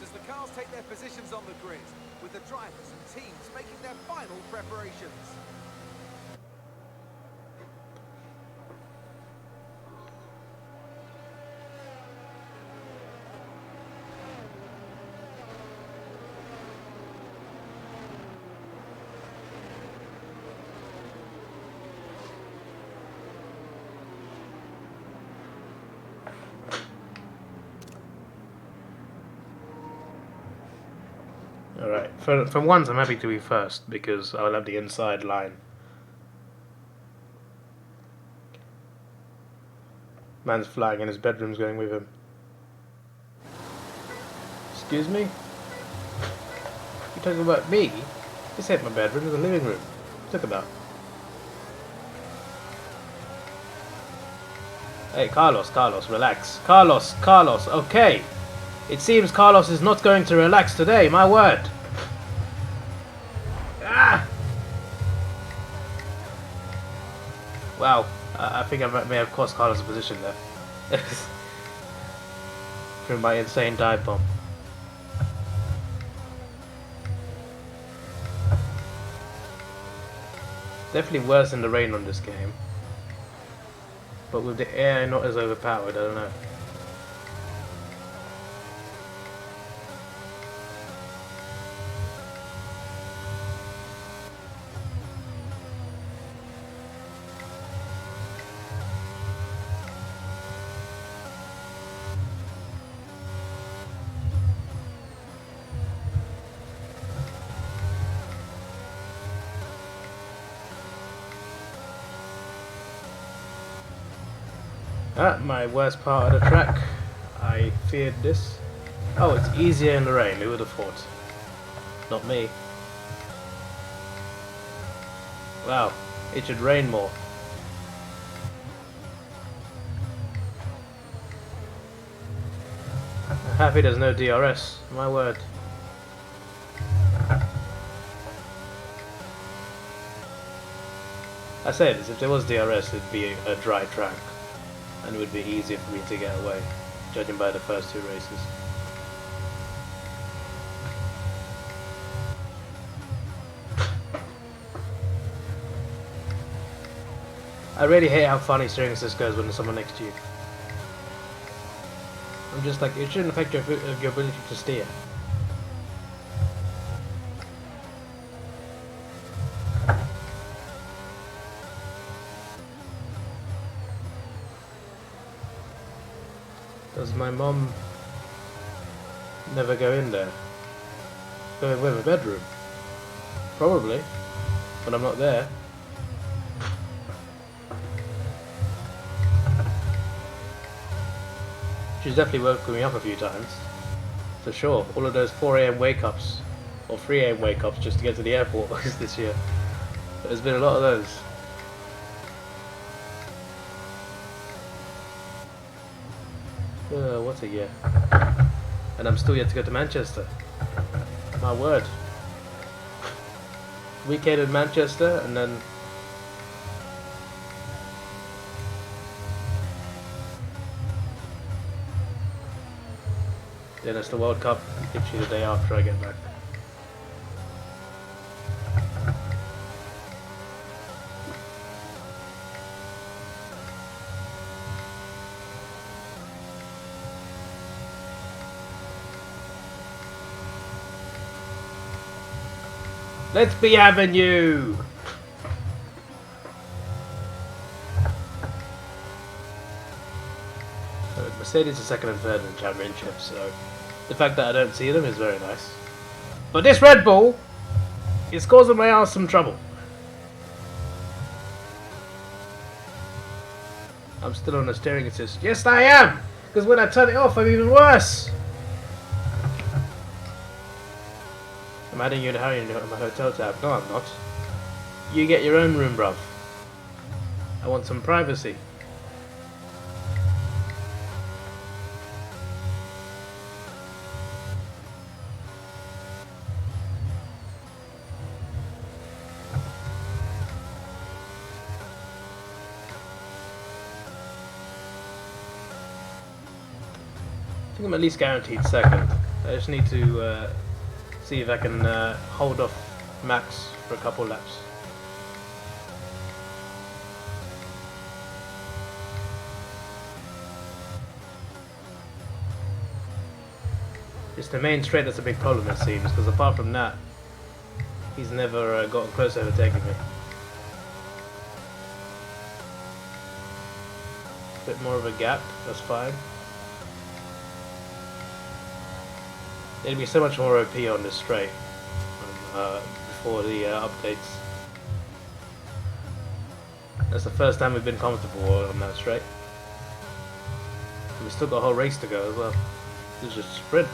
Speaker 3: As the cars take their positions on the grid, with the drivers and teams making their final preparations.
Speaker 1: Alright, for once I'm happy to be first, because I'll have the inside line. Man's flying and his bedroom's going with him. Excuse me? You talking about me? This ain't my bedroom, it's a living room. Look about. Hey, Carlos, relax. Carlos, okay. It seems Carlos is not going to relax today, my word. Ah! Wow, I think I may have cost Carlos a position there. Through my insane dive bomb. Definitely worse in the rain on this game. But with the air not as overpowered, I don't know. My worst part of the track. I feared this. Oh, it's easier in the rain, who would have thought? Not me. Wow, it should rain more. I'm happy there's no DRS, my word. I say this, if there was DRS it'd be a dry track. And it would be easier for me to get away, judging by the first two races. I really hate how funny steering assist goes when there's someone next to you. I'm just like, it shouldn't affect your ability to steer. Does my mom never go in there? Go in with a bedroom? Probably, when I'm not there. She's definitely woken me up a few times. For sure, all of those 4 AM wake-ups, or 3 AM wake-ups just to get to the airport this year. There's been a lot of those. What a year. And I'm still yet to go to Manchester. My word. Weekend in Manchester and then it's the World Cup literally the day after I get back. Let's be having you! Mercedes is second and third in the championship, so the fact that I don't see them is very nice. But this Red Bull is causing my ass some trouble. I'm still on the steering assist. Yes, I am! Because when I turn it off, I'm even worse! I'm adding you to my hotel tab. No, I'm not. You get your own room, bruv. I want some privacy. I think I'm at least guaranteed second. I just need to see if I can hold off Max for a couple laps. It's the main straight that's a big problem, it seems, because apart from that, he's never gotten close to overtaking me. Bit more of a gap, that's fine. It'd be so much more OP on this straight before the updates. That's the first time we've been comfortable on that straight. And we've still got a whole race to go as well. This is just a sprint.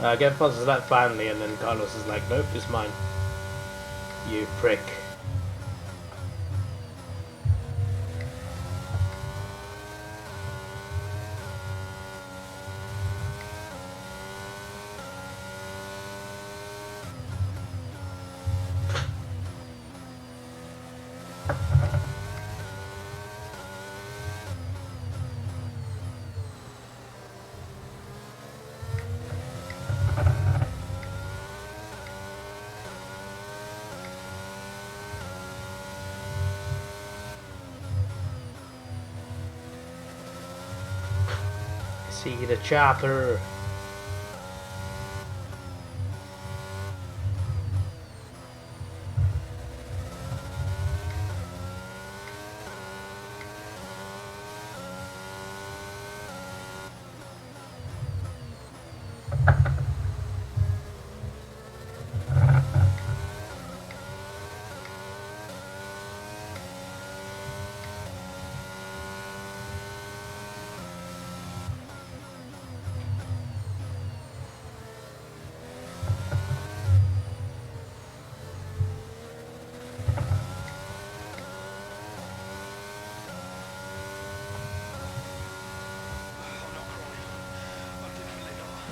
Speaker 1: Get past that finally, and then Carlos is like, nope, it's mine. You prick. See the chopper.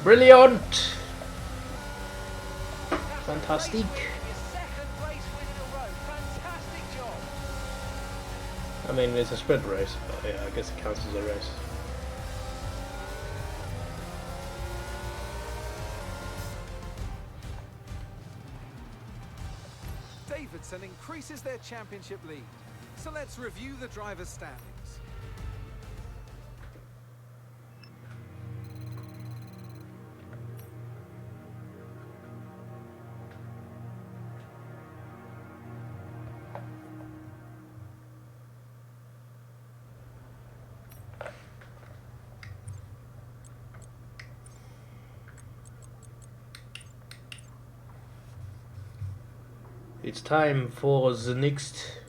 Speaker 1: Brilliant! Fantastic.
Speaker 2: Your second race win in a row. Fantastic job.
Speaker 1: I mean, it's a sprint race, but yeah, I guess it counts as a race.
Speaker 3: Davidson increases their championship lead. So let's review the drivers' standings.
Speaker 1: It's time for the next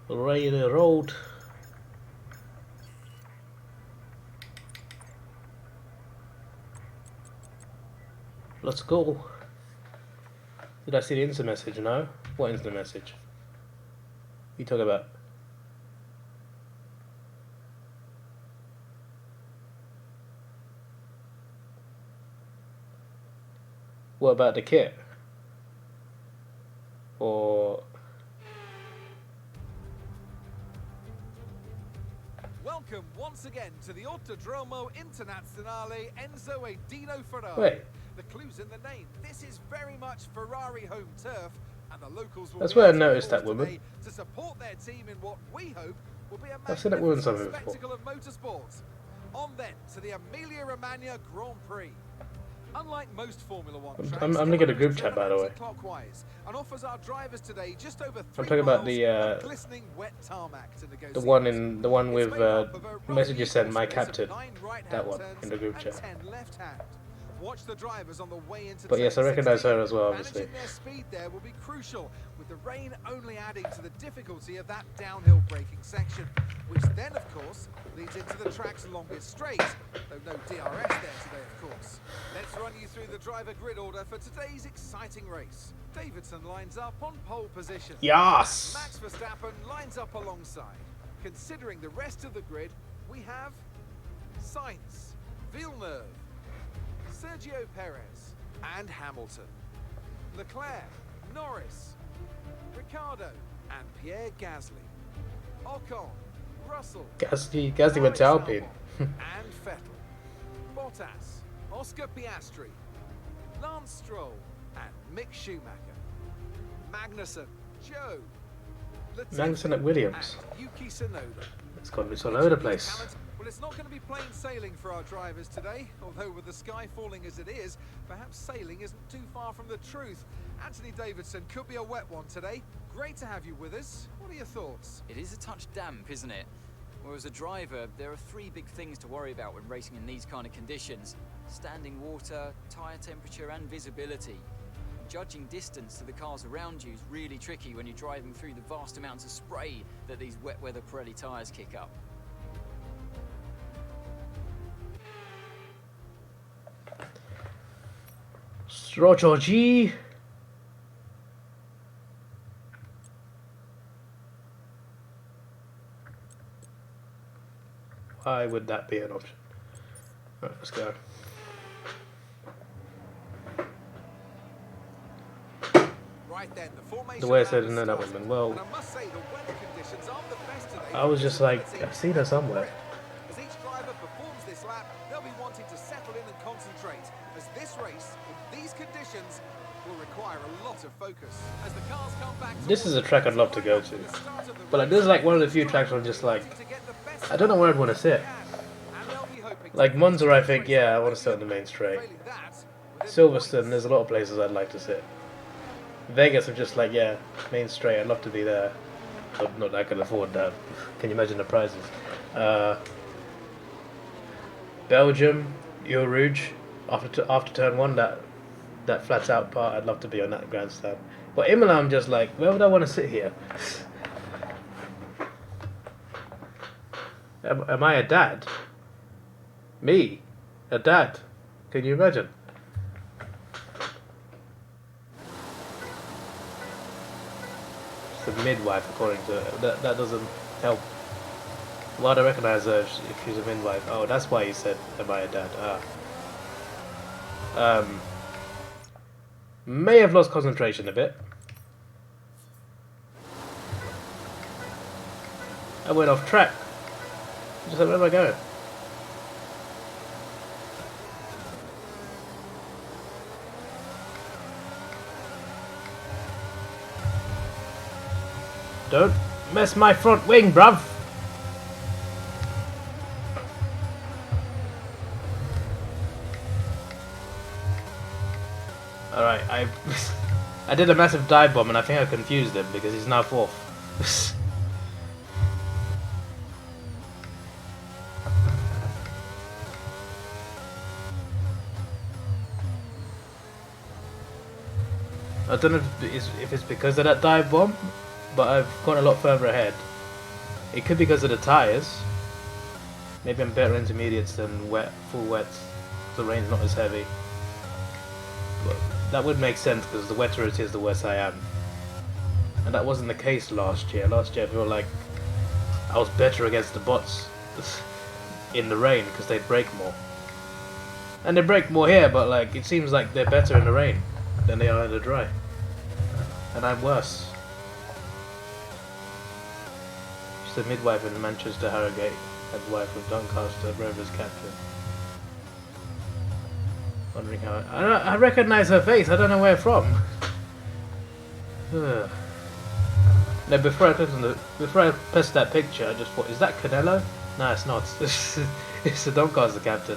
Speaker 1: railroad. Let's go. Did I see the instant message? No? What instant message? What you talking about? What about the kit? Or
Speaker 3: Welcome once again to the Autodromo Internazionale Enzo e Dino Ferrari.
Speaker 1: wait,
Speaker 3: The clue's in the name. This is very much Ferrari home turf, and the locals will
Speaker 1: That's
Speaker 3: be
Speaker 1: where I
Speaker 3: out in
Speaker 1: noticed
Speaker 3: force
Speaker 1: that woman.
Speaker 3: today to support their team in what we hope will be a
Speaker 1: I've seen that woman
Speaker 3: magnificent
Speaker 1: somewhere before.
Speaker 3: spectacle of motorsports. On then to the Emilia-Romagna Grand Prix. Unlike most Formula One tracks,
Speaker 1: I'm looking at a group
Speaker 3: it's
Speaker 1: chat, by the way.
Speaker 3: clockwise, and offers our drivers today just over 3
Speaker 1: I'm talking about
Speaker 3: miles
Speaker 1: the
Speaker 3: of glistening wet tarmac to negotiate.
Speaker 1: the one with
Speaker 3: It's made up of a roughly
Speaker 1: messages sent
Speaker 3: equal
Speaker 1: my
Speaker 3: space of
Speaker 1: captain.
Speaker 3: 9 right-hand
Speaker 1: That one
Speaker 3: turns
Speaker 1: in the group
Speaker 3: and
Speaker 1: chat.
Speaker 3: 10 left-hand. Watch the drivers on the way into
Speaker 1: But yes, I
Speaker 3: turn
Speaker 1: recognise
Speaker 3: 16.
Speaker 1: her as well, obviously.
Speaker 3: Managing their speed there will be crucial, with the rain only adding to the difficulty of that downhill braking section, which then, of course, leads into the track's longest straight, though no DRS there today, of course. Let's run you through the driver grid order for today's exciting race. Davidson lines up on pole position.
Speaker 1: Yes!
Speaker 3: Max Verstappen lines up alongside. Considering the rest of the grid, we have Sainz, Villeneuve, Sergio Perez, and Hamilton. Leclerc, Norris, Ricciardo, and Pierre Gasly. Ocon, Russell,
Speaker 1: Gasly went to Alpine.
Speaker 3: and Vettel. Bottas, Oscar Piastri, Lance Stroll, and Mick Schumacher. Magnussen, Joe, Latifi,
Speaker 1: Magnussen at Williams.
Speaker 3: and Yuki Tsunoda.
Speaker 1: It's gone loose all over the place.
Speaker 3: Well, it's not going to be plain sailing for our drivers today, although with the sky falling as it is, perhaps sailing isn't too far from the truth. Anthony Davidson could be a wet one today. Great to have you with us. What are your thoughts?
Speaker 4: It is a touch damp, isn't it? Well, as a driver, there are 3 big things to worry about when racing in these kind of conditions: standing water, tyre temperature, and visibility. Judging distance to the cars around you is really tricky when you're driving through the vast amounts of spray that these wet weather Pirelli tyres kick up.
Speaker 1: Strochoji. Why would that be an option? Right, let's go.
Speaker 3: Right then, the formation
Speaker 1: The way I said
Speaker 3: round
Speaker 1: it in that
Speaker 3: started.
Speaker 1: one, well,
Speaker 3: And I must say the weather conditions aren't the best today.
Speaker 1: I was just like, I've seen her somewhere.
Speaker 3: As each driver performs this lap, they'll be wanting to settle in and concentrate, as this race, in these conditions, will require a lot of focus. As the cars come back
Speaker 1: This is a track I'd love to go to. But like, this is like one of the few tracks where I'm just like, I don't know where I'd want to sit. Like Monza, I think, yeah, I want to sit on the main straight. Silverstone, there's a lot of places I'd like to sit. Vegas, I'm just like, yeah, main straight, I'd love to be there. But not that I can afford that. Can you imagine the prices? Belgium, Eau Rouge, after turn one, that flat out part, I'd love to be on that grandstand. But Imola, I'm just like, where would I want to sit here? Am I a dad? Me? A dad? Can you imagine? It's a midwife, according to that doesn't help. Why do I recognize her if she's a midwife? Oh, that's why you said, am I a dad? May have lost concentration a bit. I went off track. Just like, where am I going? Don't mess my front wing, bruv. Alright, I did a massive dive bomb and I think I confused him because he's now fourth. I don't know if it's because of that dive bomb, but I've gone a lot further ahead. It could be because of the tyres. Maybe I'm better intermediates than full wets. The rain's not as heavy. But that would make sense because the wetter it is, the worse I am. And that wasn't the case last year. Last year I feel like I was better against the bots in the rain because they brake more. And they brake more here, but like it seems like they're better in the rain than they are in the dry. And I'm worse. She's a midwife in Manchester Harrogate and wife of Doncaster Rovers captain. Wondering how I recognise her face. I don't know where from. No, before I pressed that picture, I just thought, is that Canelo? No, it's not. It's the Doncaster captain.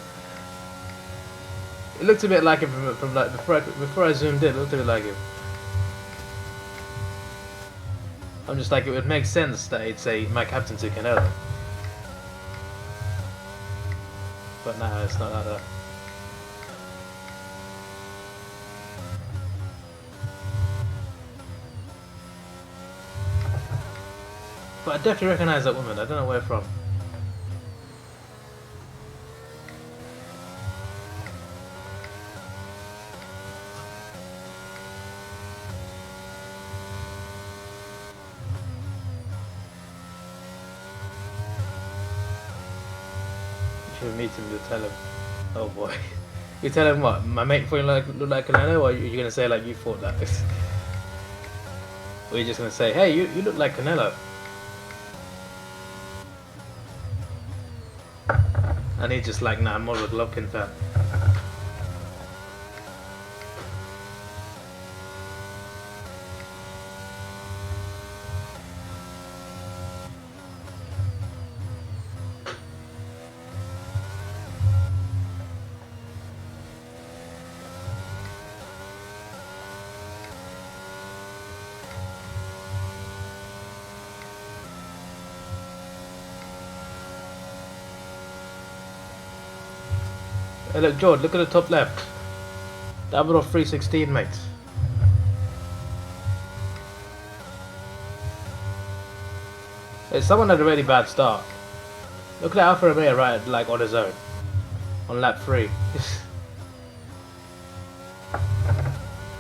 Speaker 1: It looked a bit like him from like before I zoomed in. It looked a bit like him. I'm just like, it would make sense that he'd say my captain to Canelo. But no, it's not like that. But I definitely recognise that woman. I don't know where from. You should meet him to tell him. Oh boy. You tell him what? My mate thought you look like Canelo, or are you gonna say like you thought that? Or are you just gonna say, hey, you look like Canelo? And he's just like, nah, I'm more of a Golovkin fan. Hey look, George, look at the top left. Davidoff 316, mate. Hey, someone had a really bad start. Look at Alfa Romeo right, like on his own. On lap 3.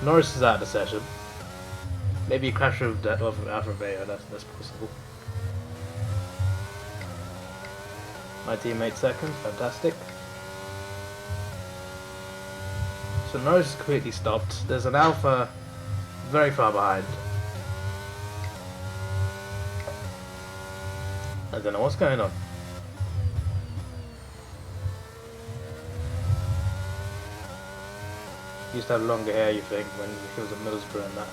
Speaker 1: Norris is out of the session. Maybe he crashed with that other Alfa Romeo, that's possible. My teammate second, fantastic. So Norris is completely stopped. There's an Alpha very far behind. I don't know what's going on. He used to have longer hair, you think, when he was at Middlesbrough and that.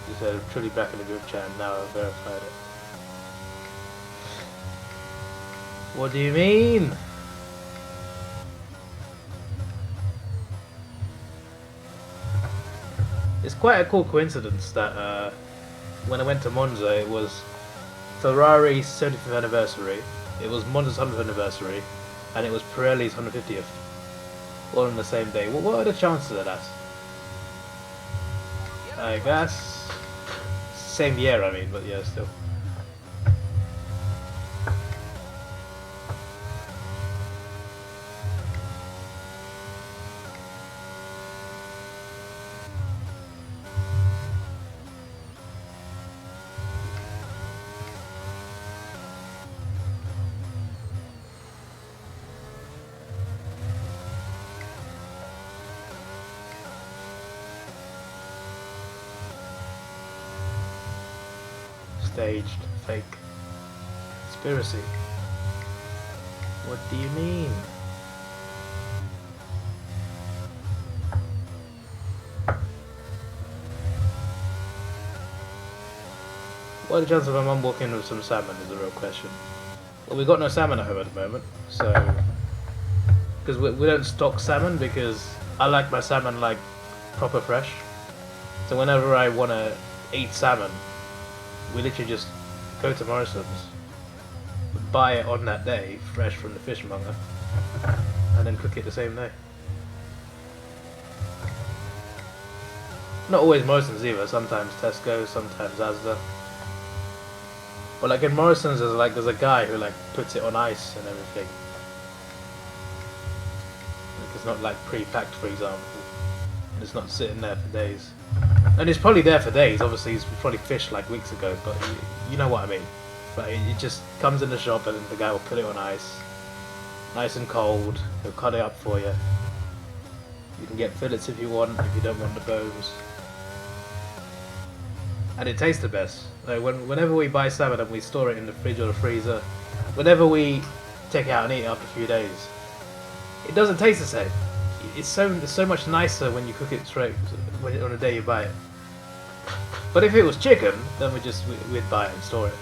Speaker 1: He said, truly back in the group chat, now I've verified it. What do you mean? It's quite a cool coincidence that when I went to Monza, it was Ferrari's 75th anniversary, it was Monza's 100th anniversary, and it was Pirelli's 150th. All on the same day. What are the chances of that? I guess same year, I mean, but yeah, still. Staged, fake, conspiracy. What do you mean? What are the chances of my mum walking in with some salmon is a real question. Well, we've got no salmon at home at the moment, so because we don't stock salmon because I like my salmon like proper fresh. So whenever I want to eat salmon, we literally just go to Morrison's, buy it on that day, fresh from the fishmonger, and then cook it the same day. Not always Morrison's either, sometimes Tesco, sometimes Asda. But like in Morrison's there's a guy who like puts it on ice and everything. Like it's not like pre-packed, for example. And it's not sitting there for days. And it's probably there for days, obviously he's probably fished like weeks ago, but you know what I mean. But it just comes in the shop and the guy will put it on ice. Nice and cold, he'll cut it up for you. You can get fillets if you want, if you don't want the bones. And it tastes the best. Like whenever we buy salmon and we store it in the fridge or the freezer, whenever we take it out and eat it after a few days, it doesn't taste the same. It's so much nicer when you cook it straight on the day you buy it. But if it was chicken, then we'd buy it and store it.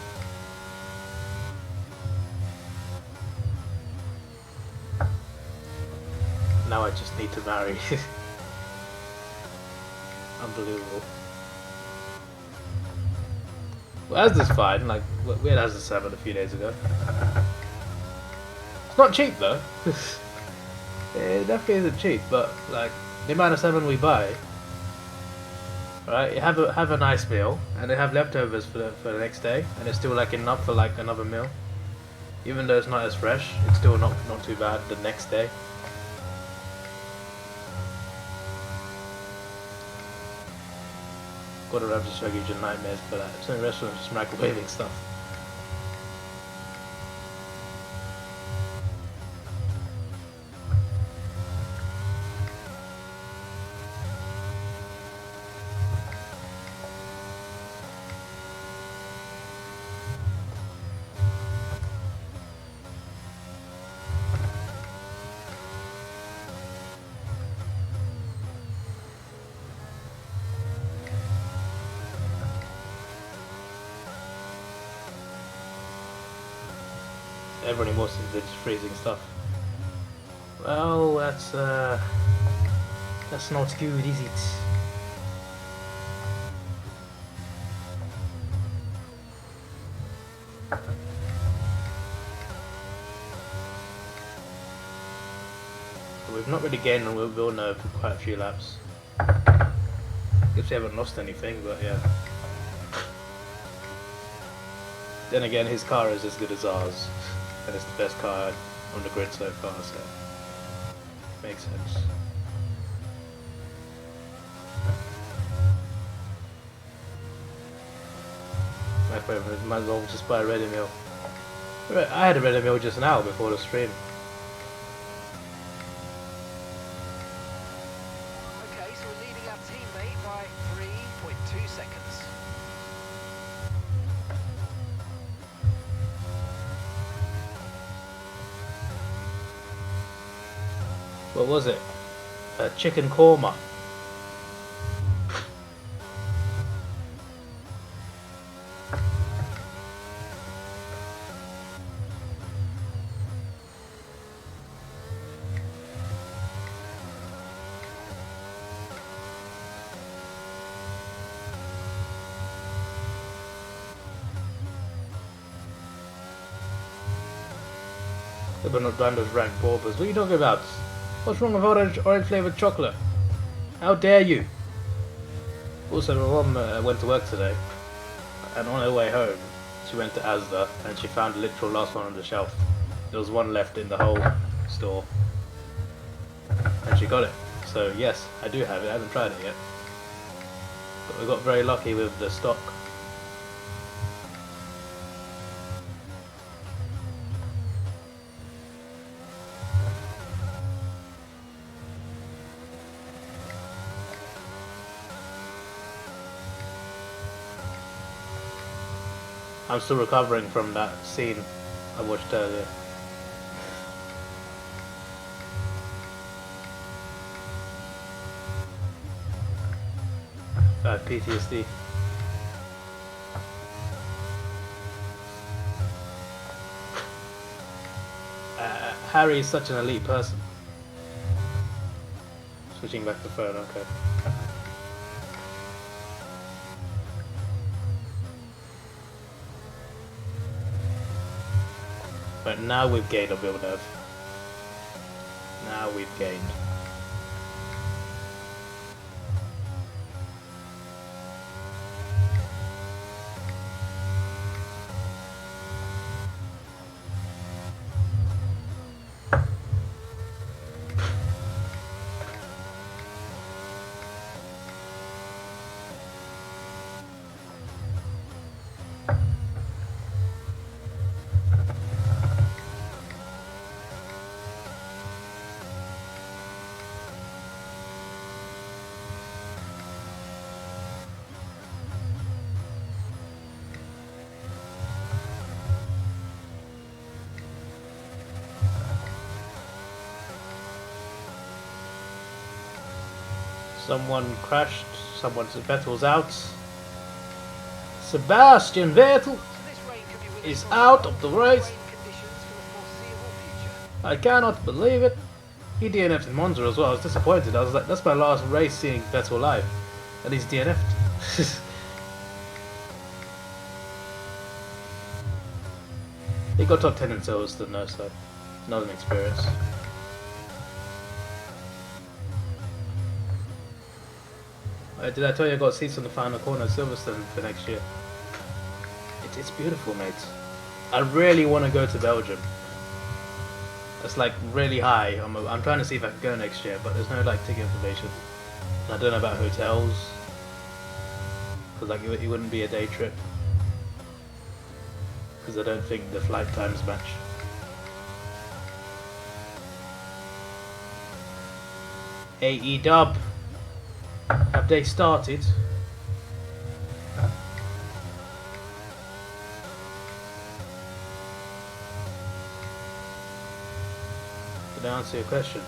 Speaker 1: Now I just need to marry. Unbelievable. Well, Asda's fine. Like we had Asda salmon a few days ago. It's not cheap though. It definitely isn't cheap, but like the amount of salmon we buy, right? You have a nice meal, and they have leftovers for the next day, and it's still like enough for like another meal. Even though it's not as fresh, it's still not too bad the next day. Gordon Ramsay show gives you nightmares for that. Some restaurants just microwaving stuff. Everyone in Boston did freezing stuff. Well, that's not good, is it? We've not really gained, and we'll know for quite a few laps. Guess we haven't lost anything, but yeah. Then again, his car is as good as ours. And it's the best car on the grid so far, so makes sense. Might as well just buy a ready meal. I had a ready meal just now before the stream.
Speaker 2: Okay, so we're leading our teammate by 3.2 seconds.
Speaker 1: What was it? A chicken korma. But not brand of rank paupers. What are you talking about? What's wrong with orange flavoured chocolate? How dare you? Also, my mum went to work today, and on her way home, she went to Asda, and she found the literal last one on the shelf. There was one left in the whole store, and she got it. So yes, I do have it. I haven't tried it yet, but we got very lucky with the stock. I'm still recovering from that scene I watched earlier. I have PTSD. Harry is such an elite person. Switching back to phone, okay. But now we've gained a Villeneuve. Now we've gained. Someone crashed, someone's Vettel's out. Sebastian Vettel
Speaker 2: So this rain could be really
Speaker 1: is
Speaker 2: strong.
Speaker 1: out of the race.
Speaker 2: Rain conditions for the foreseeable future.
Speaker 1: I cannot believe it. He DNF'd in Monza as well. I was disappointed. I was like, that's my last race seeing Vettel live. And he's DNF'd. He got top 10 in Silverstone though, so not an experience. Did I tell you I got seats on the final corner at Silverstone for next year? It's beautiful, mate. I really want to go to Belgium. It's like really high. I'm trying to see if I can go next year, but there's no like ticket information. And I don't know about hotels, because like it wouldn't be a day trip. Because I don't think the flight times match. AE Dub. Have they started? Did I answer your question?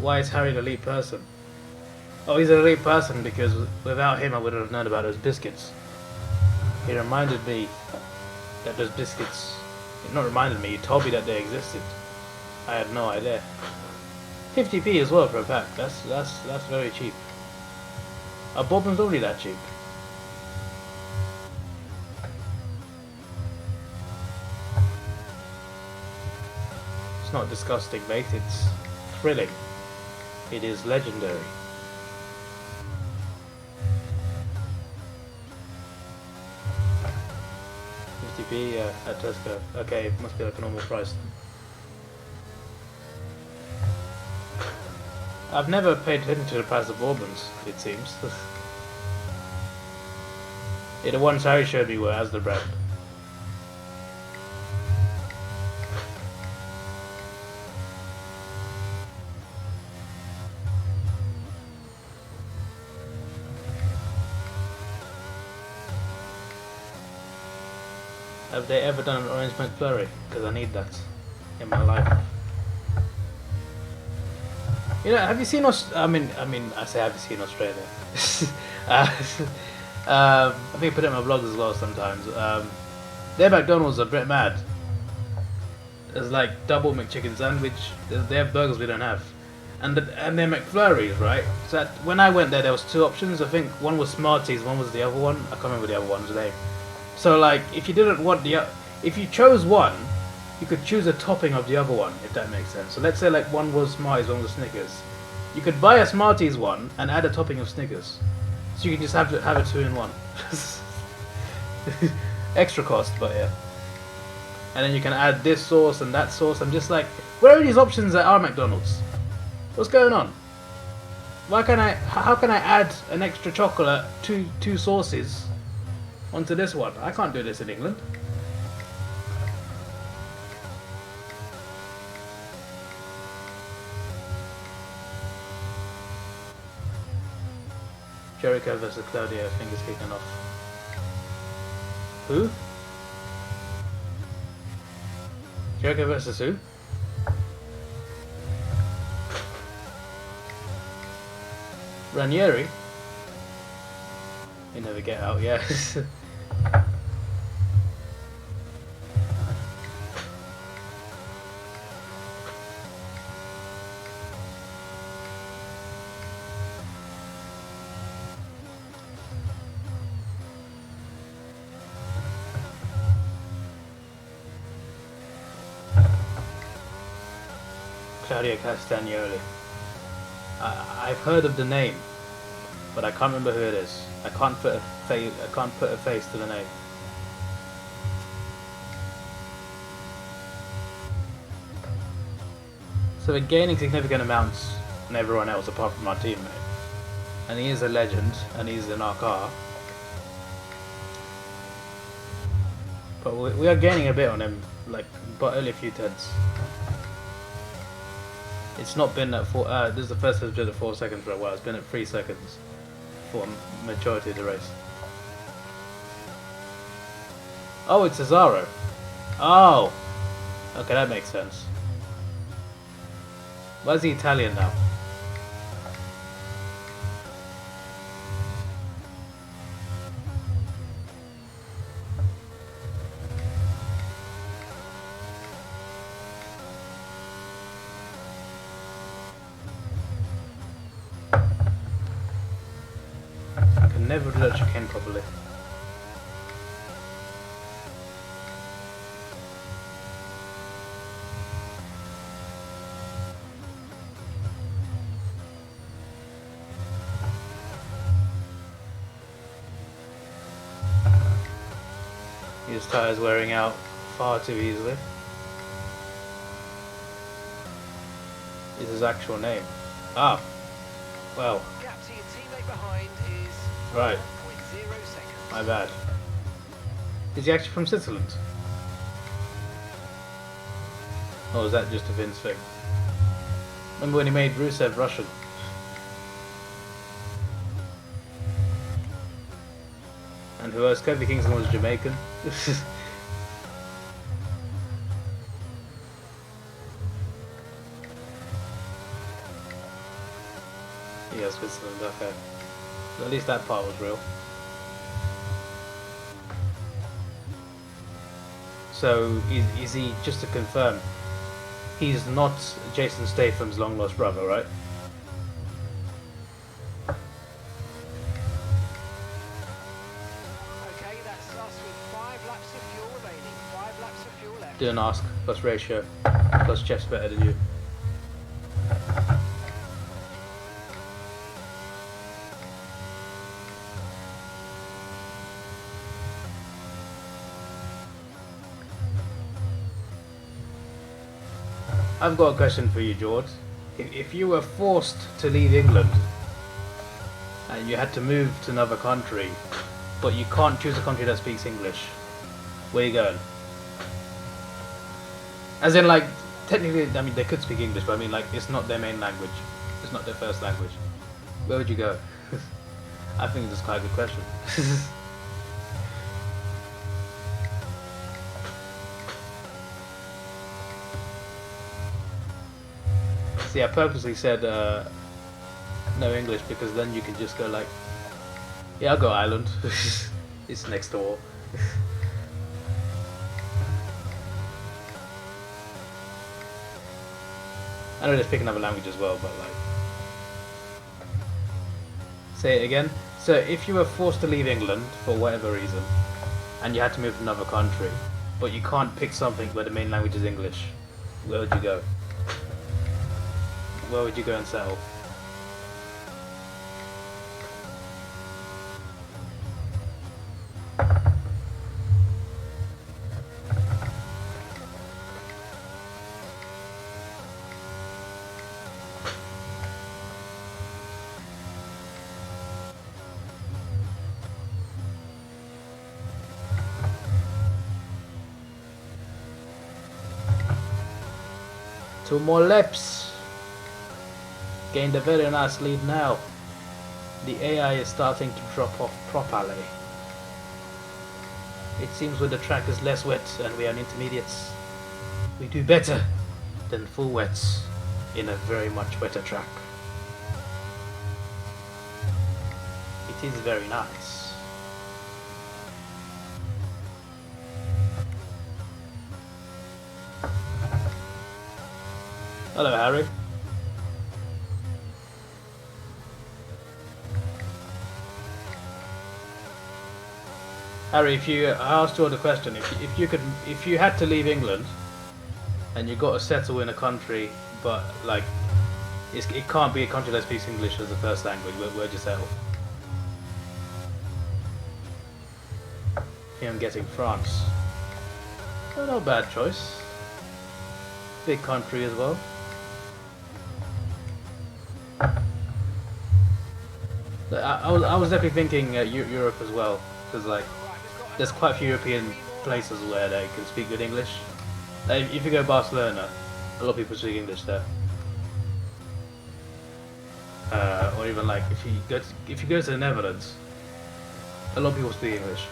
Speaker 1: Why is Harry an elite person? Oh, he's an elite person because without him I wouldn't have known about those biscuits. He reminded me that those biscuits... Not reminded me, he told me that they existed. I had no idea. 50p as well for a pack. That's very cheap. Are Bourbon's only that cheap? It's not disgusting, mate. It's thrilling. It is legendary. 50p, yeah, at Tesco. Okay, it must be like a normal price. I've never paid attention to the price of Bourbons, it seems. Yeah, the ones Harry showed me were as the brand. Have they ever done an orange McFlurry? Because I need that in my life. You know, have you seen I say have you seen Australia? I think I put it in my vlogs as well sometimes. Their McDonald's are a bit mad. There's like double McChicken sandwich. They have burgers we don't have, and their McFlurries, right? So when I went there was two options. I think one was Smarties, one was the other one. I can't remember the other one's name. So like, if you didn't want if you chose one, you could choose a topping of the other one, if that makes sense. So let's say like one was Smarties, one was Snickers. You could buy a Smarties one and add a topping of Snickers. So you can just have a 2-in-1. Extra cost, but yeah. And then you can add this sauce and that sauce. I'm just like, where are these options at our McDonald's? What's going on? How can I add an extra chocolate, two sauces onto this one? I can't do this in England. Jericho versus Claudio, fingers kicking off. Who? Jericho versus who? Ranieri? You never get out, yeah. Claudio Castagnoli. I've heard of the name, but I can't remember who it is. I can't put a face to the name. So we're gaining significant amounts on everyone else apart from our teammate. And he is a legend, and he's in our car. But we are gaining a bit on him, like, but only a few tenths. It's not been at 4. This is the first time it's been at 4 seconds for a while. It's been at 3 seconds for a majority of the race. Oh, it's Cesaro. Oh, okay, that makes sense. Why is he Italian now? Never do that chicane properly. His tyres wearing out far too easily. Is his actual name? Ah, well.
Speaker 2: Gap to your teammate behind is
Speaker 1: Right.
Speaker 2: 1.0 seconds.
Speaker 1: My bad. Is he actually from Switzerland? Or was that just a Vince thing? Remember when he made Rusev Russian? And who else? Kofi Kingston was Jamaican. Yeah, Switzerland, okay. At least that part was real. So, is he, just to confirm, he's not Jason Statham's long lost brother, right?
Speaker 2: Okay, that's us with 5 laps of fuel remaining. 5 laps of fuel left.
Speaker 1: Didn't ask, plus ratio, plus Jeff's better than you. I've got a question for you, George. If you were forced to leave England and you had to move to another country, but you can't choose a country that speaks English, where you going? As in, like, technically, I mean, they could speak English, but I mean, like, it's not their main language. It's not their first language. Where would you go? I think this is quite a good question. See, I purposely said no English because then you can just go like, yeah, I'll go Ireland. It's next door. I know they speak another language as well, but like, say it again. So if you were forced to leave England for whatever reason, and you had to move to another country, but you can't pick something where the main language is English, where would you go? Where would you go and settle? Two more laps. Gained a very nice lead now. The AI is starting to drop off properly. It seems when the track is less wet and we are in intermediates, we do better than full wets in a very much wetter track. It is very nice. Hello, Harry. Harry, I asked you the question. If you had to leave England, and you got to settle in a country, but like, it can't be a country that speaks English as a first language. Where'd you settle? Here I'm getting France. Oh, not a bad choice. Big country as well. I was definitely thinking Europe as well, because like, there's quite a few European places where they can speak good English. Like, if you go to Barcelona, a lot of people speak English there. Or even like if you go to the Netherlands, a lot of people speak English.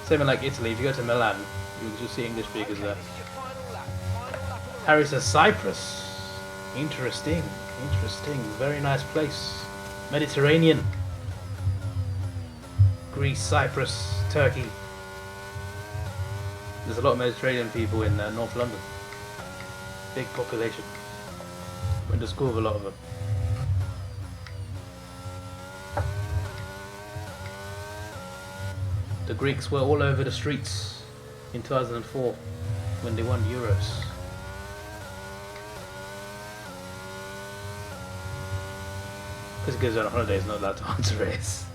Speaker 1: Same in like Italy. If you go to Milan, you'll see English speakers there. Harry says Cyprus. Interesting. Very nice place. Mediterranean. Greece, Cyprus, Turkey. There's a lot of Mediterranean people in North London. Big population. Went to school with a lot of them. The Greeks were all over the streets in 2004 when they won Euros. Because he goes on holiday, he's not allowed to answer it.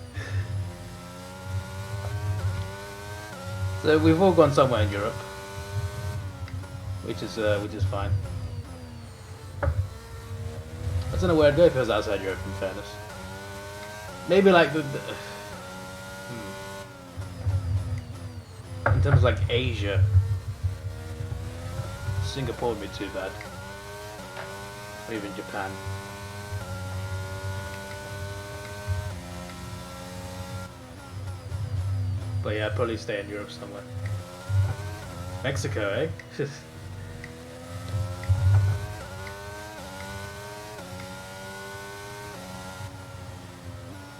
Speaker 1: So we've all gone somewhere in Europe, which is fine. I don't know where I'd go if I was outside Europe, in fairness. Maybe like in terms of like Asia, Singapore would be too bad, or even Japan. But yeah, I'd probably stay in Europe somewhere. Mexico, eh?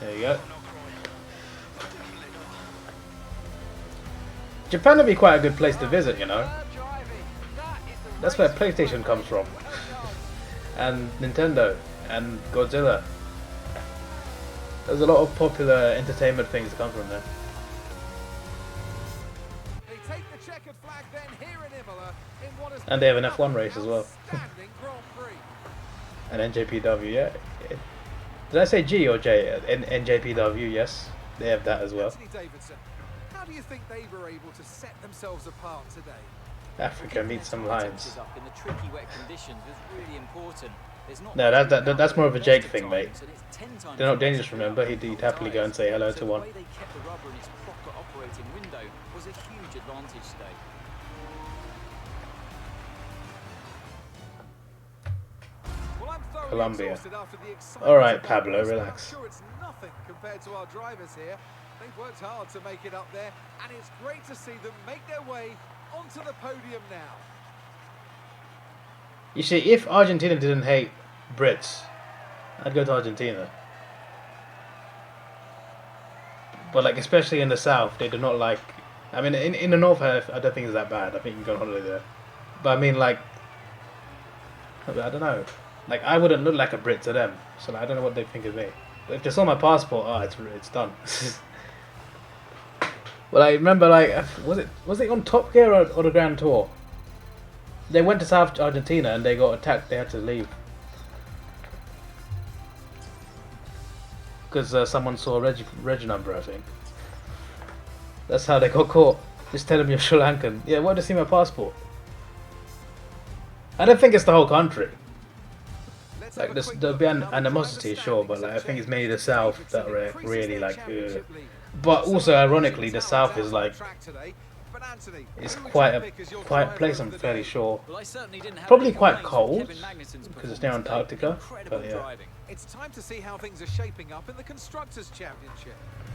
Speaker 1: There you go. Japan would be quite a good place to visit, you know. That's where PlayStation comes from. And Nintendo. And Godzilla. There's a lot of popular entertainment things that come from there. And they have an F1 race as well. An NJPW, yeah. Did I say G or J? NJPW, yes. They have that as well.
Speaker 3: How do you think they were able to set themselves apart today?
Speaker 1: Africa meets some lions.
Speaker 4: Up in the tricky wet conditions was really important.
Speaker 1: No, that's more of a Jake thing, mate. They're not dangerous, remember? He'd happily go and say hello to one.
Speaker 4: The way they kept the rubber in its proper operating window was a huge advantage today.
Speaker 3: Well, I'm thoroughly
Speaker 1: Colombia.
Speaker 3: exhausted after the excitement
Speaker 1: All right,
Speaker 3: of that
Speaker 1: Pablo,
Speaker 3: race, but
Speaker 1: relax.
Speaker 3: I'm sure it's nothing compared to our drivers here. They've worked hard to make it up there, and it's great to see them make their way onto the podium now.
Speaker 1: You see, if Argentina didn't hate Brits, I'd go to Argentina. But like, especially in the south, they do not like. I mean, in the north, I don't think it's that bad. I think you can go on holiday there. But I mean, like, I don't know. Like, I wouldn't look like a Brit to them, so like, I don't know what they think of me. But if they saw my passport, oh, it's done. Well, I remember, like, was it on Top Gear or the Grand Tour? They went to South Argentina and they got attacked. They had to leave because someone saw a reg number, I think. That's how they got caught. Just tell them you're Sri Lankan. Yeah, why do you see my passport? I don't think it's the whole country. Like, there'll be animosity, sure, but like, I think it's mainly the south that are really like. But also, ironically, the south is like. It's quite a quiet place, I'm fairly sure. Probably quite cold because it's near Antarctica. But yeah.
Speaker 3: It's time to see how things are shaping up in the Constructors' Championship.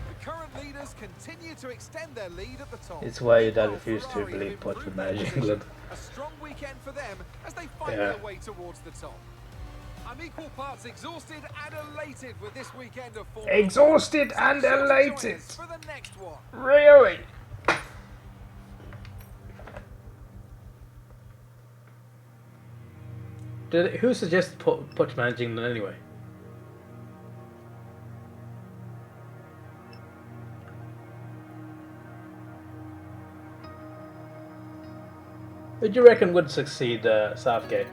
Speaker 3: The current leaders continue to extend their lead at the top.
Speaker 1: It's why your dad refused to believe Poch would manage England.
Speaker 3: A strong weekend for them as they find their way towards the top. I'm equal parts exhausted and elated with this weekend of Formula One.
Speaker 1: Exhausted and elated.
Speaker 3: For the next one.
Speaker 1: Really? Who suggested Poch managing them anyway? Who do you reckon would succeed Southgate?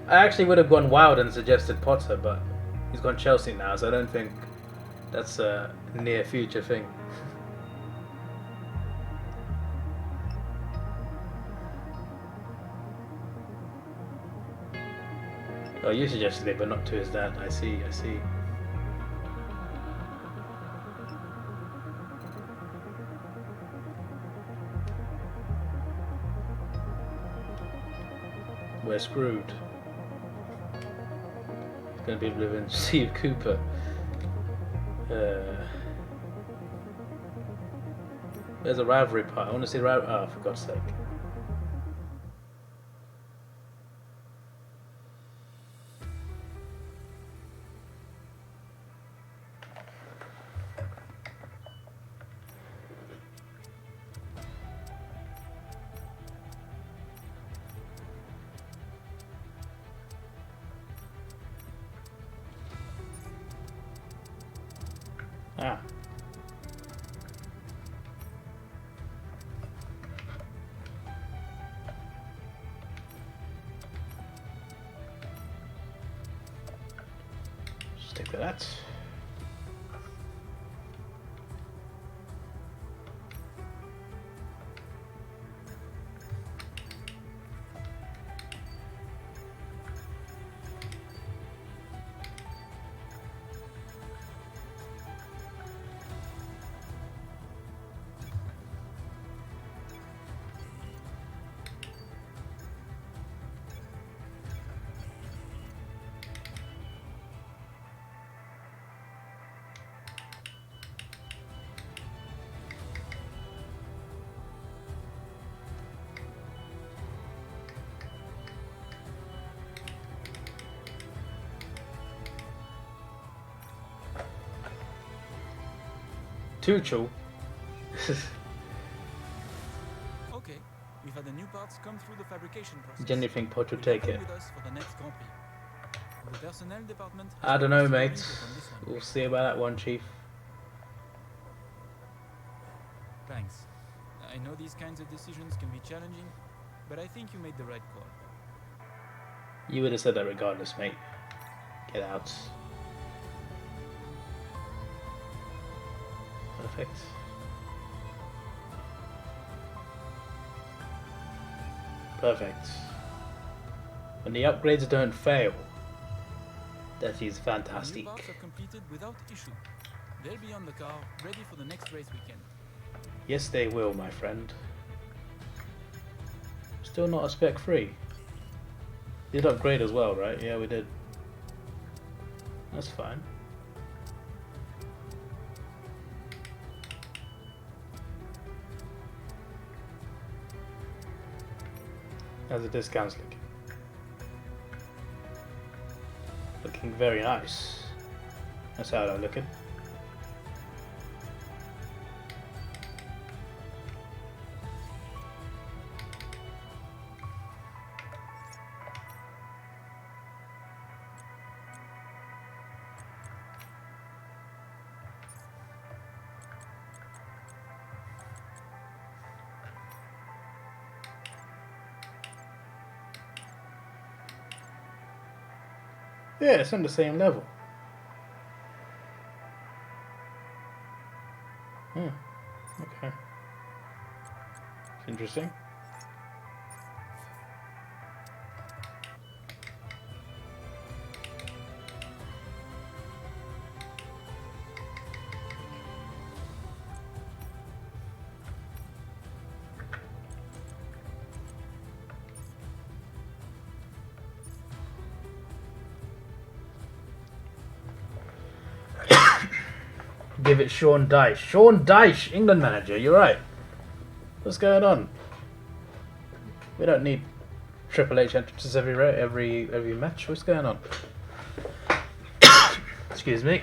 Speaker 1: I actually would have gone wild and suggested Potter, but he's gone Chelsea now, so I don't think that's a near future thing. Oh, you suggested it, but not to his dad. I see, I see. We're screwed. It's going to be living Steve Cooper. There's a rivalry part. I want to see rivalry. Oh, for God's sake. Ah. Stick to that. Tuchel.
Speaker 5: Okay, we've had the new parts come through the fabrication process.
Speaker 1: Do you think Poch will take it?
Speaker 5: With us for the next Grand Prix. The personnel department
Speaker 1: I don't know,
Speaker 5: has
Speaker 1: mate.
Speaker 5: input on this one.
Speaker 1: We'll see about that one, Chief.
Speaker 5: Thanks. I know these kinds of decisions can be challenging, but I think you made the right call.
Speaker 1: You would have said that regardless, mate. Get out. Perfect. Perfect. When the upgrades don't fail, that is fantastic.
Speaker 5: New parts are completed without issue. They'll be on the car, ready for the next race weekend.
Speaker 1: Yes, they will, my friend. Still not a spec free. Did upgrade as well, right? Yeah, we did. That's fine. How's the discounts looking? Looking very nice. That's how they're looking. Yeah, it's on the same level. Okay. It's interesting. Give it Sean Dyche. Sean Dyche, England manager, you're right. What's going on? We don't need Triple H entrances every match. What's going on? Excuse me.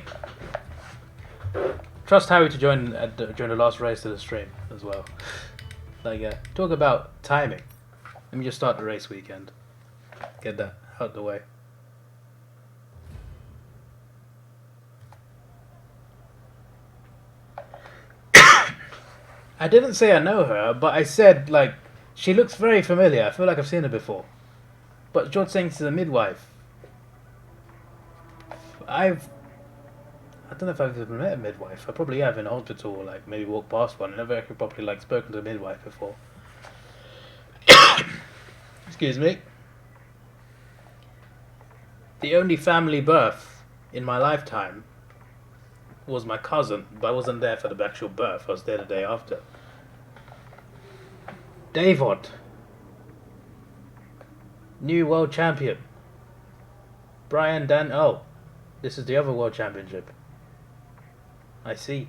Speaker 1: Trust Harry to join during the last race of the stream as well. Like, talk about timing. Let me just start the race weekend. Get that out the way. I didn't say I know her, but I said, like, she looks very familiar. I feel like I've seen her before. But George saying she's a midwife. I don't know if I've ever met a midwife. I probably have in a hospital, or like maybe walked past one. I never actually properly like spoken to a midwife before. Excuse me. The only family birth in my lifetime was my cousin, but I wasn't there for the actual birth. I was there the day after. Davod, new world champion. Brian Dan. Oh, this is the other world championship. I see.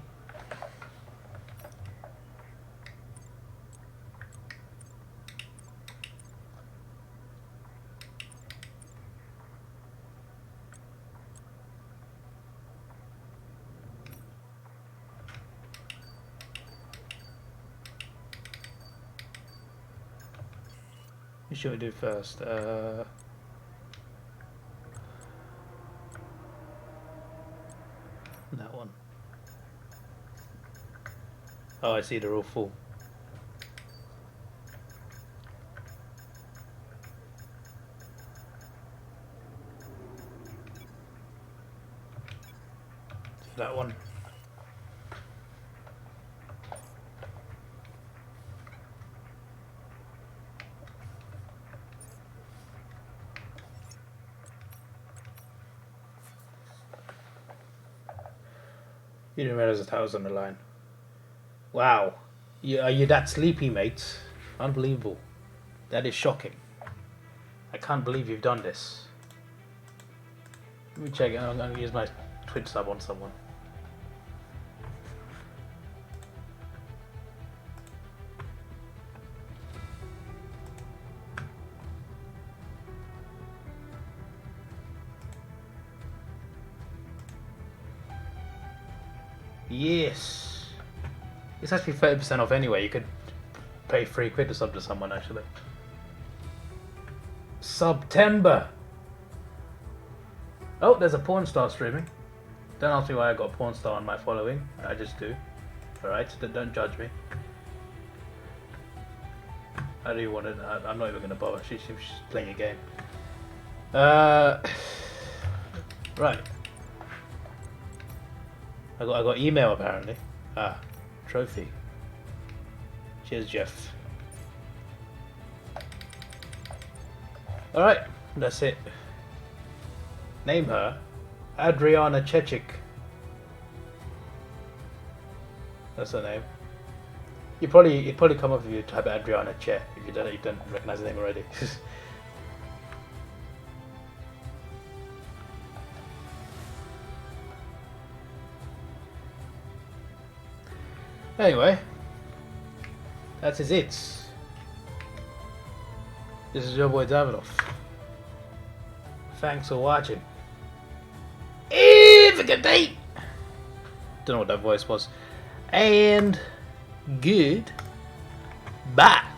Speaker 1: What should we do first? That one. Oh, I see, they're all full. That one. You didn't realize that I was on the line. Wow. Are you that sleepy, mate? Unbelievable. That is shocking. I can't believe you've done this. Let me check. I'm going to use my Twitch sub on someone. Yes. It's actually 30% off anyway. You could pay £3 to sub to someone actually. September. Oh, there's a porn star streaming. Don't ask me why I got a porn star on my following. I just do. Alright, so don't judge me. I do want to. I'm not even going to bother. She's playing a game. Right. I got email apparently. Trophy. Cheers, Jeff. Alright, that's it. Name her Adriana Chechik. That's her name. It'd probably come up if you type Adriana Che if you don't recognize the name already. Anyway, that is it. This is your boy Davidoff. Thanks for watching. Have a good day. Don't know what that voice was. And good bye.